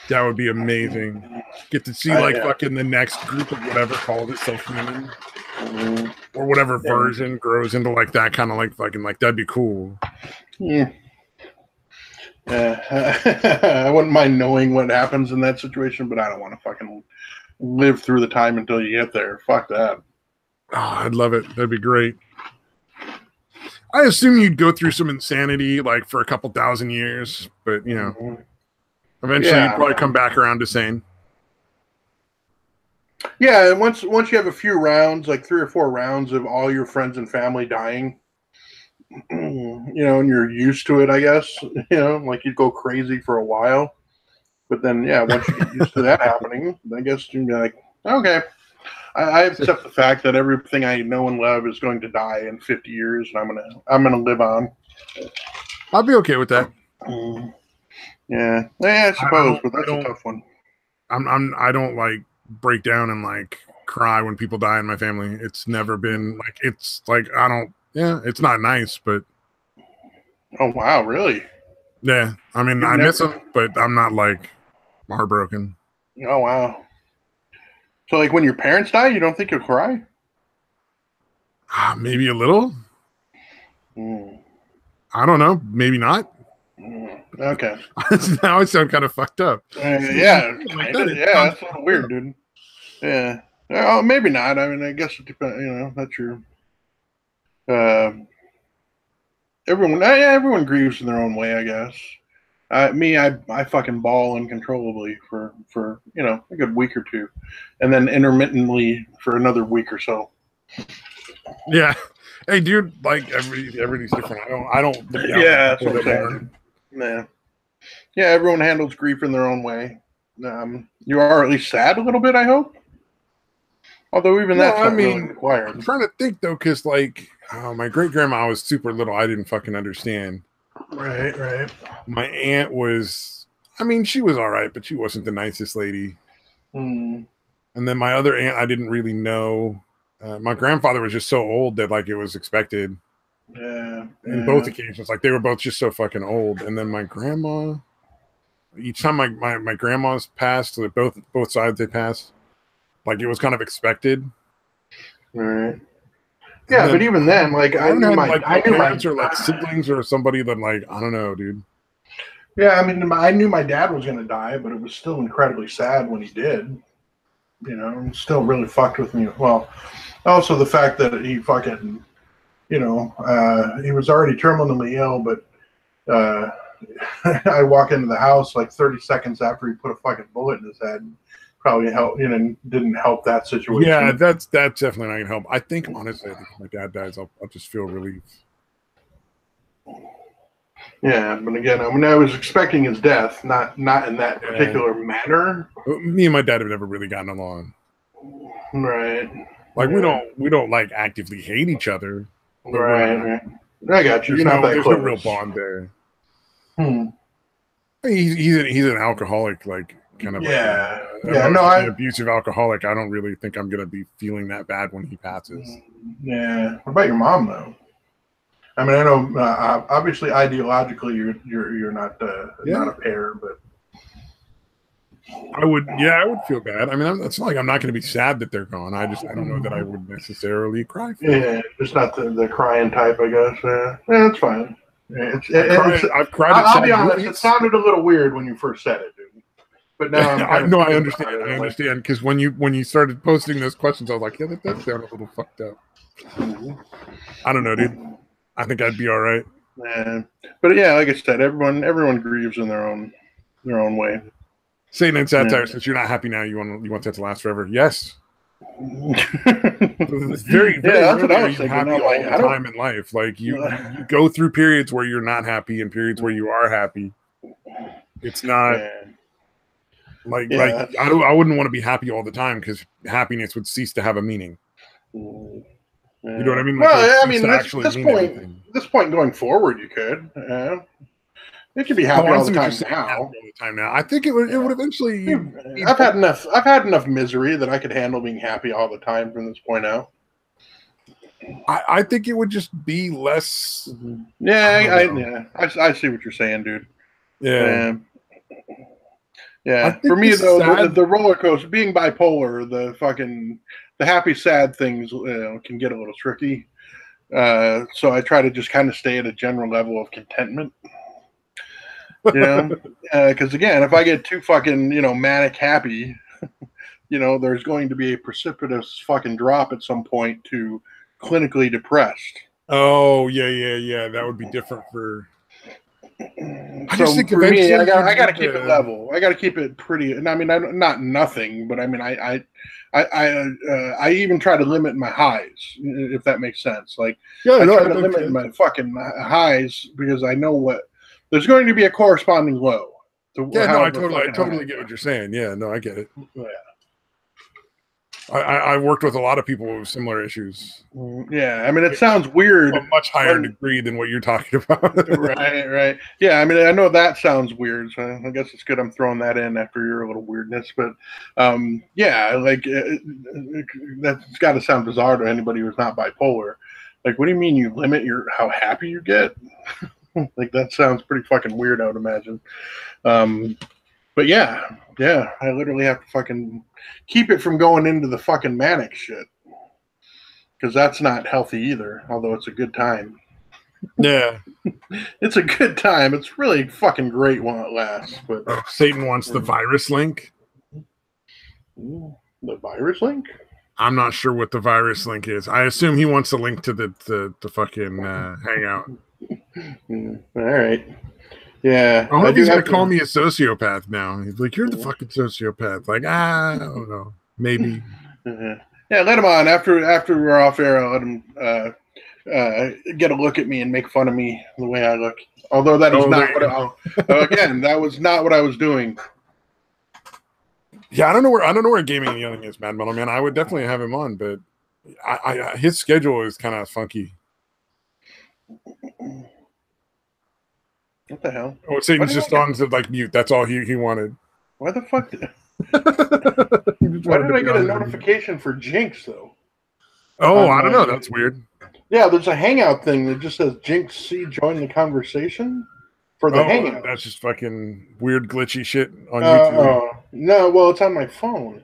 Speaker 1: That would be amazing. Get to see fucking the next group of whatever calls itself human, or whatever version grows into like that kind of like fucking like that'd be cool.
Speaker 2: Yeah. I wouldn't mind knowing what happens in that situation, but I don't want to fucking live through the time until you get there. Fuck that.
Speaker 1: Oh, I'd love it. That'd be great. I assume you'd go through some insanity like for a couple thousand years, but you know, eventually you'd probably come back around to sane.
Speaker 2: Yeah, and once you have a few rounds, like 3 or 4 rounds of all your friends and family dying, you know, and you're used to it, I guess, you know, like you'd go crazy for a while, but then once you get used to that happening, I guess you'd be like, okay, I accept the fact that everything I know and love is going to die in 50 years, and I'm gonna live on.
Speaker 1: I'll be okay with that.
Speaker 2: Yeah, I suppose, but that's a tough one.
Speaker 1: I don't like break down and like cry when people die in my family. It's never been like, it's like I don't. Yeah, it's not nice, but
Speaker 2: oh wow, really?
Speaker 1: Yeah, I mean, I miss him, but I'm not like heartbroken.
Speaker 2: Oh wow. So like when your parents die, you don't think you'll cry?
Speaker 1: Maybe a little.
Speaker 2: Mm.
Speaker 1: I don't know. Maybe not.
Speaker 2: Okay.
Speaker 1: Now I sound kind of fucked up.
Speaker 2: Yeah,
Speaker 1: Like
Speaker 2: kind
Speaker 1: that,
Speaker 2: of. Yeah, that's a little weird, dude. Yeah. Oh, maybe not. I mean, I guess it depends. You know, that's your. Uh, everyone. Yeah, everyone grieves in their own way, I guess. I fucking bawl uncontrollably for a good week or two, and then intermittently for another week or so.
Speaker 1: Yeah. Hey, dude. Like everybody's different. I don't look down on
Speaker 2: Yeah, that's
Speaker 1: people
Speaker 2: what I'm
Speaker 1: that
Speaker 2: saying,
Speaker 1: mourn.
Speaker 2: dude. Yeah. Yeah, everyone handles grief in their own way. You are at least sad a little bit, I hope. Although even
Speaker 1: No,
Speaker 2: that's
Speaker 1: I
Speaker 2: not really
Speaker 1: mean,
Speaker 2: required.
Speaker 1: I'm trying to think though, because like my great grandma was super little. I didn't fucking understand.
Speaker 2: Right, right.
Speaker 1: My aunt was. I mean, she was all right, but she wasn't the nicest lady.
Speaker 2: Hmm.
Speaker 1: And then my other aunt, I didn't really know. My grandfather was just so old that like it was expected.
Speaker 2: Yeah,
Speaker 1: In both
Speaker 2: yeah.
Speaker 1: occasions, like they were both just so fucking old. And then my grandma, each time my grandmas passed, like both sides they passed, like it was kind of expected.
Speaker 2: Right.
Speaker 1: And
Speaker 2: Yeah, but
Speaker 1: then
Speaker 2: even then, like
Speaker 1: I haven't had like
Speaker 2: I
Speaker 1: no
Speaker 2: knew
Speaker 1: parents
Speaker 2: my
Speaker 1: or like siblings or somebody that like I don't know, dude.
Speaker 2: yeah, I mean, I knew my dad was going to die, but it was still incredibly sad when he did. You know, it still really fucked with me. Well, also the fact that he fucking, he was already terminally ill, but uh, I walk into the house like 30 seconds after he put a fucking bullet in his head. Probably help, didn't help that
Speaker 1: Yeah,
Speaker 2: situation.
Speaker 1: that's definitely not gonna help. I think honestly, I think if my dad dies, I'll just feel relief.
Speaker 2: Yeah, but again, I mean, I was expecting his death, not in that
Speaker 1: Yeah.
Speaker 2: particular manner.
Speaker 1: Me and my dad have never really gotten along.
Speaker 2: Right.
Speaker 1: Like
Speaker 2: Yeah.
Speaker 1: we don't like actively hate each other, but we're
Speaker 2: Right.
Speaker 1: not.
Speaker 2: Right. I got you. You're not that
Speaker 1: There's no real
Speaker 2: close.
Speaker 1: bond there.
Speaker 2: Hmm.
Speaker 1: He's an alcoholic, like kind of like
Speaker 2: Yeah.
Speaker 1: a
Speaker 2: Yeah. No,
Speaker 1: emotionally
Speaker 2: I.
Speaker 1: abusive alcoholic. I don't really think I'm gonna be feeling that bad when he passes.
Speaker 2: Yeah. What about your mom though? I mean, I know obviously ideologically you're not
Speaker 1: Yeah,
Speaker 2: a pair, but
Speaker 1: I would. Yeah, I would feel bad. I mean, it's not like I'm not going to be sad that they're gone. I don't know that I would necessarily cry for them.
Speaker 2: yeah, just not the crying type, I guess. Yeah, that's fine. Yeah,
Speaker 1: I've cried at
Speaker 2: I'll be
Speaker 1: sad
Speaker 2: honest. It
Speaker 1: movies.
Speaker 2: sounded a little weird when you first said it, dude. But now I'm
Speaker 1: I
Speaker 2: kind of
Speaker 1: know. I
Speaker 2: thinking
Speaker 1: understand.
Speaker 2: about it.
Speaker 1: I
Speaker 2: I'm like,
Speaker 1: understand because when you started posting those questions, I was like, yeah, that does sound a little fucked up. I don't know, dude. I think I'd be all right.
Speaker 2: yeah. But yeah, like I said, everyone grieves in their own way.
Speaker 1: Satan and
Speaker 2: Yeah.
Speaker 1: satire. Since you're not happy now, you want that to last forever. Yes. It's very
Speaker 2: Yeah, that's what
Speaker 1: rarely
Speaker 2: I
Speaker 1: are
Speaker 2: was
Speaker 1: you
Speaker 2: thinking.
Speaker 1: happy
Speaker 2: I'm like,
Speaker 1: all the
Speaker 2: I don't.
Speaker 1: time in life. Like you go through periods where you're not happy and periods where you are happy. It's not
Speaker 2: Yeah,
Speaker 1: like
Speaker 2: yeah.
Speaker 1: I wouldn't want to be happy all the time because happiness would cease to have a meaning. You know what I
Speaker 2: Yeah.
Speaker 1: mean? Like it would
Speaker 2: Well, I
Speaker 1: cease
Speaker 2: mean,
Speaker 1: to actually mean anything.
Speaker 2: this point going forward, you could. You could be
Speaker 1: Oh,
Speaker 2: happy
Speaker 1: I
Speaker 2: all the
Speaker 1: see what you're
Speaker 2: time
Speaker 1: saying. Happy
Speaker 2: now.
Speaker 1: all the time now. I think it would eventually be
Speaker 2: I've had
Speaker 1: both.
Speaker 2: enough. I've had enough misery that I could handle being happy all the time from this point out.
Speaker 1: I think it would just be less.
Speaker 2: Yeah,
Speaker 1: I don't know.
Speaker 2: I see what you're saying, dude.
Speaker 1: Yeah.
Speaker 2: Yeah,
Speaker 1: I
Speaker 2: yeah. For
Speaker 1: think the
Speaker 2: me though,
Speaker 1: sad.
Speaker 2: the roller coaster, being bipolar, the happy sad things can get a little tricky. So I try to just kind of stay at a general level of contentment. Because again, if I get too fucking manic happy, there's going to be a precipitous fucking drop at some point to clinically depressed.
Speaker 1: Oh yeah. That would be different for. I just
Speaker 2: So
Speaker 1: think
Speaker 2: for me,
Speaker 1: eventually you
Speaker 2: I got to
Speaker 1: need
Speaker 2: keep it
Speaker 1: to.
Speaker 2: level. I got to keep it pretty. And I mean, not nothing, but I mean, I even try to limit my highs, if that makes sense. Like
Speaker 1: Yeah,
Speaker 2: I
Speaker 1: no,
Speaker 2: try
Speaker 1: it
Speaker 2: to
Speaker 1: makes
Speaker 2: limit
Speaker 1: sense.
Speaker 2: my fucking highs because I know what there's going to be a corresponding low to
Speaker 1: Yeah, no,
Speaker 2: however
Speaker 1: I
Speaker 2: fucking high.
Speaker 1: totally get what you're saying. Yeah, no, I get it.
Speaker 2: Yeah.
Speaker 1: I worked with a lot of people with similar issues.
Speaker 2: Yeah, I mean, it sounds
Speaker 1: To
Speaker 2: weird
Speaker 1: a much higher
Speaker 2: when
Speaker 1: degree than what you're talking about.
Speaker 2: right. Yeah, I mean, I know that sounds weird, so I guess it's good I'm throwing that in after your little weirdness. But yeah, like that's got to sound bizarre to anybody who's not bipolar. Like, what do you mean you limit your how happy you get? Like that sounds pretty fucking weird, I would imagine. But yeah, I literally have to fucking keep it from going into the fucking manic shit because that's not healthy either. Although it's a good time.
Speaker 1: Yeah.
Speaker 2: It's a good time. It's really fucking great while it lasts. But
Speaker 1: Satan wants the virus link.
Speaker 2: The virus link?
Speaker 1: I'm not sure what the virus link is. I assume he wants a link to the fucking hangout.
Speaker 2: All right. Yeah.
Speaker 1: I wonder if he's going to call me a sociopath now. He's like, you're the fucking sociopath. Like, I don't know. Maybe.
Speaker 2: Yeah, let him on. After we're off air, I'll let him get a look at me and make fun of me the way I look. Although that is not what again, that was not what I was doing.
Speaker 1: Yeah, I don't know where Gaming and Yelling is, Mad Metal Man. I would definitely have him on, but his schedule is kind of funky.
Speaker 2: What the hell?
Speaker 1: Oh, Satan's just on to like mute. That's all he wanted.
Speaker 2: Why the fuck? Why did I get a notification for Jinx though?
Speaker 1: Oh, I don't know. That's weird.
Speaker 2: Yeah, there's a hangout thing that just says Jinx C join the conversation for the hangout.
Speaker 1: That's just fucking weird glitchy shit on YouTube.
Speaker 2: No, well, it's on my phone.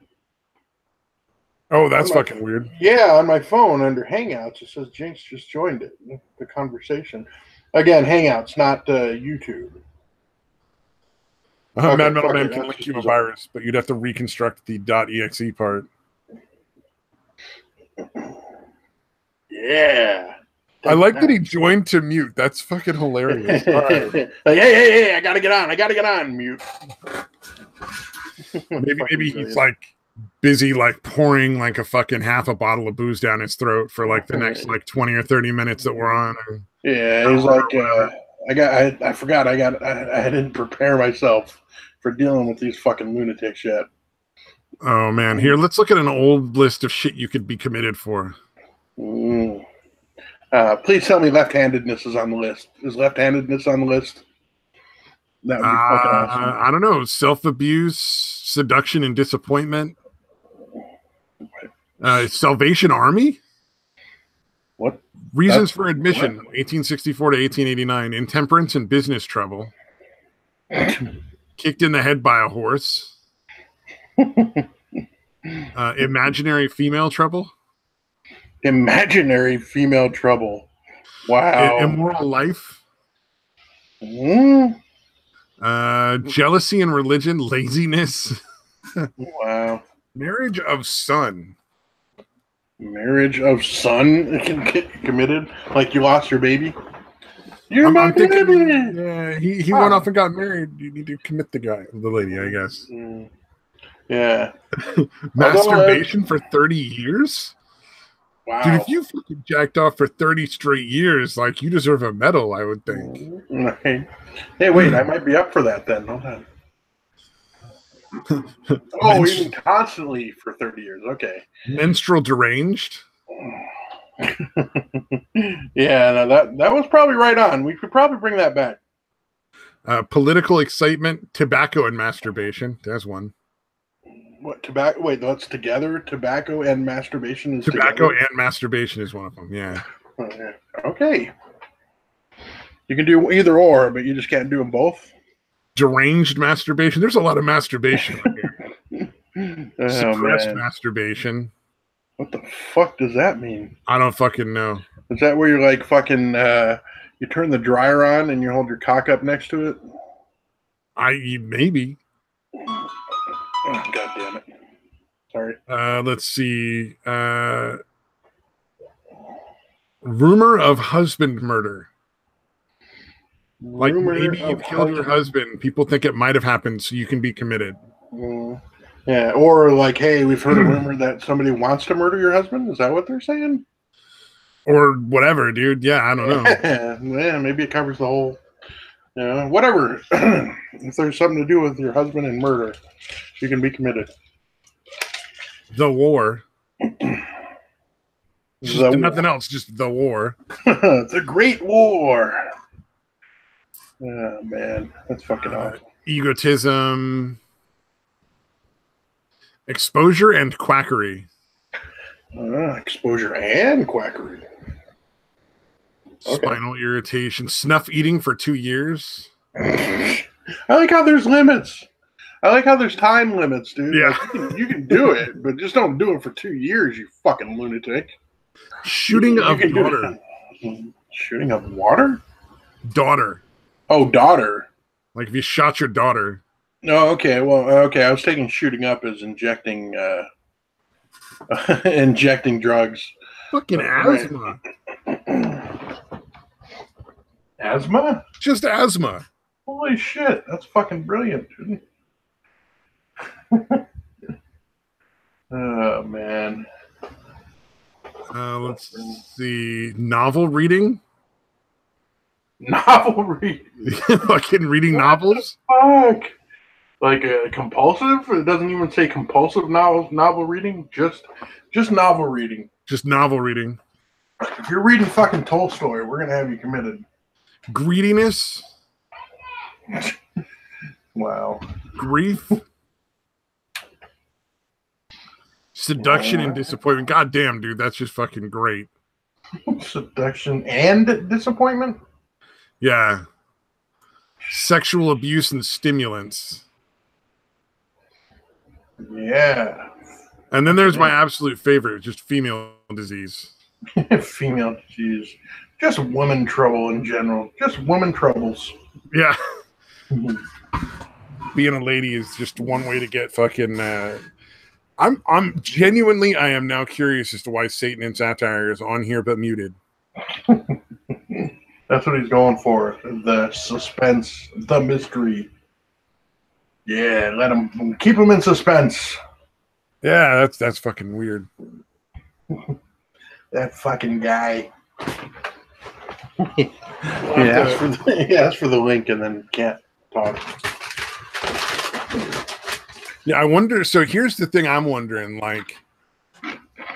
Speaker 1: Oh, that's fucking weird.
Speaker 2: Yeah, on my phone under Hangouts, it says Jinx just joined it, the conversation. Again, Hangouts, not YouTube.
Speaker 1: Mad Metal Man can link you a virus, but you'd have to reconstruct the .exe part.
Speaker 2: Yeah.
Speaker 1: I like that he joined to mute. That's fucking hilarious. Right.
Speaker 2: Like, hey, I gotta get on, mute.
Speaker 1: maybe he's like busy like pouring like a fucking half a bottle of booze down his throat for like the next like 20 or 30 minutes that we're on.
Speaker 2: Yeah, he's like, I forgot I didn't prepare myself for dealing with these fucking lunatics yet.
Speaker 1: Oh man, here, let's look at an old list of shit you could be committed for.
Speaker 2: Please tell me left-handedness is on the list. Is left-handedness on the list? That would be fucking awesome.
Speaker 1: I don't know. Self-abuse, seduction, and disappointment. Salvation Army?
Speaker 2: What?
Speaker 1: Reasons for admission, 1864 to 1889. Intemperance and business trouble. Kicked in the head by a horse. Imaginary female trouble.
Speaker 2: Imaginary female trouble. Wow.
Speaker 1: Immoral life. Jealousy and religion. Laziness.
Speaker 2: Wow.
Speaker 1: Marriage of son.
Speaker 2: Marriage of son committed? Like you lost your baby?
Speaker 1: I'm thinking, yeah, he went off and got married. You need to commit the lady, I guess.
Speaker 2: Yeah.
Speaker 1: Masturbation for 30 years?
Speaker 2: Wow.
Speaker 1: Dude, if you fucking jacked off for 30 straight years, like, you deserve a medal, I would think.
Speaker 2: Right. Hey, wait, I might be up for that then. Hold on. Even constantly for 30 years. Okay.
Speaker 1: Menstrual deranged?
Speaker 2: Yeah, no, that was probably right on. We could probably bring that back.
Speaker 1: Political excitement, tobacco, and masturbation. There's one.
Speaker 2: What, tobacco? Wait, that's together? Tobacco and masturbation is
Speaker 1: tobacco
Speaker 2: together?
Speaker 1: And masturbation is one of them, yeah.
Speaker 2: Okay. You can do either or, but you just can't do them both?
Speaker 1: Deranged masturbation. There's a lot of masturbation here. Suppressed masturbation.
Speaker 2: What the fuck does that mean?
Speaker 1: I don't fucking know.
Speaker 2: Is that where you're like fucking, you turn the dryer on and you hold your cock up next to it?
Speaker 1: Maybe.
Speaker 2: Oh, God damn it. Sorry.
Speaker 1: Let's see. Rumor of husband murder. Like maybe you killed your husband. People think it might have happened, so you can be committed.
Speaker 2: Yeah, or like, hey, we've heard a rumor that somebody wants to murder your husband. Is that what they're saying?
Speaker 1: Or whatever, dude. Yeah, I don't know.
Speaker 2: Yeah, maybe it covers the whole, whatever. If there's something to do with your husband and murder, you can be committed.
Speaker 1: The war. Nothing else, just the war.
Speaker 2: The Great War. Oh, man. That's fucking awful.
Speaker 1: Egotism. Exposure and quackery.
Speaker 2: Exposure and quackery.
Speaker 1: Spinal irritation. Snuff eating for 2 years.
Speaker 2: I like how there's limits. I like how there's time limits, dude.
Speaker 1: Yeah.
Speaker 2: Like, you can do it, but just don't do it for 2 years, you fucking lunatic.
Speaker 1: Shooting of daughter.
Speaker 2: Shooting of water?
Speaker 1: Daughter.
Speaker 2: Oh, daughter.
Speaker 1: Like if you shot your daughter.
Speaker 2: No, okay. Well, okay. I was taking shooting up as injecting injecting drugs.
Speaker 1: Fucking asthma.
Speaker 2: Asthma?
Speaker 1: Just asthma.
Speaker 2: Holy shit. That's fucking brilliant, dude. Oh, man.
Speaker 1: Let's see. Novel reading?
Speaker 2: Novel reading?
Speaker 1: Fucking reading novels?
Speaker 2: Fuck. Like compulsive? It doesn't even say compulsive novel reading. Just novel reading.
Speaker 1: Just novel reading.
Speaker 2: If you're reading fucking Tolstoy, we're gonna have you committed.
Speaker 1: Greediness?
Speaker 2: Wow.
Speaker 1: Grief? Seduction and disappointment. God damn, dude, that's just fucking great.
Speaker 2: Seduction and disappointment?
Speaker 1: Yeah. Sexual abuse and stimulants.
Speaker 2: Yeah.
Speaker 1: And then there's my absolute favorite, just female disease.
Speaker 2: Female disease. Just woman trouble in general. Just woman troubles.
Speaker 1: Yeah. Being a lady is just one way to get fucking... I'm genuinely, I am now curious as to why Satan and Satire is on here but muted.
Speaker 2: That's what he's going for. The suspense, the mystery. Yeah, keep him in suspense.
Speaker 1: Yeah, that's fucking weird.
Speaker 2: That fucking guy. He asked for the link and then can't talk.
Speaker 1: Yeah, I wonder. So here's the thing I'm wondering. Like,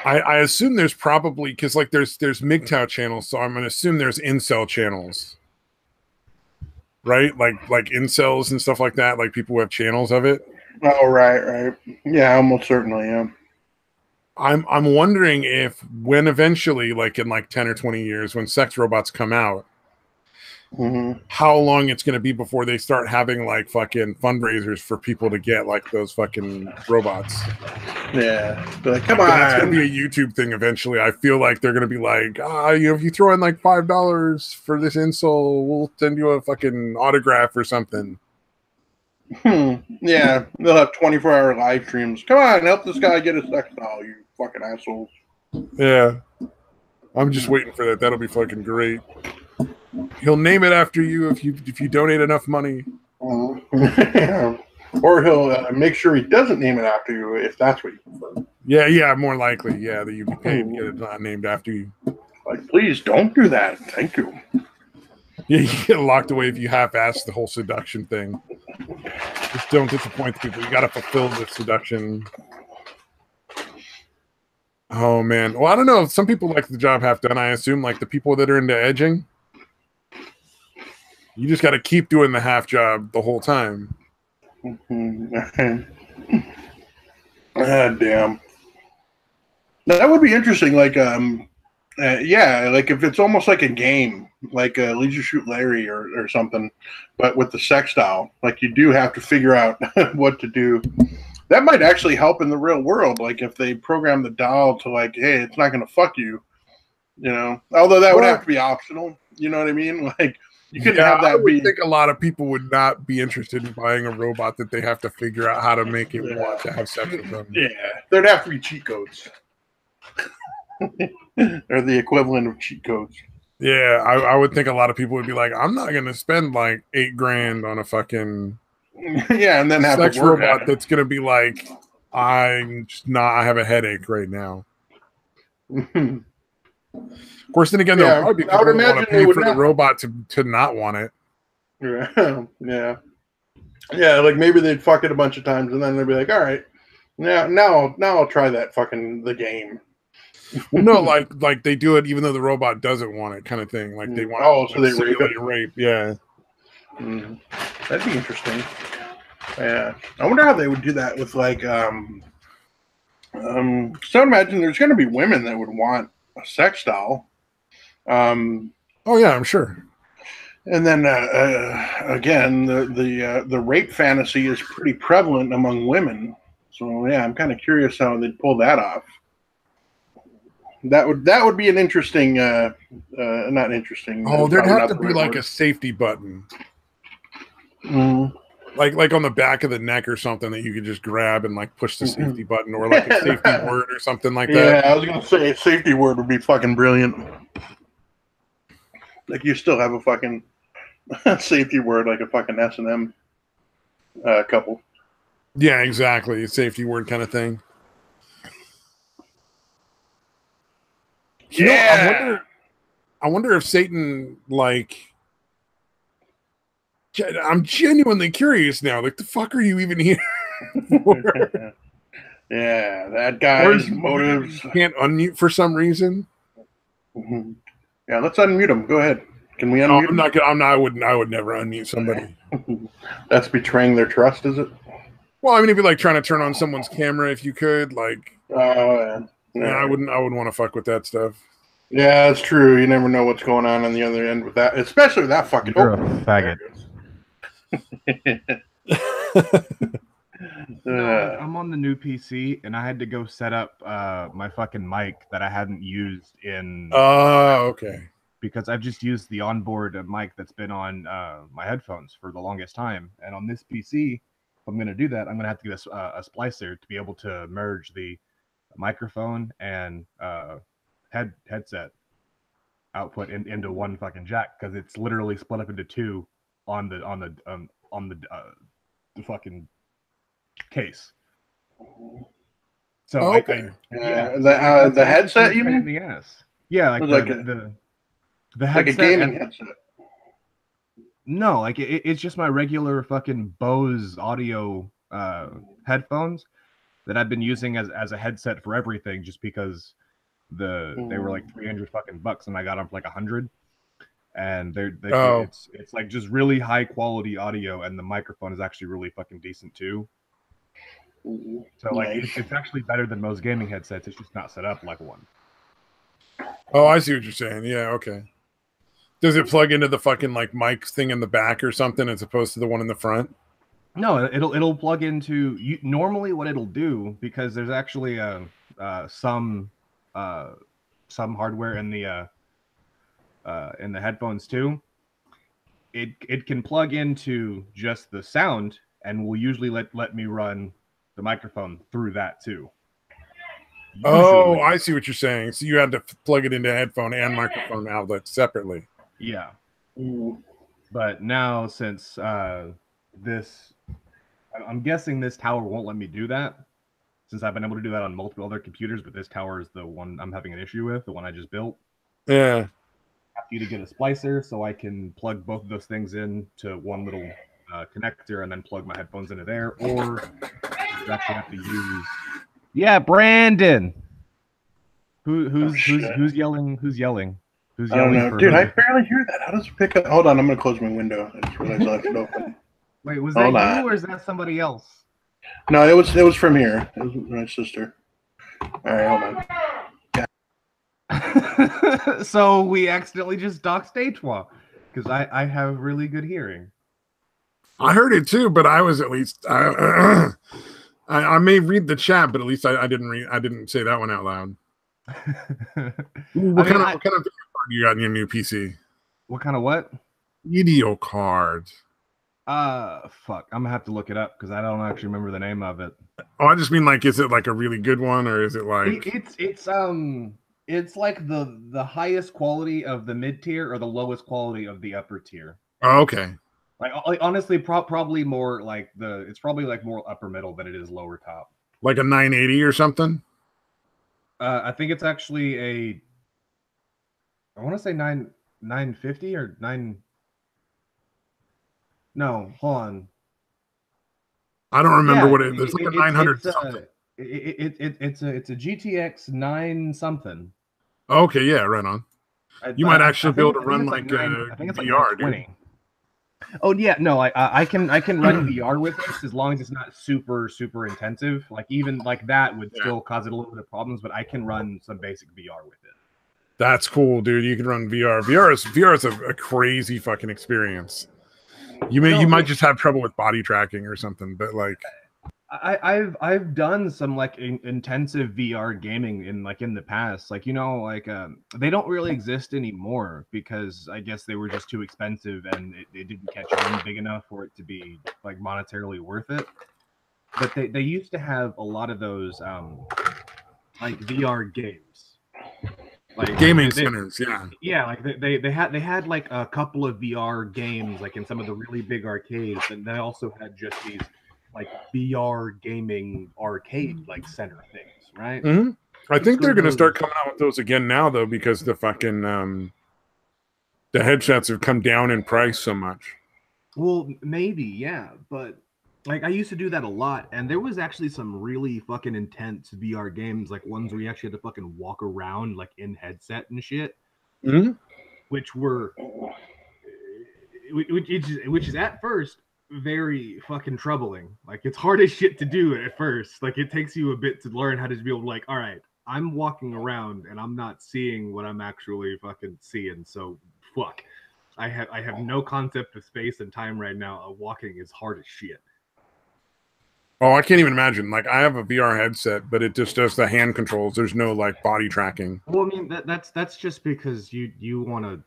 Speaker 1: I assume there's probably, because like there's MGTOW channels, so I'm gonna assume there's incel channels, right? Like incels and stuff like that. Like people who have channels of it.
Speaker 2: Oh, right. Yeah, almost certainly. Yeah.
Speaker 1: I'm wondering if when eventually, like in like 10 or 20 years, when sex robots come out, how long it's going to be before they start having like fucking fundraisers for people to get like those fucking robots.
Speaker 2: Yeah. Like, come on.
Speaker 1: That's going to be a YouTube thing eventually. I feel like they're going to be like, if you throw in like $5 for this insole, we'll send you a fucking autograph or something.
Speaker 2: Yeah. They'll have 24-hour live streams. Come on, help this guy get a sex doll, you fucking assholes.
Speaker 1: Yeah. I'm just waiting for that. That'll be fucking great. He'll name it after you if you donate enough money.
Speaker 2: Yeah. Or he'll make sure he doesn't name it after you if that's what you prefer.
Speaker 1: Yeah, more likely. Yeah, that you'd be paid to get it not named after you.
Speaker 2: Like, please don't do that. Thank you.
Speaker 1: Yeah, you get locked away if you half-ass the whole seduction thing. Just don't disappoint people. You got to fulfill the seduction. Oh, man. Well, I don't know. Some people like the job half done, I assume. Like the people that are into edging. You just got to keep doing the half job the whole time.
Speaker 2: Damn. That would be interesting. Like, yeah, like if it's almost like a game, like Leisure Shoot Larry or something, but with the sex doll. Like you do have to figure out what to do. That might actually help in the real world. Like if they program the doll to like, hey, it's not going to fuck you, you know. Although that would have to be optional. You know what I mean? Like you couldn't have that.
Speaker 1: I think a lot of people would not be interested in buying a robot that they have to figure out how to make it want to have sex with them.
Speaker 2: Yeah, there'd have to be cheat codes. They're the equivalent of cheat codes.
Speaker 1: Yeah, I would think a lot of people would be like, I'm not going to spend like $8,000 on a fucking
Speaker 2: and then have
Speaker 1: sex
Speaker 2: to work
Speaker 1: robot that's going to be like, I have a headache right now. Of course, then again, there'll probably be people who want to pay for the robot to not want it.
Speaker 2: Yeah. Like maybe they'd fuck it a bunch of times, and then they'd be like, "All right, now I'll try that fucking the game."
Speaker 1: Well, no, like they do it even though the robot doesn't want it, kind of thing. Like they want
Speaker 2: so they
Speaker 1: rape. Yeah,
Speaker 2: that'd be interesting. Yeah, I wonder how they would do that with like. So I imagine there's going to be women that would want a sex doll.
Speaker 1: Oh yeah, I'm sure.
Speaker 2: And then again, the rape fantasy is pretty prevalent among women. So yeah, I'm kind of curious how they'd pull that off. That would be an interesting, not interesting.
Speaker 1: Oh, there'd
Speaker 2: probably
Speaker 1: have
Speaker 2: not
Speaker 1: to
Speaker 2: the
Speaker 1: be
Speaker 2: right
Speaker 1: like
Speaker 2: word.
Speaker 1: a safety button.
Speaker 2: Mm.
Speaker 1: Like on the back of the neck or something that you could just grab and like push the safety button, or like a safety word or something like that.
Speaker 2: Yeah, I was gonna say a safety word would be fucking brilliant. Like you still have a fucking safety word, like a fucking S&M couple.
Speaker 1: Yeah, exactly. A safety word kind of thing. You know, I wonder if Satan, like, I'm genuinely curious now. Like, the fuck are you even here for?
Speaker 2: Yeah, that guy's motives.
Speaker 1: Can't unmute for some reason.
Speaker 2: Mm-hmm. Yeah, let's unmute him. Go ahead. Can we
Speaker 1: No,
Speaker 2: unmute
Speaker 1: I'm not gonna. I would never unmute somebody.
Speaker 2: That's betraying their trust, is it?
Speaker 1: Well, I mean, if you're like trying to turn on someone's camera, if you could, like,
Speaker 2: yeah,
Speaker 1: I wouldn't want to fuck with that stuff.
Speaker 2: Yeah, that's true. You never know what's going on the other end with that, especially with that fucking.
Speaker 3: You're a faggot. No, I'm on the new PC, and I had to go set up my fucking mic that I hadn't used in.
Speaker 1: Oh, okay.
Speaker 3: Because I've just used the onboard mic that's been on my headphones for the longest time, and on this PC, if I'm going to do that, I'm going to have to get a splicer to be able to merge the microphone and headset output into one fucking jack, because it's literally split up into two on the fucking case. So
Speaker 1: okay.
Speaker 2: The headset, you mean?
Speaker 3: The ass. Yeah, like the headset,
Speaker 2: like a gaming headset.
Speaker 3: No, like it's just my regular fucking Bose audio headphones that I've been using as a headset for everything, just because they were like $300 fucking bucks, and I got them for like $100. And it's like just really high quality audio, and the microphone is actually really fucking decent too. So like it's actually better than most gaming headsets. It's just not set up like one.
Speaker 1: Oh, I see what you're saying. Yeah, okay. Does it plug into the fucking like mic thing in the back or something as opposed to the one in the front?
Speaker 3: No, it'll plug into normally what it'll do, because there's actually some hardware in the headphones too. It can plug into just the sound, and will usually let me run the microphone through that too.
Speaker 1: Usually. Oh, I see what you're saying. So you had to plug it into headphone and microphone outlets separately.
Speaker 3: Yeah. But now, since this, I'm guessing this tower won't let me do that, since I've been able to do that on multiple other computers, but this tower is the one I'm having an issue with, the one I just built.
Speaker 1: Yeah.
Speaker 3: I have to get a splicer so I can plug both of those things into one little connector and then plug my headphones into there, or you actually have to use. Yeah, Brandon. Who's yelling? Who's yelling? Who's
Speaker 2: yelling? I don't know, dude. I barely hear that. How does it pick up? Hold on, I'm gonna close my window. I just realized I left it open.
Speaker 3: Wait, was that you or is that somebody else?
Speaker 2: No, it was from here. It was my sister. All right,
Speaker 3: hold on. So we accidentally just doxed H1 because I have really good hearing.
Speaker 1: I heard it too, but I was at least I may read the chat, but at least I didn't say that one out loud. What kind of video card you got in your new PC?
Speaker 3: What kind of what?
Speaker 1: Video card.
Speaker 3: Fuck. I'm gonna have to look it up because I don't actually remember the name of it.
Speaker 1: Oh, I just mean like, is it like a really good one, or is it like
Speaker 3: it's like the highest quality of the mid tier or the lowest quality of the upper tier.
Speaker 1: Oh, okay.
Speaker 3: Like honestly, probably more like it's probably like more upper middle than it is lower top.
Speaker 1: Like a 980 or something.
Speaker 3: I think it's actually I want to say 950 or 9. No, hold on.
Speaker 1: I don't remember what it is. It's like a 900 something.
Speaker 3: It's a GTX 9 something.
Speaker 1: Okay, yeah, right on. You might actually be able to run like
Speaker 3: I think it's
Speaker 1: VR,
Speaker 3: like 20. Oh yeah, no, I can run VR with this as long as it's not super intensive. Like even like that would still cause it a little bit of problems, but I can run some basic VR with it.
Speaker 1: That's cool, dude. You can run VR. VR is a crazy fucking experience. You might just have trouble with body tracking or something, but like
Speaker 3: I've done some like intensive VR gaming in the past. Like, they don't really exist anymore because I guess they were just too expensive and it didn't catch on big enough for it to be like monetarily worth it. But they used to have a lot of those like VR games. Like
Speaker 1: gaming centers, yeah.
Speaker 3: Yeah, like they had like a couple of VR games like in some of the really big arcades, and they also had just these like VR gaming arcade like center things, right?
Speaker 1: Mm-hmm. I think they're going to start coming out with those again now, though, because the fucking the headsets have come down in price so much.
Speaker 3: Well, maybe, yeah, but like I used to do that a lot, and there was actually some really fucking intense VR games, like ones where you actually had to fucking walk around like in headset and shit,
Speaker 1: mm-hmm.
Speaker 3: which is at first very fucking troubling. Like it's hard as shit to do at first. Like it takes you a bit to learn how to be able to like, all right, I'm walking around and I'm not seeing what I'm actually fucking seeing. So fuck. I have no concept of space and time right now. Walking is hard as shit.
Speaker 1: Oh, I can't even imagine. Like I have a VR headset, but it just does the hand controls. There's no like body tracking.
Speaker 3: Well, I mean that's just because you want to.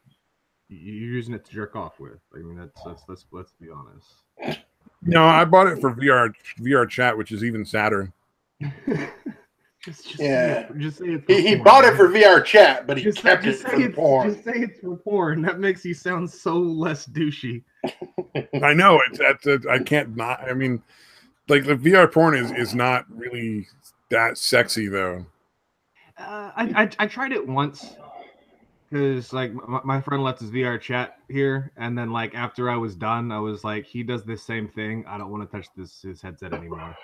Speaker 3: You're using it to jerk off with. I mean, let's be honest.
Speaker 1: No, I bought it for VR chat, which is even sadder.
Speaker 3: just say it's
Speaker 2: he bought it for VR chat, but he kept it for porn.
Speaker 3: Just say it's for porn. That makes you sound so less douchey.
Speaker 1: I know I can't not. I mean, like the VR porn is not really that sexy though.
Speaker 3: I tried it once. Because like my friend left his VR chat here, and then like after I was done, I was like, he does this same thing. I don't want to touch his headset anymore.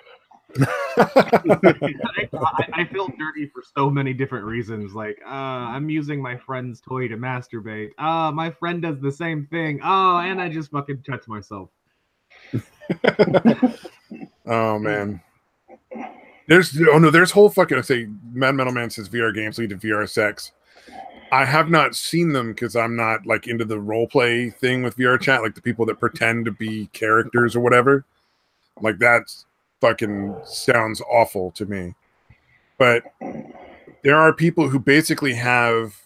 Speaker 3: I feel dirty for so many different reasons. Like, I'm using my friend's toy to masturbate. My friend does the same thing. Oh, and I just fucking touch myself.
Speaker 1: Oh man. There's whole fucking Mad Metal Man says VR games lead to VR sex. I have not seen them because I'm not like into the role play thing with VR chat, like the people that pretend to be characters or whatever. Like that fucking sounds awful to me. But there are people who basically have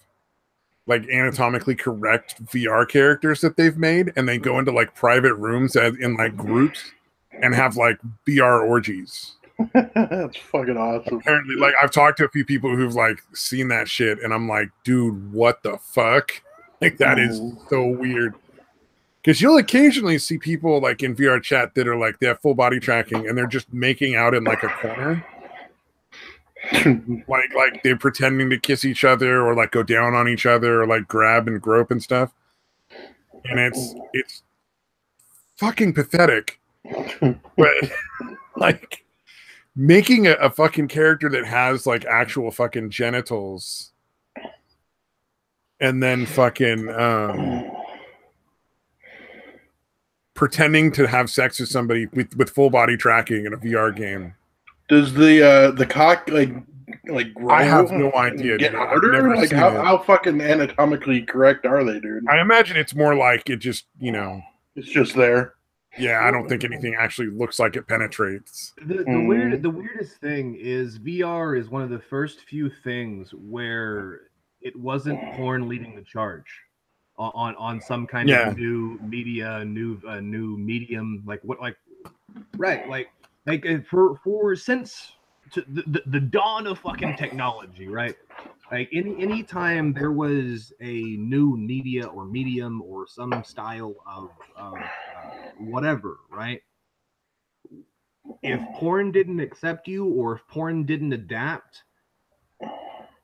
Speaker 1: like anatomically correct VR characters that they've made, and they go into like private rooms in like groups and have like VR orgies.
Speaker 2: That's fucking awesome.
Speaker 1: Apparently, like I've talked to a few people who've like seen that shit, and I'm like, dude, what the fuck? Like that is so weird. Because you'll occasionally see people like in VR chat that are like they have full body tracking, and they're just making out in like a corner, like they're pretending to kiss each other or like go down on each other or like grab and grope and stuff. And it's fucking pathetic, but like. Making a fucking character that has like actual fucking genitals and then fucking pretending to have sex with somebody with full body tracking in a VR game.
Speaker 2: Does the cock like grow?
Speaker 1: I have no idea.
Speaker 2: Get harder? Like how fucking anatomically correct are they, dude?
Speaker 1: I imagine it's more like it just,
Speaker 2: it's just there.
Speaker 1: Yeah, I don't think anything actually looks like it penetrates.
Speaker 3: The weirdest thing is VR is one of the first few things where it wasn't porn leading the charge on some kind of new media, new medium, for since the dawn of fucking technology, right? Like any time there was a new media or medium or some style of whatever, right? If porn didn't accept you or if porn didn't adapt,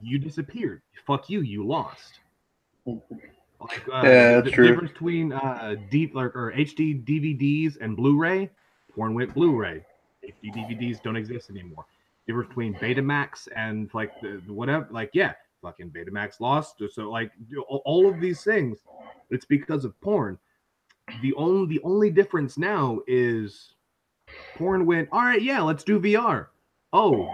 Speaker 3: you disappeared. Fuck you, you lost. Like, the difference between deep or HD DVDs and Blu-ray, porn went Blu-ray. HD DVDs don't exist anymore. Difference between Betamax and like the whatever, like fucking Betamax lost. So like all of these things, it's because of porn. The only difference now is porn went, all right, yeah, let's do VR. Oh,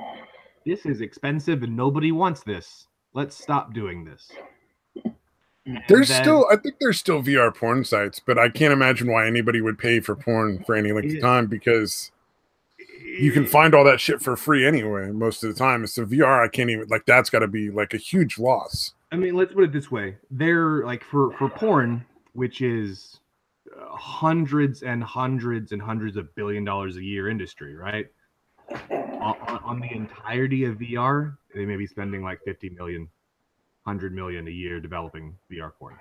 Speaker 3: this is expensive and nobody wants this. Let's stop doing this.
Speaker 1: There's still, I think there's still VR porn sites, but I can't imagine why anybody would pay for porn for any length of time, because you can find all that shit for free anyway most of the time. It's a VR. I can't even, like, that's got to be like a huge loss.
Speaker 3: I mean, let's put it this way: they're like for porn, which is hundreds and hundreds and hundreds of $1 billion a year industry, right? On the entirety of VR, they may be spending like 50 million, 100 million a year developing VR porn.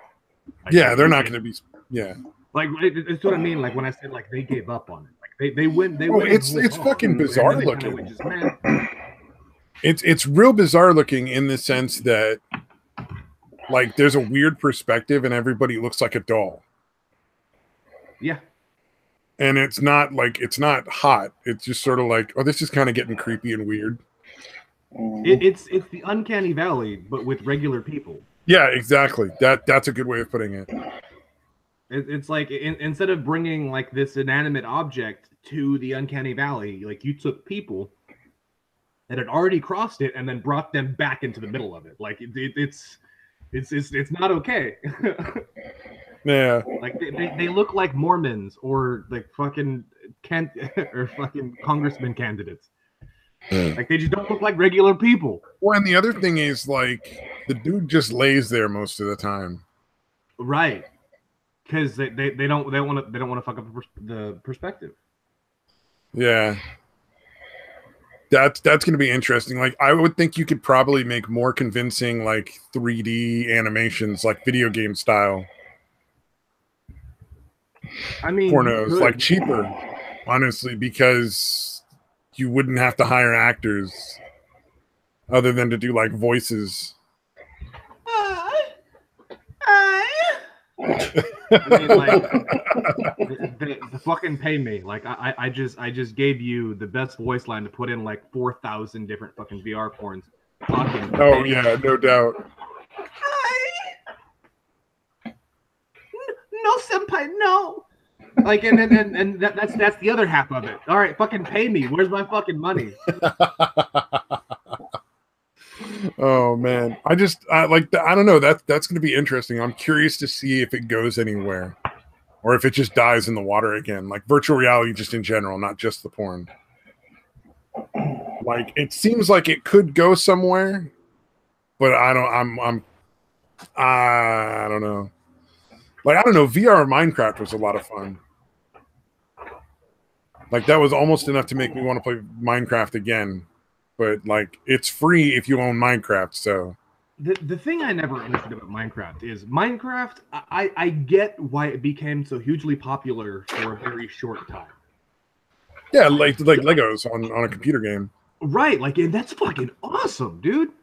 Speaker 3: Like,
Speaker 1: yeah, they're not going to be. Yeah,
Speaker 3: like it's what I mean. Like when I said like they gave up on it, like they win. They win.
Speaker 1: It's fucking bizarre looking. It's real bizarre looking in the sense that, like, there's a weird perspective and everybody looks like a doll.
Speaker 3: Yeah.
Speaker 1: And it's not like, it's not hot. It's just sort of like, oh, this is kind of getting creepy and weird.
Speaker 3: It's the uncanny valley, but with regular people.
Speaker 1: Yeah, exactly. That's a good way of putting it.
Speaker 3: It's like instead of bringing like this inanimate object to the uncanny valley, like you took people that had already crossed it and then brought them back into the middle of it. Like it's not okay.
Speaker 1: Yeah,
Speaker 3: like they look like Mormons or like fucking or fucking congressman candidates. Like they just don't look like regular people.
Speaker 1: Well, and the other thing is, like, the dude just lays there most of the time,
Speaker 3: right? Because they don't want to fuck up the perspective.
Speaker 1: Yeah, that's going to be interesting. Like, I would think you could probably make more convincing, like, 3D animations, like video game style.
Speaker 3: I mean,
Speaker 1: pornos, like, cheaper, honestly, because you wouldn't have to hire actors other than to do like voices.
Speaker 3: I mean, like, the fucking pay me. Like, I just gave you the best voice line to put in like 4,000 different fucking VR porns. Fucking
Speaker 1: oh yeah, no doubt.
Speaker 3: No, senpai, no. Like, and that's the other half of it. All right, fucking pay me. Where's my fucking money?
Speaker 1: Oh man, I don't know. That's going to be interesting. I'm curious to see if it goes anywhere, or if it just dies in the water again. Like virtual reality, just in general, not just the porn. Like, it seems like it could go somewhere, but I don't know. Like, I don't know. VR Minecraft was a lot of fun. Like, that was almost enough to make me want to play Minecraft again. But, like, it's free if you own Minecraft, so.
Speaker 3: The thing I never understood about Minecraft is Minecraft, I get why it became so hugely popular for a very short time.
Speaker 1: Yeah, like Legos on a computer game.
Speaker 3: Right, like, and that's fucking awesome, dude.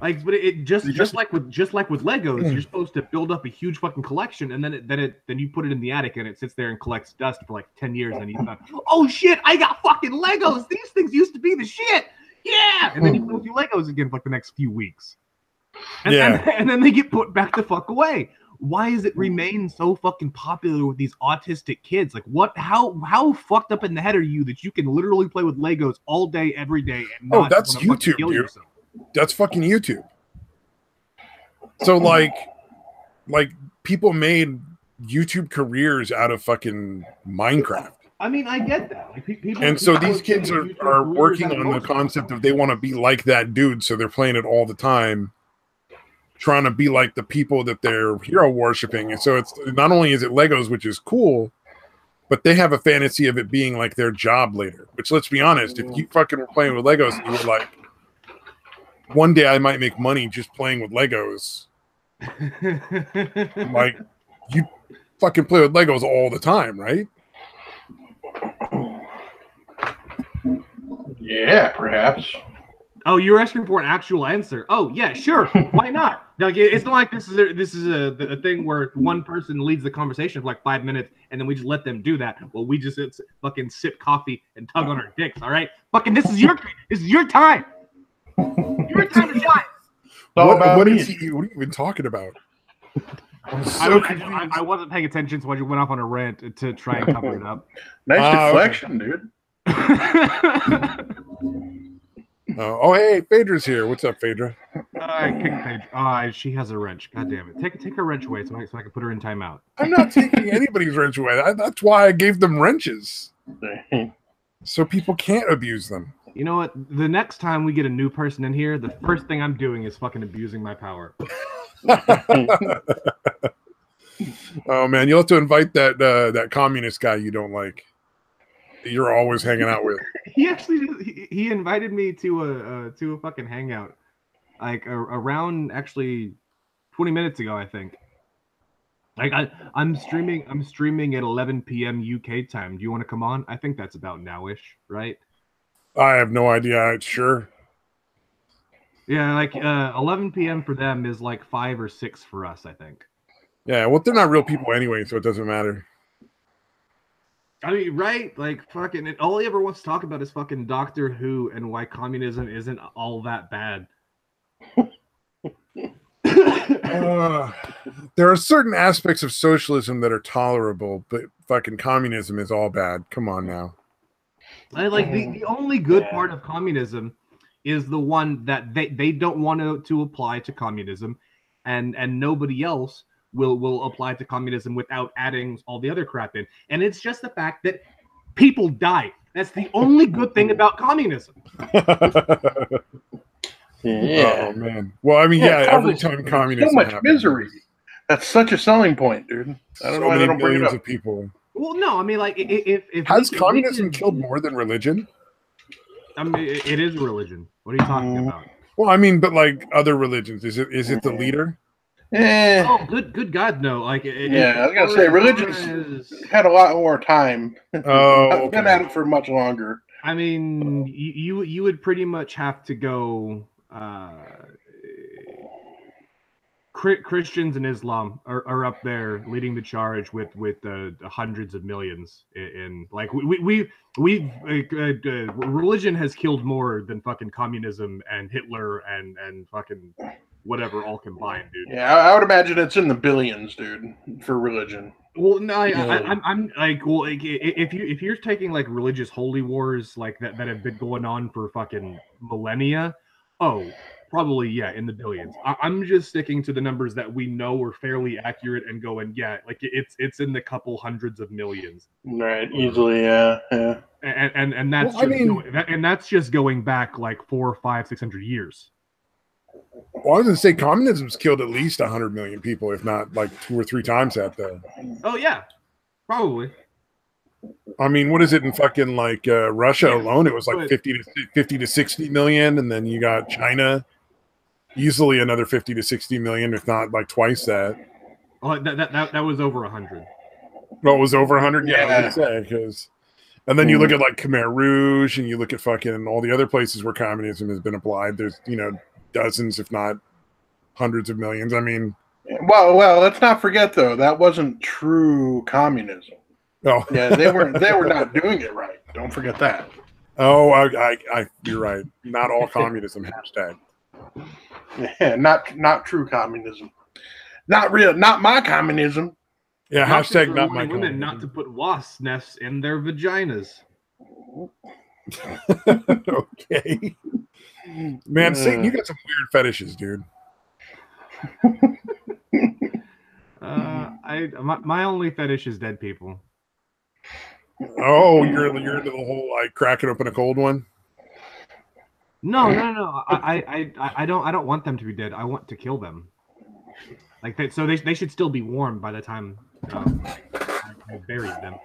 Speaker 3: Like, but it just like with Legos, you're supposed to build up a huge fucking collection, and then you put it in the attic, and it sits there and collects dust for like 10 years, and you thought, oh shit, I got fucking Legos. These things used to be the shit. Yeah, and then you put your Legos again for like the next few weeks, and then they get put back the fuck away. Why is it remain so fucking popular with these autistic kids? Like, what? How fucked up in the head are you that you can literally play with Legos all day, every day? And not
Speaker 1: that's YouTube, dude. Yourself? That's fucking YouTube. So like people made YouTube careers out of fucking Minecraft.
Speaker 3: I mean, I get that. Like, people,
Speaker 1: and so these kids are working on the concept of they want to be like that dude, so they're playing it all the time, trying to be like the people that they're hero worshiping. And so it's not only is it Legos, which is cool, but they have a fantasy of it being like their job later. Which, let's be honest, if you fucking were playing with Legos and you were like, one day I might make money just playing with Legos. Like, you fucking play with Legos all the time, right?
Speaker 2: Yeah, perhaps.
Speaker 3: Oh, you're asking for an actual answer. Oh, yeah, sure. Why not? Like, it's not like this is a thing where one person leads the conversation for like 5 minutes and then we just let them do that. Well, we just fucking sip coffee and tug on our dicks. All right, fucking this is your time. Your time to shine.
Speaker 1: What are you even talking about?
Speaker 3: I wasn't paying attention, so I just went off on a rant to try and cover it up.
Speaker 2: Nice deflection, dude.
Speaker 1: Oh, hey, Phaedra's here. What's up, Phaedra?
Speaker 3: I kicked Paige. She has a wrench. God damn it! Take her wrench away so I can put her in timeout.
Speaker 1: I'm not taking anybody's wrench away. That's why I gave them wrenches, so people can't abuse them.
Speaker 3: You know what? The next time we get a new person in here, the first thing I'm doing is fucking abusing my power.
Speaker 1: Oh man, you'll have to invite that communist guy you don't like. That you're always hanging out with.
Speaker 3: He invited me to a fucking hangout, like around actually 20 minutes ago, I think. Like I'm streaming at 11 p.m. UK time. Do you want to come on? I think that's about nowish, right?
Speaker 1: I have no idea. Sure.
Speaker 3: Yeah, like 11 p.m. for them is like 5 or 6 for us, I think.
Speaker 1: Yeah, well, they're not real people anyway, so it doesn't matter.
Speaker 3: I mean, right? Like, fucking, all he ever wants to talk about is fucking Doctor Who and why communism isn't all that bad.
Speaker 1: There are certain aspects of socialism that are tolerable, but fucking communism is all bad. Come on now.
Speaker 3: Like, the only good part of communism is the one that they don't want to apply to communism, and nobody else will apply to communism without adding all the other crap in. And it's just the fact that people die. That's the only good thing about communism.
Speaker 2: Yeah.
Speaker 1: Oh man. Well, I mean, every time communism
Speaker 2: so much
Speaker 1: happens,
Speaker 2: misery. That's such a selling point, dude. I don't know why they don't bring it up.
Speaker 1: Of people.
Speaker 3: Well, no, I mean, like, if
Speaker 1: has communism killed more than religion?
Speaker 3: I mean, it is a religion. What are you talking about?
Speaker 1: Well, I mean, but like other religions, is it the leader?
Speaker 3: Oh, good God, no! Like,
Speaker 2: I was gonna say, religion's had a lot more time. I've been at it for much longer.
Speaker 3: I mean, you would pretty much have to go. Christians and Islam are up there leading the charge with hundreds of millions in like religion has killed more than fucking communism and Hitler and fucking whatever all combined, dude.
Speaker 2: Yeah, I would imagine it's in the billions, dude, for religion.
Speaker 3: Well, no, I'm like, well, like, if you're taking like religious holy wars like that have been going on for fucking millennia, probably in the billions. I'm just sticking to the numbers that we know are fairly accurate and going, like it's in the couple hundreds of millions.
Speaker 2: Right, easily, yeah.
Speaker 3: And that's that's just going back like 400, 500, 600 years.
Speaker 1: Well, I was gonna say communism's killed at least 100 million people, if not like 2 or 3 times that though.
Speaker 3: Oh yeah, probably.
Speaker 1: I mean, what is it in fucking like Russia alone? It was like 50 to 60 million, and then you got China, easily another 50 to 60 million, if not like twice that.
Speaker 3: Oh, that was over 100.
Speaker 1: Well, it was over 100. Yeah, I would say because. And then you look at like Khmer Rouge, and you look at fucking all the other places where communism has been applied. There's dozens, if not hundreds of millions. I mean,
Speaker 2: well, let's not forget though that wasn't true communism.
Speaker 1: Oh,
Speaker 2: yeah, they were not doing it right. Don't forget that.
Speaker 1: Oh, you're right. Not all communism. Hashtag.
Speaker 2: Yeah, not true communism. Not real. Not my communism.
Speaker 1: Yeah, hashtag not my
Speaker 3: women not to put wasp nests in their vaginas.
Speaker 1: Okay. Man, Satan, you got some weird fetishes, dude.
Speaker 3: My only fetish is dead people.
Speaker 1: Oh, you're into the whole like cracking open a cold one?
Speaker 3: No. I don't want them to be dead. I want to kill them. Like so they should still be warm by the time I buried them.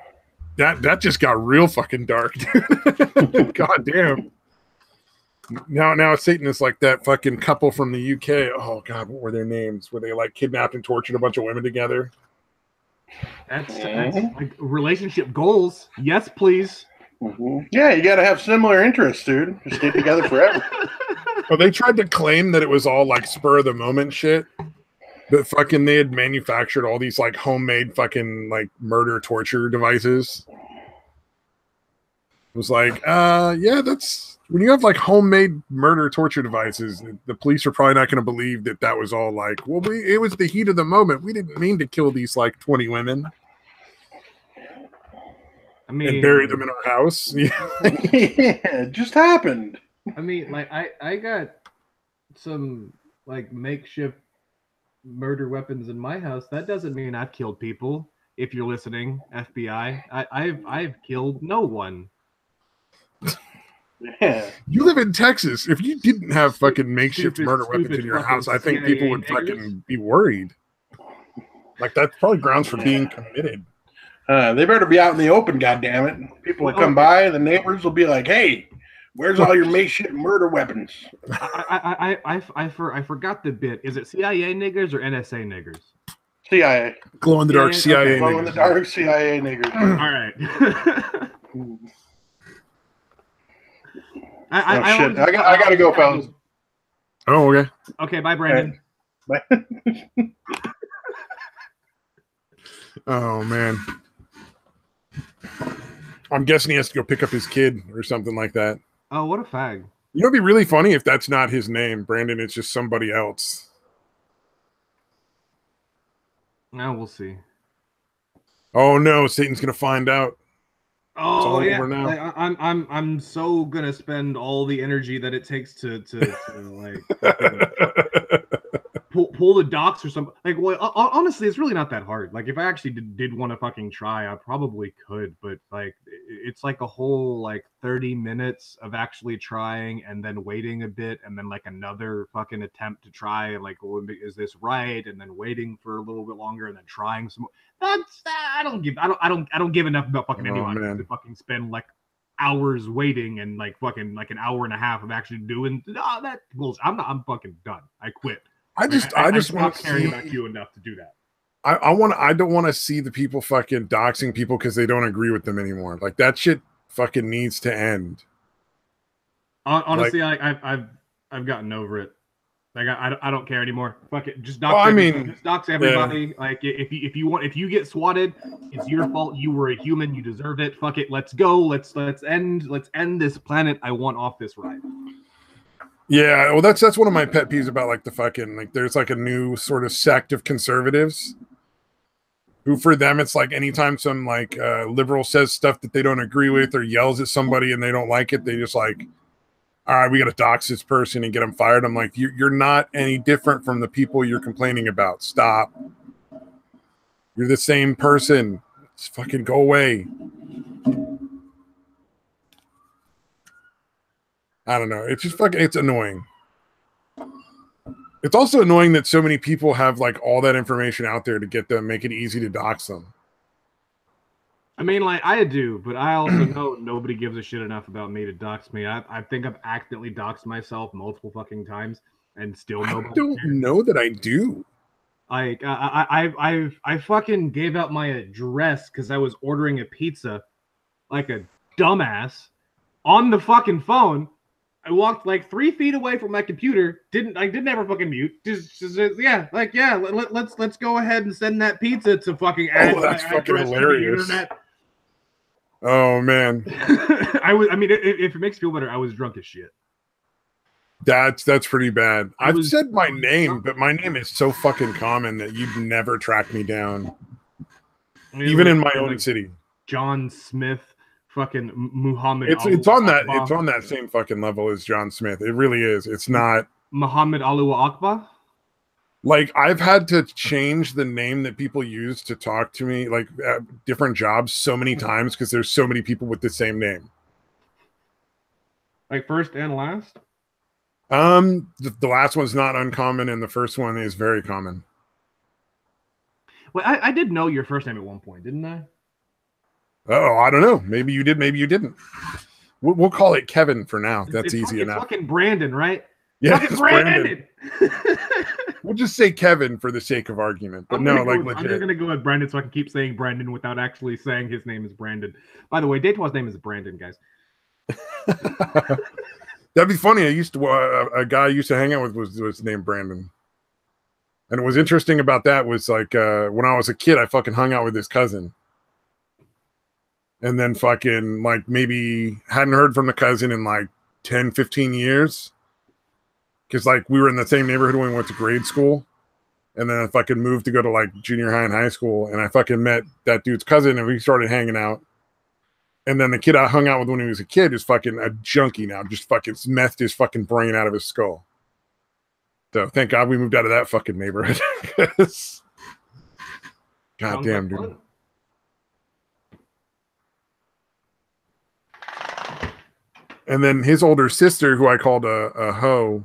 Speaker 1: That just got real fucking dark, dude. God damn. Now Satan is like that fucking couple from the UK. Oh God, what were their names? Were they like kidnapped and tortured a bunch of women together?
Speaker 3: That's like relationship goals. Yes, please.
Speaker 2: Mm-hmm. Yeah, you got to have similar interests, dude. Just stay together forever.
Speaker 1: Well, they tried to claim that it was all like spur of the moment shit, but fucking they had manufactured all these like homemade fucking like murder torture devices. It was like, that's when you have like homemade murder torture devices, the police are probably not going to believe that was all like, well, it was the heat of the moment. We didn't mean to kill these like 20 women.
Speaker 3: I mean,
Speaker 1: and bury them in our house.
Speaker 2: Yeah, it just happened.
Speaker 3: I mean, like I got some like makeshift murder weapons in my house. That doesn't mean I've killed people. If you're listening, FBI, I've killed no one.
Speaker 2: Yeah.
Speaker 1: You live in Texas. If you didn't have fucking makeshift murder weapons in your
Speaker 3: fucking
Speaker 1: house, I think
Speaker 3: CIA
Speaker 1: people would
Speaker 3: niggers.
Speaker 1: fucking be worried. Like that's probably grounds for being committed.
Speaker 2: They better be out in the open, goddammit. People will come by, the neighbors will be like, "Hey, where's all your makeshift murder weapons?"
Speaker 3: I forgot the bit. Is it CIA niggers or NSA niggers?
Speaker 2: CIA.
Speaker 1: Glow in the dark CIA.
Speaker 3: Okay.
Speaker 2: Glow in the dark CIA niggers.
Speaker 3: All right.
Speaker 2: Shit! I gotta go, fellas.
Speaker 1: Oh, okay.
Speaker 3: Okay, bye, Brandon.
Speaker 2: Bye.
Speaker 1: Oh man. I'm guessing he has to go pick up his kid or something like that.
Speaker 3: Oh, what a fag.
Speaker 1: You know, it'd be really funny if that's not his name, Brandon. It's just somebody else.
Speaker 3: Now we'll see.
Speaker 1: Oh no, Satan's gonna find out.
Speaker 3: Oh yeah, like, I'm so gonna spend all the energy that it takes to like pull the docs or something. Like, well, honestly, it's really not that hard. Like, if I actually did want to fucking try, I probably could. But like, it's like a whole like 30 minutes of actually trying and then waiting a bit and then like another fucking attempt to try. Like, well, is this right? And then waiting for a little bit longer and then trying some more. That's I don't give enough about fucking anyone to fucking spend like hours waiting and like fucking like an hour and a half of actually doing that bullshit. I'm fucking done. I quit.
Speaker 1: I just
Speaker 3: want to caring about you enough to do that.
Speaker 1: I don't want to see the people fucking doxing people because they don't agree with them anymore. Like that shit fucking needs to end.
Speaker 3: Honestly, like, I've gotten over it. Like I don't care anymore. Fuck it. Just dox just dox everybody. Yeah. Like if you get swatted, it's your fault. You were a human. You deserve it. Fuck it. Let's go. Let's end this planet. I want off this ride.
Speaker 1: Yeah, well, that's one of my pet peeves about like the fucking like there's like a new sort of sect of conservatives who for them it's like anytime some like liberal says stuff that they don't agree with or yells at somebody and they don't like it, they just like, all right, we got to dox this person and get them fired. I'm like, you're not any different from the people you're complaining about. Stop. You're the same person. Just fucking go away. I don't know. It's just fucking, it's annoying. It's also annoying that so many people have like all that information out there to get them, make it easy to dox them.
Speaker 3: I mean, like I do, but I also know nobody gives a shit enough about me to dox me. I think I've accidentally doxed myself multiple fucking times and still nobody.
Speaker 1: I don't know that I do.
Speaker 3: Like I fucking gave out my address because I was ordering a pizza like a dumbass on the fucking phone. I walked like 3 feet away from my computer. Didn't ever fucking mute. Just yeah, like yeah. Let's go ahead and send that pizza to fucking.
Speaker 1: Oh, that's fucking hilarious. Oh man.
Speaker 3: I mean, if it makes you feel better, I was drunk as shit.
Speaker 1: That's pretty bad. I've said my name, but my name is so fucking common that you'd never track me down, even in my own city.
Speaker 3: John Smith. Fucking Muhammad.
Speaker 1: It's on that same fucking level as John Smith. It really is. It's not
Speaker 3: Muhammad Allahu Akbar.
Speaker 1: Like I've had to change the name that people use to talk to me, like at different jobs, so many times because there's so many people with the same name.
Speaker 3: Like first and last.
Speaker 1: The last one's not uncommon, and the first one is very common.
Speaker 3: Well, I did know your first name at one point, didn't I?
Speaker 1: Oh, I don't know. Maybe you did. Maybe you didn't. We'll call it Kevin for now. That's easy enough.
Speaker 3: It's fucking Brandon, right?
Speaker 1: Yeah,
Speaker 3: fucking Brandon.
Speaker 1: We'll just say Kevin for the sake of argument. But no, like legit.
Speaker 3: I'm just gonna go with Brandon so I can keep saying Brandon without actually saying his name is Brandon. By the way, Daytoi's name is Brandon, guys.
Speaker 1: That'd be funny. A guy I used to hang out with was named Brandon. And what was interesting about that was like when I was a kid, I fucking hung out with his cousin. And then fucking like maybe hadn't heard from the cousin in like 10, 15 years. Because like we were in the same neighborhood when we went to grade school. And then I fucking moved to go to like junior high and high school. And I fucking met that dude's cousin and we started hanging out. And then the kid I hung out with when he was a kid is fucking a junkie now, just fucking methed his fucking brain out of his skull. So thank God we moved out of that fucking neighborhood. God damn, dude.
Speaker 3: Fun.
Speaker 1: And then his older sister, who I called a hoe,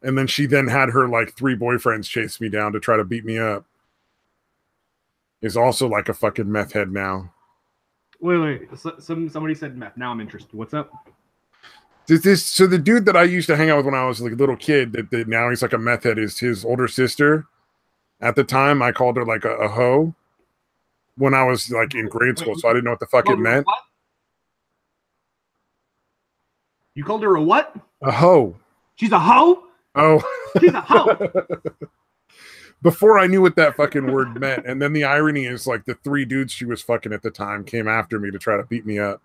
Speaker 1: and then she then had her like 3 boyfriends chase me down to try to beat me up, is also like a fucking meth head now.
Speaker 3: Wait. Somebody said meth. Now I'm interested. What's up?
Speaker 1: So the dude that I used to hang out with when I was like a little kid, that now he's like a meth head, is his older sister. At the time, I called her like a hoe when I was like in grade school, so I didn't know what the fuck it meant.
Speaker 3: What? You called her a what?
Speaker 1: A hoe.
Speaker 3: She's a hoe?
Speaker 1: Oh.
Speaker 3: She's a hoe.
Speaker 1: Before I knew what that fucking word meant. And then the irony is like the 3 dudes she was fucking at the time came after me to try to beat me up.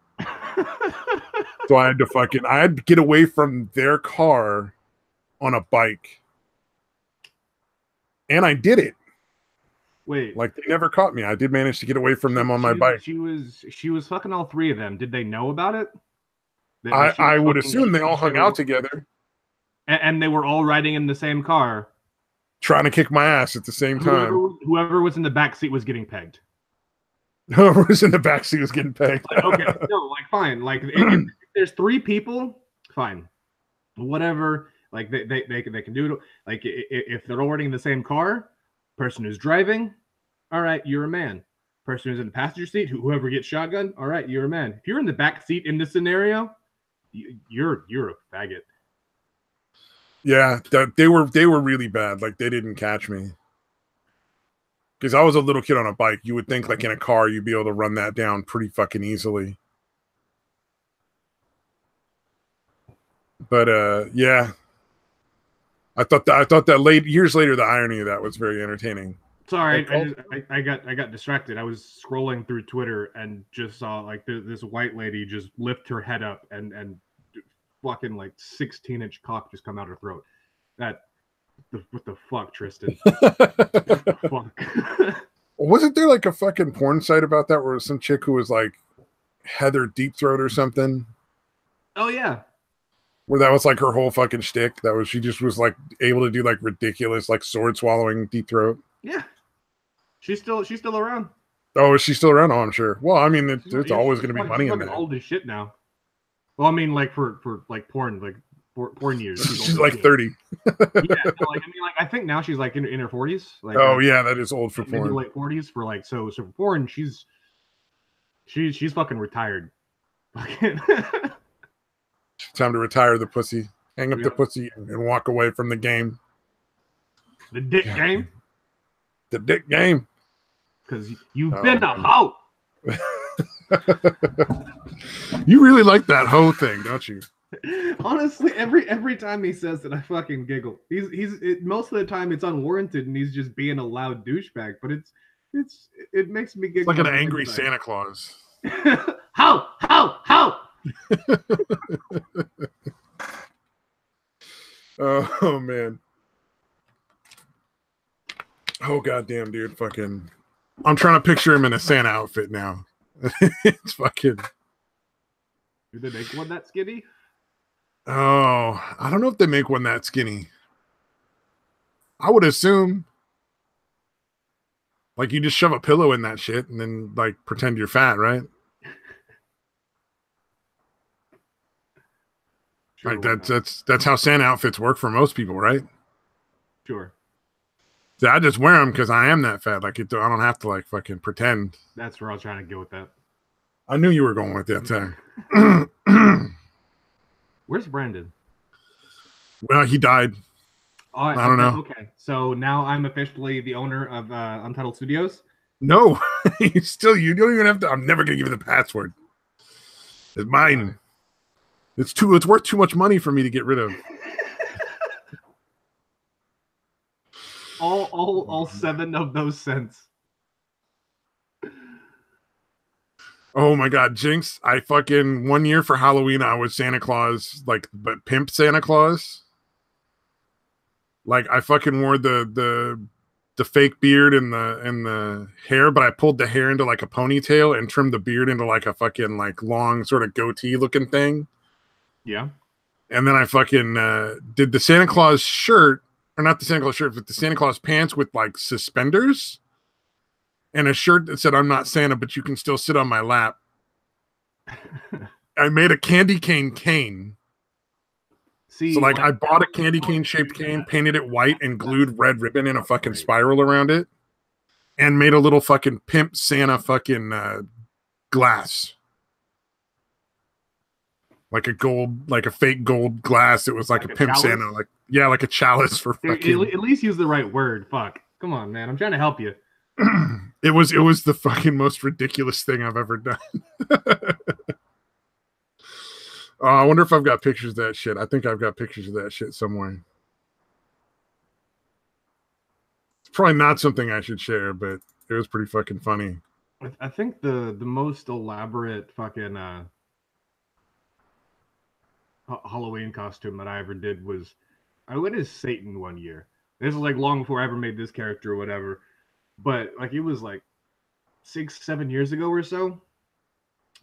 Speaker 1: So I had to get away from their car on a bike. And I did it.
Speaker 3: Wait.
Speaker 1: Like they never caught me. I did manage to get away from them on my bike.
Speaker 3: She was fucking all 3 of them. Did they know about it?
Speaker 1: I would assume they all hung out together.
Speaker 3: And they were all riding in the same car.
Speaker 1: Trying to kick my ass at the same time.
Speaker 3: Whoever was in the back seat was getting pegged.
Speaker 1: Whoever was in the back seat was getting pegged.
Speaker 3: Okay, no, like fine. Like if there's 3 people, fine. Whatever. Like they can do it. Like if they're all riding in the same car, person who's driving, all right, you're a man. Person who's in the passenger seat, whoever gets shotgun, all right, you're a man. If you're in the back seat in this scenario, you're a faggot.
Speaker 1: Yeah, they were really bad. Like they didn't catch me because I was a little kid on a bike. You would think like in a car you'd be able to run that down pretty fucking easily. But yeah, I thought that years later the irony of that was very entertaining.
Speaker 3: Sorry, I got distracted. I was scrolling through Twitter and just saw like this white lady just lift her head up and fucking like 16-inch cock just come out her throat. What the fuck, Tristan? What the fuck?
Speaker 1: Wasn't there like a fucking porn site about that where was some chick who was like Heather Deep Throat or something?
Speaker 3: Oh yeah.
Speaker 1: Where that was like her whole fucking shtick. She just was like able to do like ridiculous like sword swallowing deep throat.
Speaker 3: Yeah. She's still around.
Speaker 1: Oh, is she still around? Oh, I'm sure. Well, I mean, there's always going to be money in that.
Speaker 3: Old as shit now. Well, I mean, like for like porn, like porn years.
Speaker 1: She's like 30.
Speaker 3: Yeah, no, like I mean, like I think now she's like in her 40s. Like,
Speaker 1: oh yeah, that is old for porn.
Speaker 3: Maybe late 40s for like so for porn. She's fucking retired.
Speaker 1: Time to retire the pussy. Hang up the pussy and walk away from the game.
Speaker 3: The dick game.
Speaker 1: The dick game.
Speaker 3: Because you've been a hoe.
Speaker 1: You really like that hoe thing, don't you?
Speaker 3: Honestly, every time he says it, I fucking giggle. Most of the time it's unwarranted and he's just being a loud douchebag. But it makes me giggle.
Speaker 1: It's like an angry Santa Claus.
Speaker 3: Hoe.
Speaker 1: Oh man. Oh goddamn, dude! Fucking, I'm trying to picture him in a Santa outfit now. It's fucking.
Speaker 3: Do they make one that skinny?
Speaker 1: Oh, I don't know if they make one that skinny. I would assume, like, you just shove a pillow in that shit and then like pretend you're fat, right? Sure, like that's how Santa outfits work for most people, right?
Speaker 3: Sure.
Speaker 1: So I just wear them because I am that fat. Like I don't have to like fucking pretend.
Speaker 3: That's where I was trying to go with that.
Speaker 1: I knew you were going with that time.
Speaker 3: Where's Brandon?
Speaker 1: Well, he died.
Speaker 3: Oh, I don't know. Okay, so now I'm officially the owner of Untitled Studios.
Speaker 1: No, you don't even have to. I'm never gonna give you the password. It's mine. It's worth too much money for me to get rid of.
Speaker 3: all 7 of those cents.
Speaker 1: Oh my god, Jinx! I fucking 1 year for Halloween I was Santa Claus, like but pimp Santa Claus. Like I fucking wore the the fake beard and the hair, but I pulled the hair into like a ponytail and trimmed the beard into like a fucking like long sort of goatee looking thing.
Speaker 3: Yeah.
Speaker 1: And then I fucking did the Santa Claus shirt, or not the Santa Claus shirt, but the Santa Claus pants with like suspenders and a shirt that said, "I'm not Santa, but you can still sit on my lap." I made a candy cane. See, so like I bought a candy cane shaped cane, painted it white, and glued red ribbon in a fucking spiral around it, and made a little fucking pimp Santa fucking glass. Like a gold, like a fake gold glass. It was like a pimp chalice? Santa, like like a chalice for fucking.
Speaker 3: At least use the right word. Fuck, come on, man. I'm trying to help you.
Speaker 1: It was the fucking most ridiculous thing I've ever done. I wonder if I've got pictures of that shit. I think I've got pictures of that shit somewhere. It's probably not something I should share, but it was pretty fucking funny.
Speaker 3: I think the most elaborate fucking Halloween costume that I ever did was I went as Satan one year. This was like long before I ever made this character or whatever, but like it was like 6-7 years ago or so.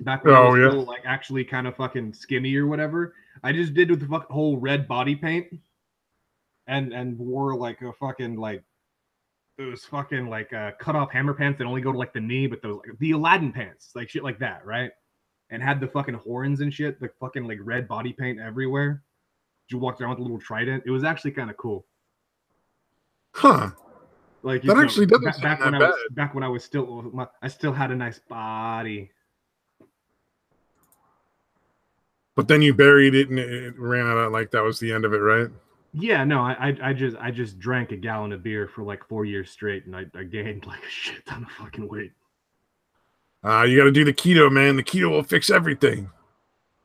Speaker 3: Back when I was still like actually kind of fucking skinny or whatever. I just did with the whole red body paint and wore like a fucking like it was fucking like cut off hammer pants that only go to like the knee, but those like the Aladdin pants, like shit like that, right? And had the fucking horns and shit, the fucking like red body paint everywhere. You walked around with a little trident. It was actually kind of cool.
Speaker 1: Huh.
Speaker 3: Like
Speaker 1: that actually doesn't
Speaker 3: back
Speaker 1: sound
Speaker 3: when
Speaker 1: that bad.
Speaker 3: Back when I was still I still had a nice body.
Speaker 1: But then you buried it and it ran out like that was the end of it, right?
Speaker 3: Yeah, no, I just drank a gallon of beer for like 4 years straight, and I gained like a shit ton of fucking weight.
Speaker 1: You got to do the keto, man. The keto will fix everything.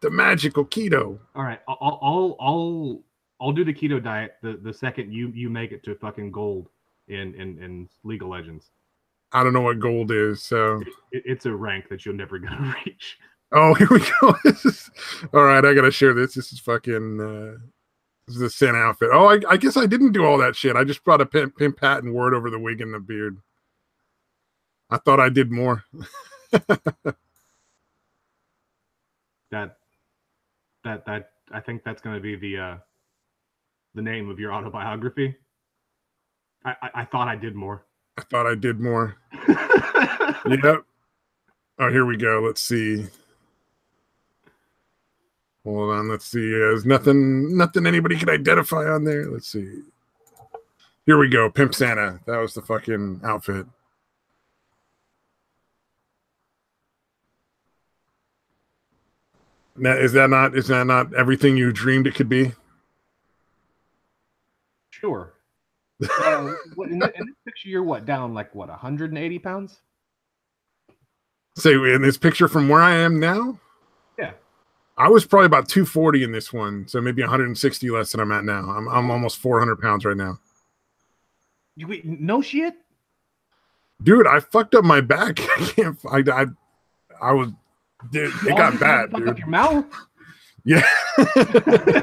Speaker 1: The magical keto.
Speaker 3: All right, I'll do the keto diet the second you make it to fucking gold in League of Legends.
Speaker 1: I don't know what gold is, so
Speaker 3: it's a rank that you're never gonna reach.
Speaker 1: Oh, here we go. All right, I gotta share this. This is fucking. This is the Santa outfit. Oh, I guess I didn't do all that shit. I just brought a pimp hat and wore it over the wig and the beard. I thought I did more.
Speaker 3: that I think that's gonna be the name of your autobiography. I thought I did more.
Speaker 1: I thought I did more. Yep. Oh, here we go. Let's see. Hold on. Let's see. There's nothing anybody can identify on there. Let's see. Here we go. Pimp Santa. That was the fucking outfit. Now, is that not everything you dreamed it could be?
Speaker 3: Sure. In this picture, you're what, down like what, 180 pounds?
Speaker 1: Say, in this picture from where I am now?
Speaker 3: Yeah.
Speaker 1: I was probably about 240 in this one, so maybe 160 less than I'm at now. I'm almost 400 pounds right now.
Speaker 3: Wait, no shit?
Speaker 1: Dude, I fucked up my back. I was... Dude, it got bad, dude.
Speaker 3: Fuck up your mouth?
Speaker 1: Yeah.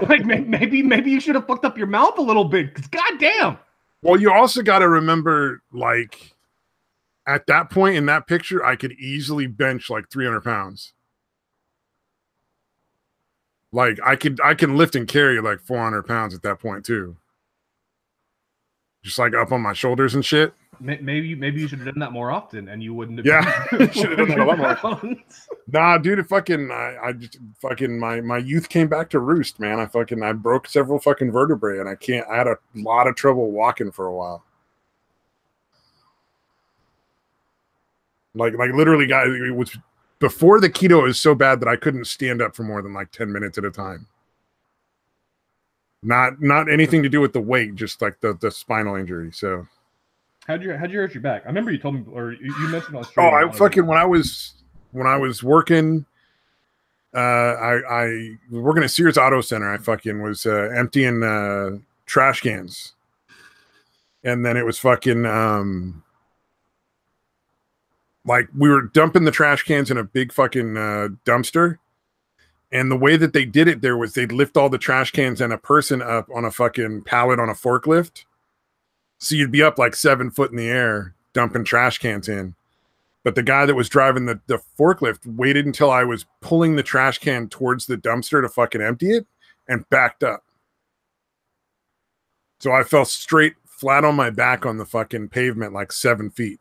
Speaker 3: Like maybe you should have fucked up your mouth a little bit, because goddamn.
Speaker 1: Well, you also got to remember, like, at that point in that picture, I could easily bench like 300 pounds. Like I can lift and carry like 400 pounds at that point too. Just like up on my shoulders and shit.
Speaker 3: Maybe you should have done that more often, and you wouldn't have.
Speaker 1: Yeah, should have done that a lot more. Nah, dude, I just fucking my youth came back to roost, man. I broke several fucking vertebrae, and I had a lot of trouble walking for a while. Like literally, guys, it was before the keto is so bad that I couldn't stand up for more than like 10 minutes at a time. Not anything to do with the weight, just like the spinal injury. So
Speaker 3: how'd you hurt your back? I remember you told me, or you mentioned
Speaker 1: Australia. Oh, I fucking when I was working, I was working at Sears Auto Center. I fucking was emptying trash cans, and then it was fucking like we were dumping the trash cans in a big fucking dumpster. And the way that they did it there was they'd lift all the trash cans and a person up on a fucking pallet on a forklift. So you'd be up like 7 foot in the air, dumping trash cans in. But the guy that was driving the forklift waited until I was pulling the trash can towards the dumpster to fucking empty it and backed up. So I fell straight flat on my back on the fucking pavement like 7 feet.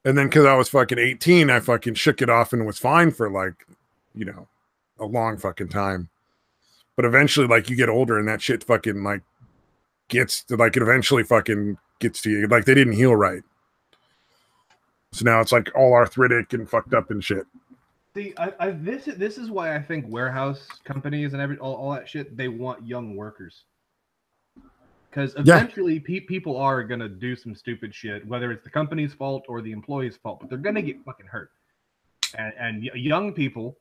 Speaker 1: And then because I was fucking 18, I fucking shook it off and was fine for like, you know, a long fucking time. But eventually, like, you get older and that shit fucking like gets to, like, it eventually fucking gets to you. Like, they didn't heal right. So now it's like all arthritic and fucked up and shit.
Speaker 3: See, this is why I think warehouse companies and all that shit, they want young workers. Because eventually people are going to do some stupid shit, whether it's the company's fault or the employee's fault, but they're going to get fucking hurt. And young people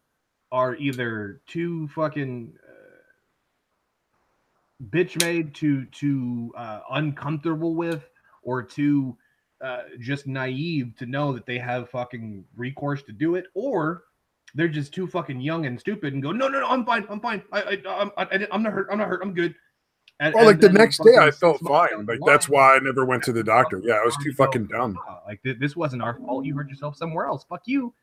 Speaker 3: are either too fucking bitch made, too uncomfortable with, or too just naive to know that they have fucking recourse to do it, or they're just too fucking young and stupid and go, no, I'm fine, I'm not hurt, I'm good.
Speaker 1: Well, like the next day I felt fine. Like that's why I never went to the doctor. Yeah, I was too fucking dumb.
Speaker 3: Like this wasn't our fault. You hurt yourself somewhere else. Fuck you.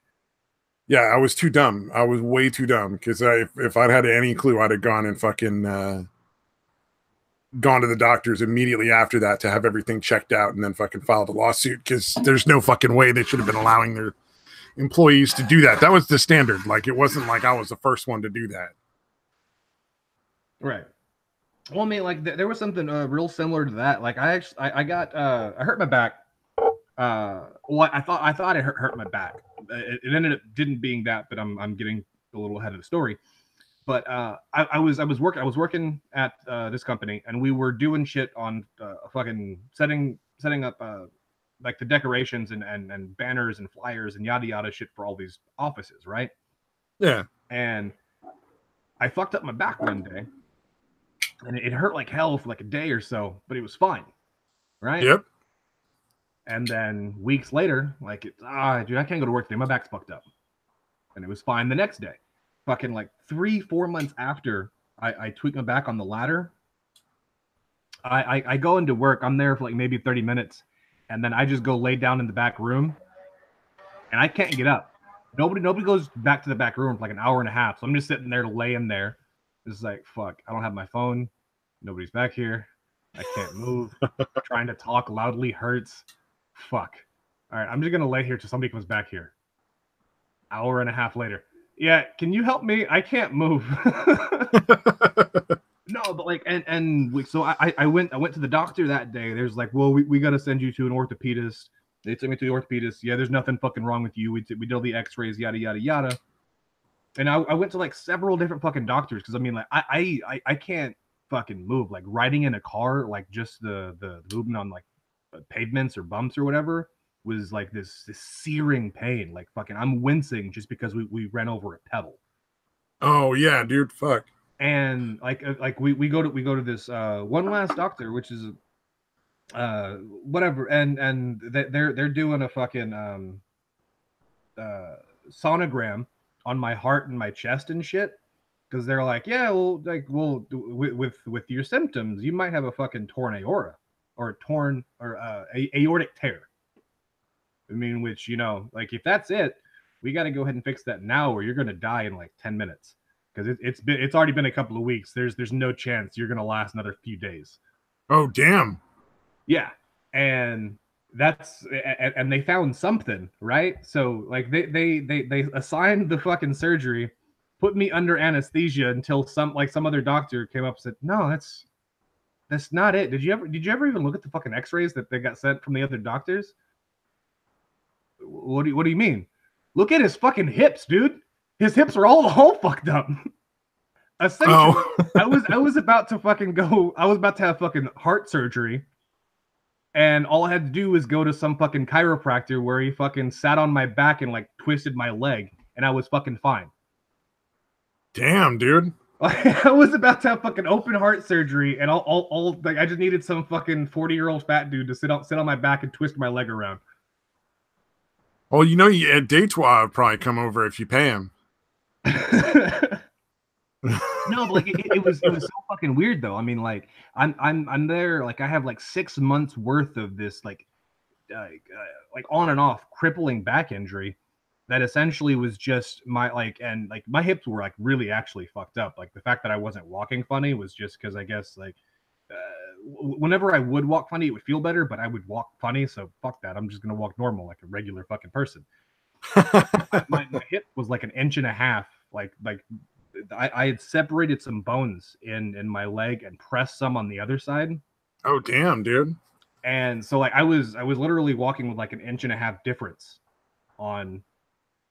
Speaker 1: Yeah, I was too dumb. I was way too dumb because if I'd had any clue, I'd have gone and fucking gone to the doctors immediately after that to have everything checked out and then fucking filed a lawsuit because there's no fucking way they should have been allowing their employees to do that. That was the standard. Like it wasn't like I was the first one to do that.
Speaker 3: Right. Well, I mean, like there was something real similar to that. Like I hurt my back. Well, I thought it hurt my back. It ended up didn't being that, but I'm getting a little ahead of the story. But I was working at this company, and we were doing shit on fucking setting up like the decorations and banners and flyers and yada yada shit for all these offices, right?
Speaker 1: Yeah.
Speaker 3: And I fucked up my back one day. And it hurt like hell for like a day or so, but it was fine, right?
Speaker 1: Yep.
Speaker 3: And then weeks later, like, dude, I can't go to work today. My back's fucked up. And it was fine the next day. Fucking like 3-4 months after I tweaked my back on the ladder, I go into work. I'm there for like maybe 30 minutes. And then I just go lay down in the back room. And I can't get up. Nobody goes back to the back room for like an hour and a half. So I'm just sitting there laying there. It's like, fuck, I don't have my phone. Nobody's back here. I can't move. Trying to talk loudly hurts. Fuck. All right, I'm just going to lay here till somebody comes back here. Hour and a half later. Yeah, can you help me? I can't move. No, but like, so I went to the doctor that day. There's like, well, we got to send you to an orthopedist. They took me to the orthopedist. Yeah, there's nothing fucking wrong with you. We did all the x-rays, yada, yada, yada. And I went to like several different fucking doctors because I mean, like, I can't fucking move. Like riding in a car, like just the movement on like pavements or bumps or whatever was like this searing pain. Like fucking, I'm wincing just because we ran over a pebble.
Speaker 1: Oh yeah, dude, fuck.
Speaker 3: And like we go to this one last doctor, which is whatever, and they're doing a fucking sonogram on my heart and my chest and shit, because they're like, yeah, well, like, well, with your symptoms, you might have a fucking torn aorta or aortic tear. I mean, which, you know, like if that's it, we got to go ahead and fix that now, or you're gonna die in like 10 minutes because it's already been a couple of weeks. There's no chance you're gonna last another few days.
Speaker 1: Oh damn.
Speaker 3: Yeah, and they found something, right? So like they assigned the fucking surgery, put me under anesthesia until some other doctor came up and said, no, that's not it. Did you ever even look at the fucking x-rays that they got sent from the other doctors? What do you mean? Look at his fucking hips, dude. His hips are all fucked up. Essentially, I was about to fucking go. I was about to have fucking heart surgery. And all I had to do was go to some fucking chiropractor where he fucking sat on my back and like twisted my leg, and I was fucking fine.
Speaker 1: Damn, dude.
Speaker 3: I was about to have fucking open heart surgery, and all like I just needed some fucking 40-year-old fat dude to sit on my back and twist my leg around.
Speaker 1: Well, you know, Deitois would probably come over if you pay him.
Speaker 3: No, but like it was so fucking weird though. I mean, like I'm there, like I have like 6 months worth of this like on and off crippling back injury that essentially was just my hips were like really actually fucked up. Like the fact that I wasn't walking funny was just because I guess like whenever I would walk funny, it would feel better, but I would walk funny, so fuck that. I'm just gonna walk normal like a regular fucking person. My hip was like 1.5 inches. Like I had separated some bones in my leg and pressed some on the other side.
Speaker 1: Oh damn, dude.
Speaker 3: And so like I was literally walking with like 1.5 inch difference on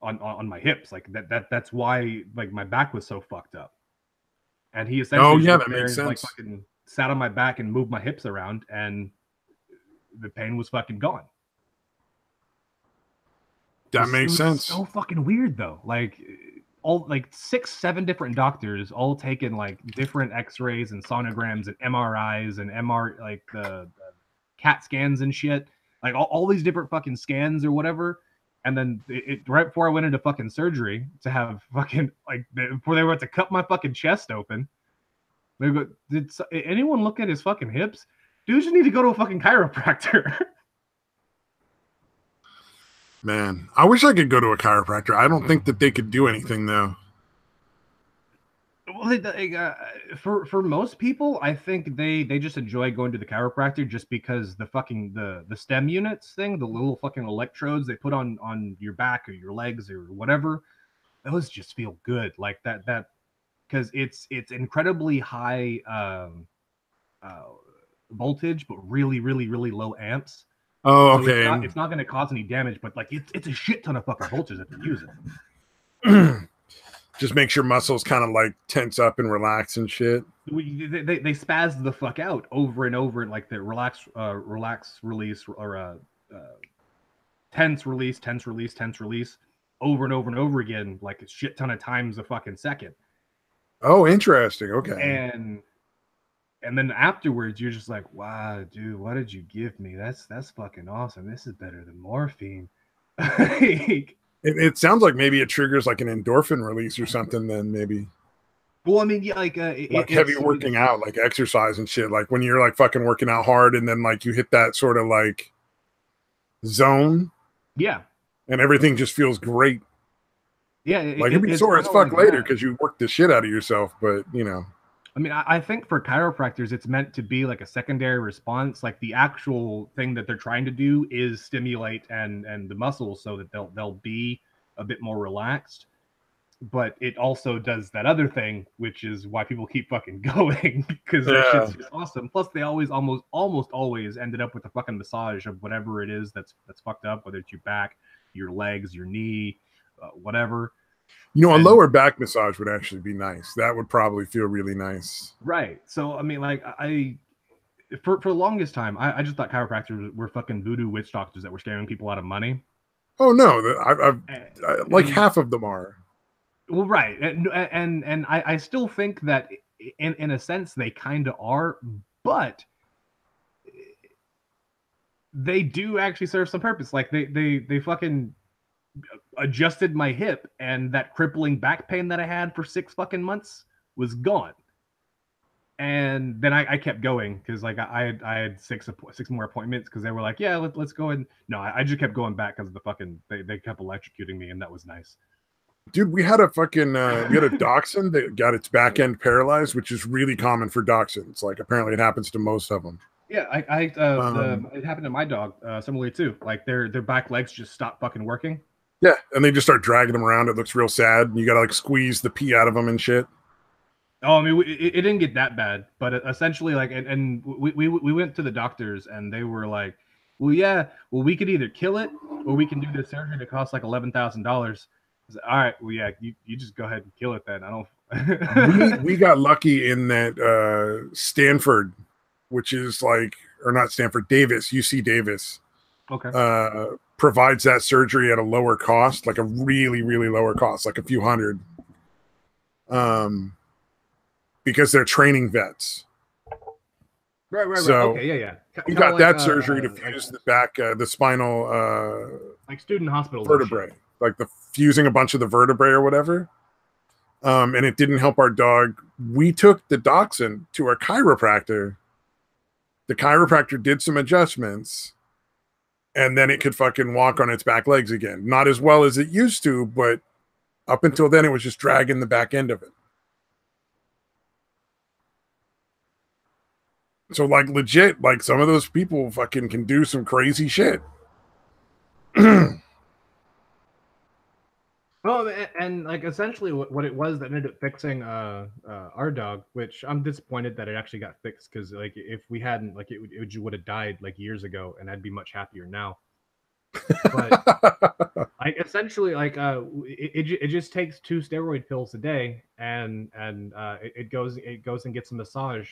Speaker 3: my hips. Like that's why like my back was so fucked up. And he essentially
Speaker 1: Oh yeah,
Speaker 3: just
Speaker 1: that
Speaker 3: there
Speaker 1: makes
Speaker 3: and like
Speaker 1: sense.
Speaker 3: fucking sat on my back and moved my hips around, and the pain was fucking gone.
Speaker 1: That
Speaker 3: It
Speaker 1: makes
Speaker 3: was
Speaker 1: sense.
Speaker 3: so fucking weird though. Like all like 6, 7 different doctors all taking like different X-rays and sonograms and MRIs and MR like the CAT scans and shit. Like all these different fucking scans or whatever. And then right before I went into fucking surgery to have fucking like before they were about to cut my fucking chest open, they go, did anyone look at his fucking hips? Dude, you need to go to a fucking chiropractor.
Speaker 1: Man, I wish I could go to a chiropractor. I don't think that they could do anything though.
Speaker 3: Well, for most people, I think they just enjoy going to the chiropractor just because the fucking the stem units thing, the little fucking electrodes they put on your back or your legs or whatever, those just feel good. Like that because it's incredibly high uh, voltage, but really low amps.
Speaker 1: Oh,
Speaker 3: So
Speaker 1: okay.
Speaker 3: it's not going to cause any damage, but like it's a shit ton of fucking voltage that they're using.
Speaker 1: Just makes your muscles kind of like tense up and relax and shit.
Speaker 3: They spaz the fuck out over and over, like the relax release or tense release, tense release, tense release, over and over and over again, like a shit ton of times a fucking second.
Speaker 1: Oh, interesting. Okay.
Speaker 3: And then afterwards, you're just like, wow, dude, what did you give me? That's fucking awesome. This is better than morphine. Like,
Speaker 1: It sounds like maybe it triggers like an endorphin release or something. Then maybe
Speaker 3: well, I mean, yeah, like
Speaker 1: heavy working out, like exercise and shit. Like when you're like fucking working out hard, and then like you hit that sort of like zone,
Speaker 3: yeah,
Speaker 1: and everything just feels great.
Speaker 3: yeah,
Speaker 1: Like you'll be sore as fuck
Speaker 3: like
Speaker 1: later because you worked the shit out of yourself. But you know,
Speaker 3: I mean, I think for chiropractors, it's meant to be like a secondary response. Like the actual thing that they're trying to do is stimulate and the muscles so that they'll be a bit more relaxed. But it also does that other thing, which is why people keep fucking going because that shit's just awesome. Plus, they almost always ended up with a fucking massage of whatever it is that's fucked up, whether it's your back, your legs, your knee, whatever.
Speaker 1: you know, a lower back massage would actually be nice. That would probably feel really nice.
Speaker 3: Right. So I mean, like for the longest time, I just thought chiropractors were fucking voodoo witch doctors that were scaring people out of money.
Speaker 1: Oh no, like half of them are.
Speaker 3: Well, right, and I still think that in a sense they kind of are, but they do actually serve some purpose. Like they fucking adjusted my hip, and that crippling back pain that I had for 6 fucking months was gone. And then I kept going because like I had six more appointments because they were like, yeah, let's go. And no, I just kept going back because of the fucking they kept electrocuting me, and that was nice.
Speaker 1: Dude, we had a dachshund that got its back end paralyzed, which is really common for dachshunds. Like apparently it happens to most of them.
Speaker 3: Yeah, it happened to my dog similarly too. Like their back legs just stopped fucking working.
Speaker 1: Yeah, and they just start dragging them around. It looks real sad. You got to like squeeze the pee out of them and shit.
Speaker 3: Oh, I mean, it didn't get that bad, but essentially, like, and we went to the doctors, and they were like, "Well, yeah, well, we could either kill it, or we can do this surgery that costs like $11,000." All right, well, yeah, you just go ahead and kill it then. I
Speaker 1: don't. we got lucky in that Stanford, which is like, or not Stanford, Davis, UC Davis.
Speaker 3: Okay.
Speaker 1: Provides that surgery at a lower cost, like a really lower cost, like a few hundred. Because they're training vets.
Speaker 3: Right.
Speaker 1: So
Speaker 3: okay, yeah.
Speaker 1: We got that surgery to fuse the back, the spinal,
Speaker 3: like student hospital
Speaker 1: vertebrae, like the fusing a bunch of the vertebrae or whatever. and it didn't help our dog. We took the dachshund to our chiropractor. The chiropractor did some adjustments, and then it could fucking walk on its back legs again. Not as well as it used to, but up until then, it was just dragging the back end of it. So, like, legit, like, some of those people fucking can do some crazy shit.
Speaker 3: Well, and like essentially what it was that ended up fixing our dog, which I'm disappointed that it actually got fixed, because like if we hadn't, like it would have died like years ago, and I'd be much happier now. But like essentially, like it just takes 2 steroid pills a day, and it goes and gets a massage,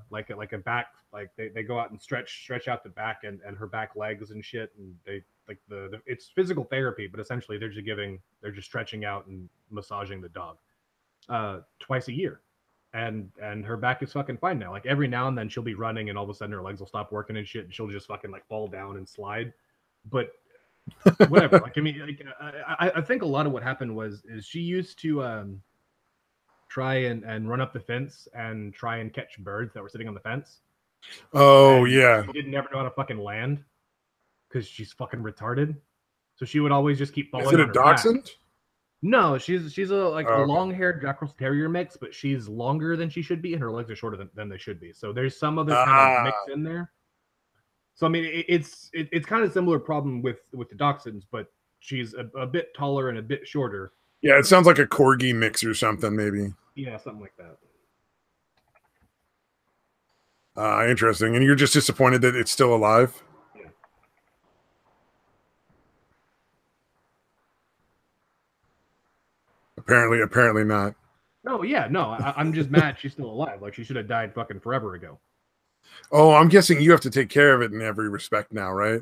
Speaker 3: like a back, like they go out and stretch out the back and her back legs and shit, and they like the it's physical therapy, but essentially they're just stretching out and massaging the dog twice a year, and her back is fucking fine now. Like every now and then she'll be running, and all of a sudden her legs will stop working and shit, and she'll just fucking like fall down and slide, but whatever. Like I mean, like I think a lot of what happened is she used to try and run up the fence and try and catch birds that were sitting on the fence.
Speaker 1: Oh,
Speaker 3: and
Speaker 1: yeah.
Speaker 3: she didn't ever know how to fucking land because she's fucking retarded. So she would always just keep falling.
Speaker 1: Is it
Speaker 3: on
Speaker 1: a
Speaker 3: her
Speaker 1: dachshund?
Speaker 3: back. No, she's a like
Speaker 1: Oh,
Speaker 3: a
Speaker 1: okay.
Speaker 3: long-haired Jack Russell Terrier mix, but she's longer than she should be, and her legs are shorter than they should be. So there's some other kind of mix in there. So I mean, it's kind of similar problem with the dachshunds, but she's a bit taller and a bit shorter.
Speaker 1: Yeah, it sounds like a corgi mix or something, maybe.
Speaker 3: Yeah, something like that.
Speaker 1: Interesting. And you're just disappointed that it's still alive?
Speaker 3: Yeah.
Speaker 1: Apparently not.
Speaker 3: No, yeah, no. I'm just mad she's still alive. Like she should have died fucking forever ago.
Speaker 1: Oh, I'm guessing you have to take care of it in every respect now, right?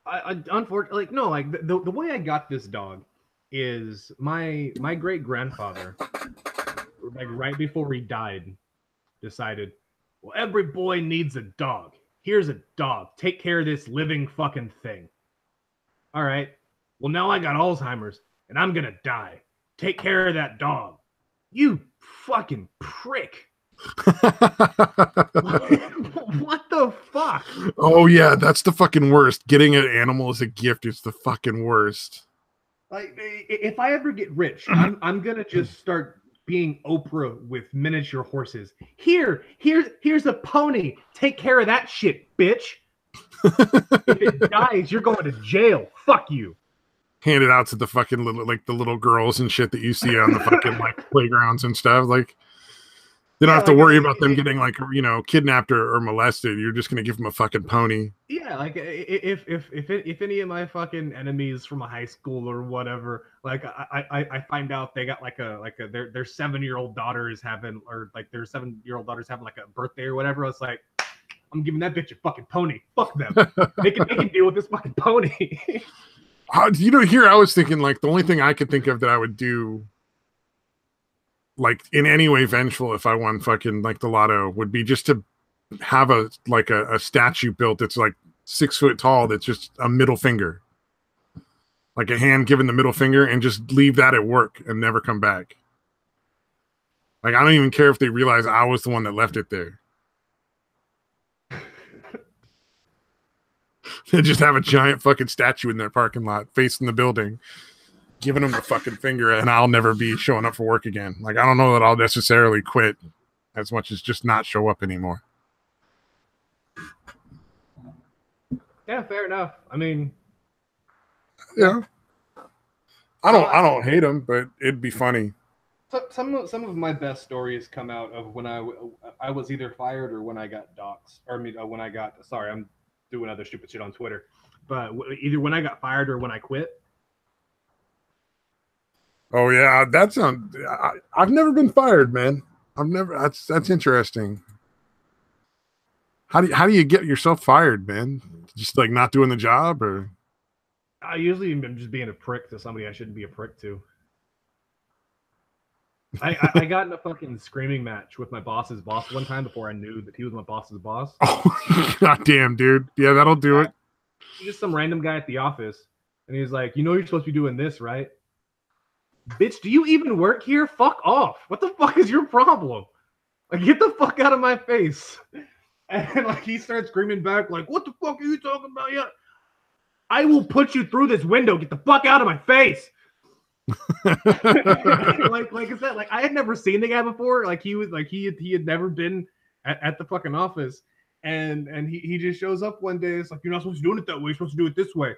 Speaker 3: I unfortunately, like, no, like the way I got this dog is my great grandfather, like right before he died, decided, well, every boy needs a dog. Here's a dog. Take care of this living fucking thing. All right. Well, now I got Alzheimer's and I'm gonna die. Take care of that dog. You fucking prick. What the fuck?
Speaker 1: Oh, yeah, that's the fucking worst. Getting an animal as a gift is the fucking worst.
Speaker 3: Like, if I ever get rich, I'm gonna just start being Oprah with miniature horses. Here's a pony. Take care of that shit, bitch. If it dies, you're going to jail. Fuck you.
Speaker 1: Hand it out to the fucking little girls and shit that you see on the fucking like playgrounds and stuff. Like, they don't have to worry about them getting like, you know, kidnapped or molested. You're just gonna give them a fucking pony.
Speaker 3: Yeah, like if any of my fucking enemies from a high school or whatever, like I find out they got like their 7-year-old daughter is having, or like their 7-year-old daughter's having like a birthday or whatever, it's like, I'm giving that bitch a fucking pony. Fuck them. They can deal with this fucking pony.
Speaker 1: You know, here I was thinking, like, the only thing I could think of that I would do, like, in any way vengeful if I won fucking like the lotto, would be just to have a statue built that's like 6 foot tall that's just a middle finger, like a hand giving the middle finger, and just leave that at work and never come back. Like, I don't even care if they realize I was the one that left it there. They just have a giant fucking statue in their parking lot facing the building, giving them the fucking finger, and I'll never be showing up for work again. Like, I don't know that I'll necessarily quit as much as just not show up anymore.
Speaker 3: Yeah, fair enough. I mean,
Speaker 1: yeah, I don't hate them, but it'd be funny.
Speaker 3: Some of my best stories come out of when I was either fired or when I got doxxed, or when I got, sorry, I'm doing other stupid shit on Twitter, but either when I got fired or when I quit.
Speaker 1: Oh yeah, I've never been fired, man. That's interesting. How do you get yourself fired, man? Just like not doing the job, or?
Speaker 3: I usually am just being a prick to somebody I shouldn't be a prick to. I got in a fucking screaming match with my boss's boss one time before I knew that he was my boss's boss.
Speaker 1: Oh, goddamn, dude. Yeah, that'll do it.
Speaker 3: He's just some random guy at the office, and he's like, "You know, you're supposed to be doing this, right?" bitch, do you even work here? Fuck off. What the fuck is your problem? Like, get the fuck out of my face. And like he starts screaming back, like, what the fuck are you talking about? Yeah, I will put you through this window. Get the fuck out of my face. like I said, like I had never seen the guy before. Like he was like he had never been at the fucking office. And he just shows up one day. It's like, you're not supposed to be doing it that way. You're supposed to do it this way.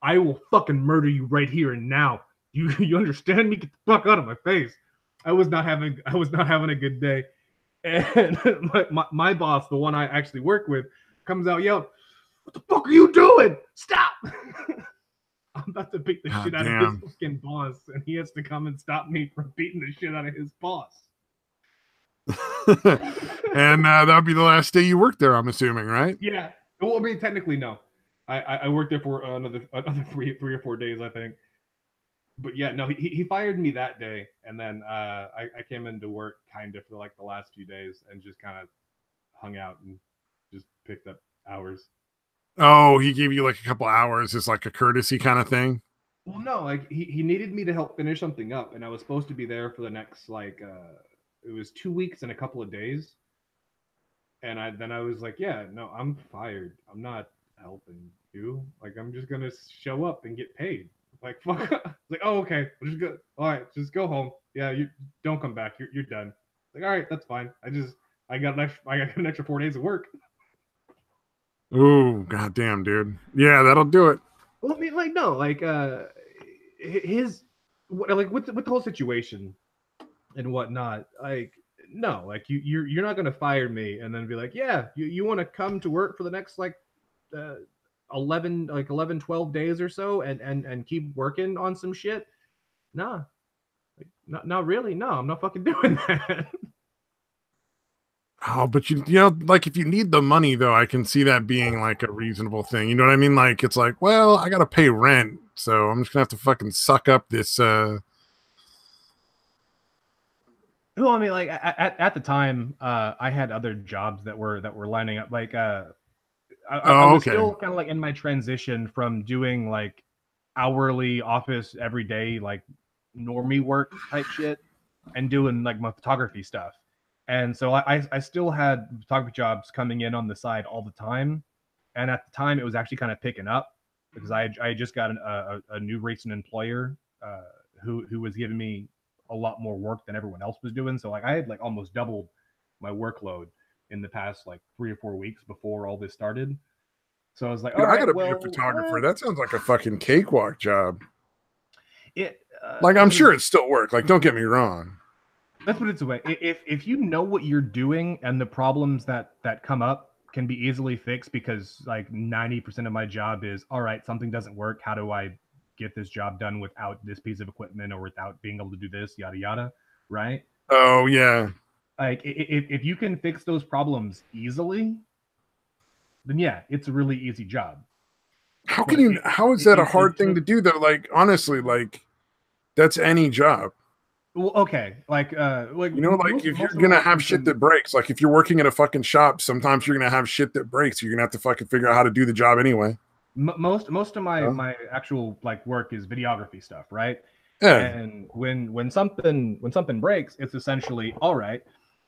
Speaker 3: I will fucking murder you right here and now. You understand me? Get the fuck out of my face. I was not having a good day. And my boss, the one I actually work with, comes out yelling, "What the fuck are you doing? Stop!" I'm about to beat the shit out of his fucking boss, and he has to come and stop me from beating the shit out of his boss.
Speaker 1: And that would be the last day you worked there, I'm assuming, right?
Speaker 3: Yeah. Well, I mean, technically, no. I worked there for another 3 or 4 days, I think. But yeah, no, he fired me that day, and then I came into work kind of for like the last few days and just kind of hung out and just picked up hours.
Speaker 1: Oh, he gave you like a couple hours as like a courtesy kind of thing?
Speaker 3: Well, no, like he needed me to help finish something up, and I was supposed to be there for the next like it was 2 weeks and a couple of days. And I was like, yeah, no, I'm fired. I'm not helping you. Like, I'm just gonna show up and get paid. Like, fuck. Like, oh, okay. We'll just go. All right, just go home. Yeah, you don't come back. You're done. Like, all right, that's fine. I got an extra 4 days of work.
Speaker 1: Oh, goddamn, dude. Yeah, that'll do it.
Speaker 3: Well, I mean, like, no, like, his, like, with the whole situation and whatnot, like, no, like you're not gonna fire me and then be like, yeah, you want to come to work for the next like 11 12 days or so and keep working on some shit. Nah, like, not really. No, I'm not fucking doing that.
Speaker 1: Oh, but you know, like if you need the money though, I can see that being like a reasonable thing. You know what I mean? Like it's like, well, I gotta pay rent, so I'm just gonna have to fucking suck up this
Speaker 3: Well, I mean, like at the time, I had other jobs that were lining up. Like, I was still kind of like in my transition from doing like hourly office every day, like normie work type shit, and doing like my photography stuff. And so I still had photography jobs coming in on the side all the time. And at the time, it was actually kind of picking up because I just got a new recent employer who was giving me a lot more work than everyone else was doing. So like I had like almost doubled my workload in the past like 3 or 4 weeks before all this started. So I was like,
Speaker 1: dude, I gotta be a photographer. That sounds like a fucking cakewalk job. Like I'm sure it still work. Like don't get me wrong.
Speaker 3: Let's put it this way: if you know what you're doing and the problems that come up can be easily fixed, because like 90% of my job is, all right, something doesn't work. How do I get this job done without this piece of equipment or without being able to do this, yada yada, right?
Speaker 1: Oh yeah.
Speaker 3: Like if you can fix those problems easily, then yeah, it's a really easy job.
Speaker 1: How can you? How is that a hard thing to do though? Like honestly, like that's any job.
Speaker 3: Well, okay, like
Speaker 1: you know, like if you're gonna have shit that breaks, like if you're working at a fucking shop, sometimes you're gonna have shit that breaks. You're gonna have to fucking figure out how to do the job anyway.
Speaker 3: Most of my actual like work is videography stuff, right?
Speaker 1: Yeah.
Speaker 3: And when something breaks, it's essentially, all right,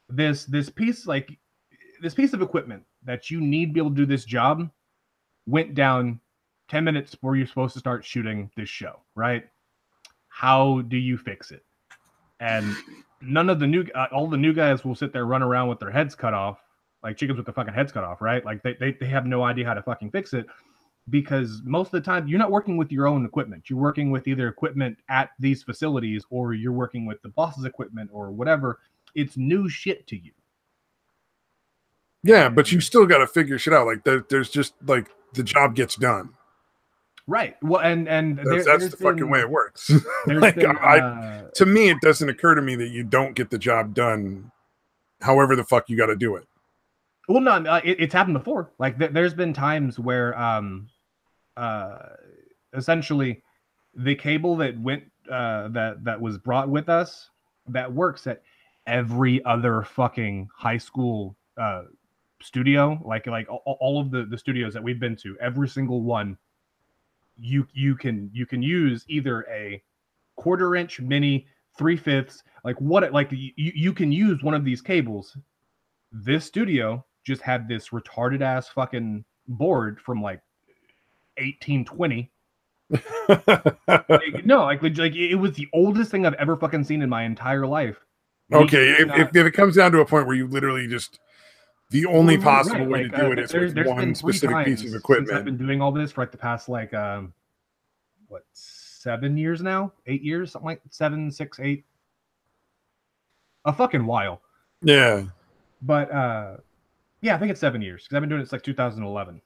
Speaker 3: this piece of equipment that you need to be able to do this job went down 10 minutes before you're supposed to start shooting this show, right? How do you fix it? And none of the all the new guys will sit there, run around with their heads cut off, like chickens with their fucking heads cut off, right? Like they have no idea how to fucking fix it, because most of the time you're not working with your own equipment. You're working with either equipment at these facilities or you're working with the boss's equipment or whatever. It's new shit to you.
Speaker 1: Yeah, but you still got to figure shit out. Like there's just like the job gets done.
Speaker 3: Right. Well, and
Speaker 1: that's the fucking way it works. Like to me, it doesn't occur to me that you don't get the job done, however the fuck you got to do it.
Speaker 3: Well, no, it's happened before. Like there's been times where essentially the cable that went that was brought with us that works at every other fucking high school studio, like all of the studios that we've been to, every single one, you can use either a 1/4 inch mini 3/5. Like what? Like you can use one of these cables. This studio just had this retarded ass fucking board from like 1820. No, like it was the oldest thing I've ever fucking seen in my entire life.
Speaker 1: Okay, if it comes down to a point where you literally just the only possible way to do it is with one specific piece of equipment.
Speaker 3: Since I've been doing all this for like the past like what 7 years now, 8 years, something like 7, 6, 8, a fucking while.
Speaker 1: Yeah,
Speaker 3: but yeah, I think it's 7 years because I've been doing it since like 2011.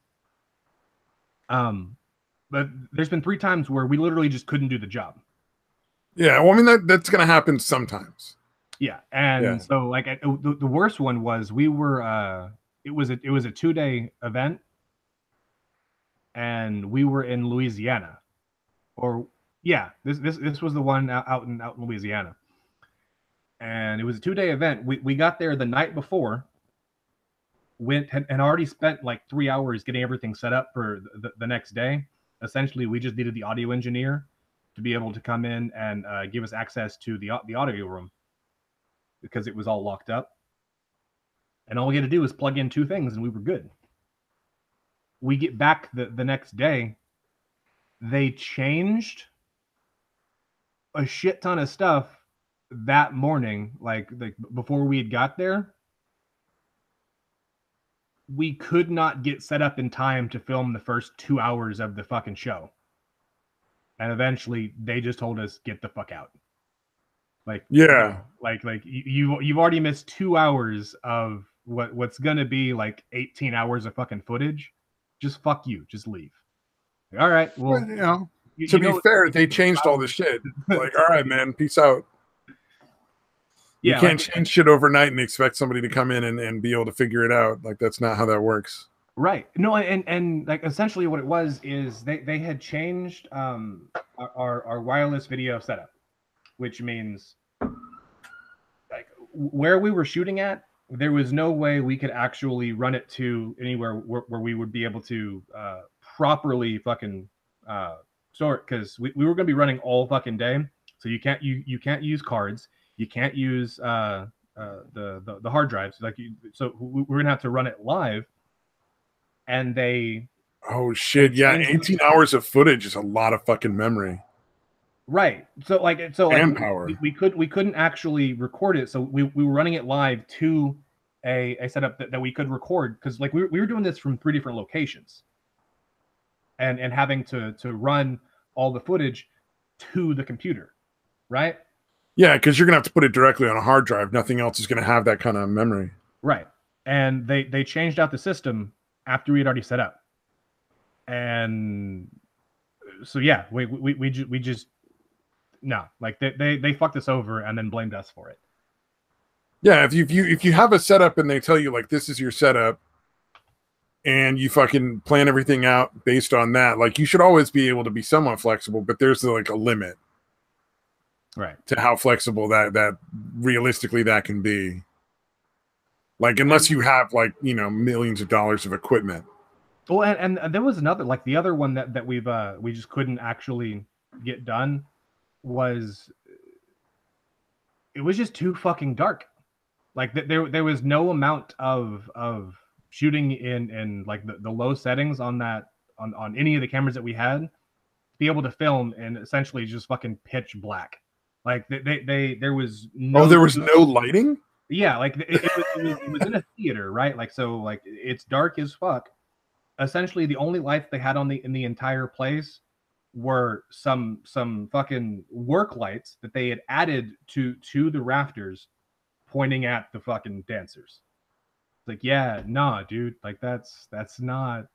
Speaker 3: But there's been 3 times where we literally just couldn't do the job.
Speaker 1: Yeah, well, I mean that's gonna happen sometimes.
Speaker 3: Yeah, and so like the worst one was we were it was a 2-day event, and we were in Louisiana, or yeah, this was the one out in Louisiana, and it was a 2-day event. We got there the night before, went and already spent like 3 hours getting everything set up for the next day. Essentially, we just needed the audio engineer to be able to come in and give us access to the audio room because it was all locked up. And all we had to do was plug in 2 things and we were good. We get back the next day. They changed a shit ton of stuff that morning, like before we had got there. We could not get set up in time to film the first 2 hours of the fucking show. And eventually they just told us, get the fuck out. Like,
Speaker 1: yeah,
Speaker 3: like you've already missed 2 hours of what's gonna be like 18 hours of fucking footage. Just fuck you, just leave. Like, all right, well,
Speaker 1: you know, to be fair, they changed all the shit. Like, all right, man, peace out. You can't change shit overnight and expect somebody to come in and be able to figure it out. Like, that's not how that works.
Speaker 3: Right. No, and like essentially what it was is they had changed our wireless video setup, which means like where we were shooting at, there was no way we could actually run it to anywhere where we would be able to properly fucking store it, because we were going to be running all fucking day. So you can't use cards. You can't use the hard drives. So we're gonna have to run it live. And they
Speaker 1: yeah, 18 hours of footage is a lot of fucking memory.
Speaker 3: Right. So
Speaker 1: and power.
Speaker 3: We couldn't actually record it. So we were running it live to a setup that we could record, because like we were doing this from 3 different locations. And having to run all the footage to the computer, right?
Speaker 1: Yeah, because you're gonna have to put it directly on a hard drive. Nothing else is gonna have that kind of memory.
Speaker 3: Right. And they changed out the system after we had already set up. And so yeah, we just no, like they fucked us over and then blamed us for it.
Speaker 1: Yeah, if you have a setup and they tell you like this is your setup, and you fucking plan everything out based on that, like you should always be able to be somewhat flexible, but there's like a limit.
Speaker 3: Right.
Speaker 1: To how flexible that realistically that can be. Like, unless you have like, you know, millions of dollars of equipment.
Speaker 3: Well, and there was another, like the other one that we just couldn't actually get done was, it was just too fucking dark. Like there was no amount of shooting in like the low settings on any of the cameras that we had to be able to film in essentially just fucking pitch black. Like there was no.
Speaker 1: Oh, there was no lighting?
Speaker 3: Yeah, like it was in a theater, right? Like, so like it's dark as fuck. Essentially, the only lights they had in the entire place were some fucking work lights that they had added to the rafters, pointing at the fucking dancers. It's like, yeah, nah, dude, like that's not.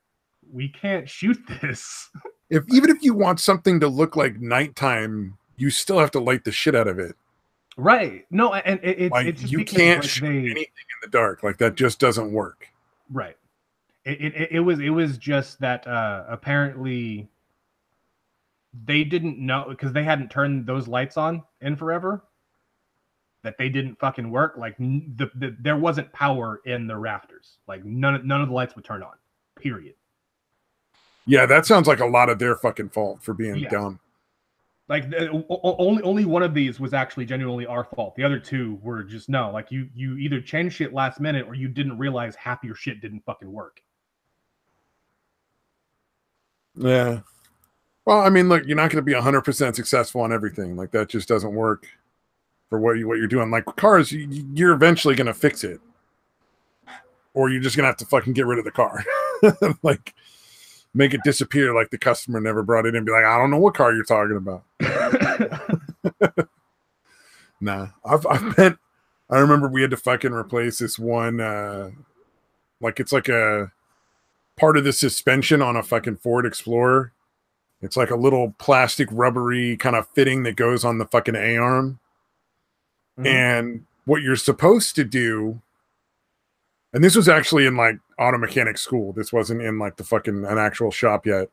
Speaker 3: We can't shoot this.
Speaker 1: Even if you want something to look like nighttime, you still have to light the shit out of it.
Speaker 3: Right. No, and it's just
Speaker 1: you can't shoot anything in the dark. Like that just doesn't work.
Speaker 3: Right. It was just that apparently they didn't know, because they hadn't turned those lights on in forever, that they didn't fucking work. Like there wasn't power in the rafters. Like none of the lights would turn on. Period.
Speaker 1: Yeah, that sounds like a lot of their fucking fault for being dumb.
Speaker 3: Like only one of these was actually genuinely our fault. The other two were just no. Like you either changed shit last minute or you didn't realize half your shit didn't fucking work.
Speaker 1: Yeah. Well, I mean, look, you're not going to be 100% successful on everything. Like that just doesn't work for what you're doing. Like cars, you're eventually going to fix it, or you're just going to have to fucking get rid of the car, like make it disappear. Like the customer never brought it in. And be like, I don't know what car you're talking about. Nah, I've been. I remember we had to fucking replace this one. Like it's like a part of the suspension on a fucking Ford Explorer. It's like a little plastic rubbery kind of fitting that goes on the fucking A-arm. Mm-hmm. And what you're supposed to do, and this was actually in like auto mechanic school. This wasn't in like the fucking an actual shop yet.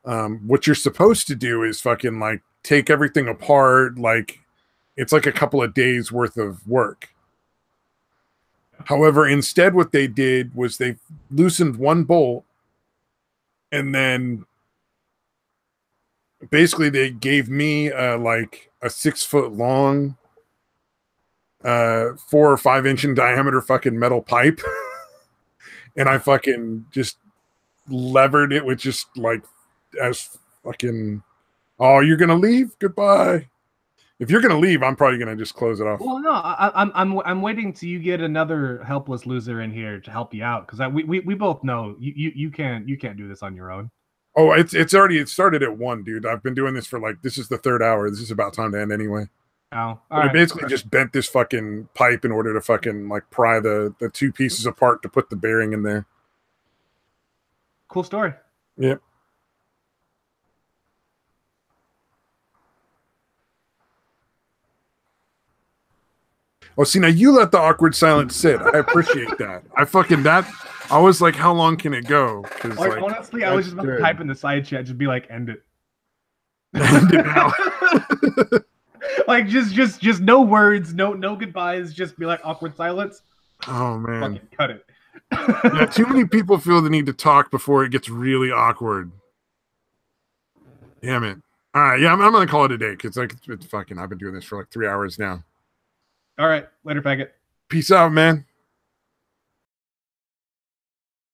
Speaker 1: What you're supposed to do is fucking like take everything apart. Like it's like a couple of days worth of work. However, instead what they did was they loosened one bolt and then basically they gave me like a 6 foot long 4 or 5 inch in diameter fucking metal pipe and I fucking just levered it with just like as fucking, oh, you're gonna leave, goodbye. If you're gonna leave, I'm probably gonna just close it off.
Speaker 3: Well, no, I'm waiting till you get another helpless loser in here to help you out because we both know you can't do this on your own.
Speaker 1: Oh, it started at 1, dude. I've been doing this for like this is the 3rd hour. This is about time to end anyway.
Speaker 3: Oh,
Speaker 1: I basically just bent this fucking pipe in order to fucking like pry the 2 pieces apart to put the bearing in there.
Speaker 3: Cool story.
Speaker 1: Yep. Oh, see, now you let the awkward silence sit. I appreciate that. I was like, how long can it go?
Speaker 3: Like, honestly, I was just about to type in the side chat, just be like, end it.
Speaker 1: End it now.
Speaker 3: Like, just no words, no goodbyes, just be like, awkward silence.
Speaker 1: Oh, man.
Speaker 3: Fucking cut it.
Speaker 1: Yeah, too many people feel the need to talk before it gets really awkward. Damn it. All right, yeah, I'm going to call it a day because like, it's fucking, I've been doing this for like 3 hours now.
Speaker 3: All right, later, faggot.
Speaker 1: Peace out, man.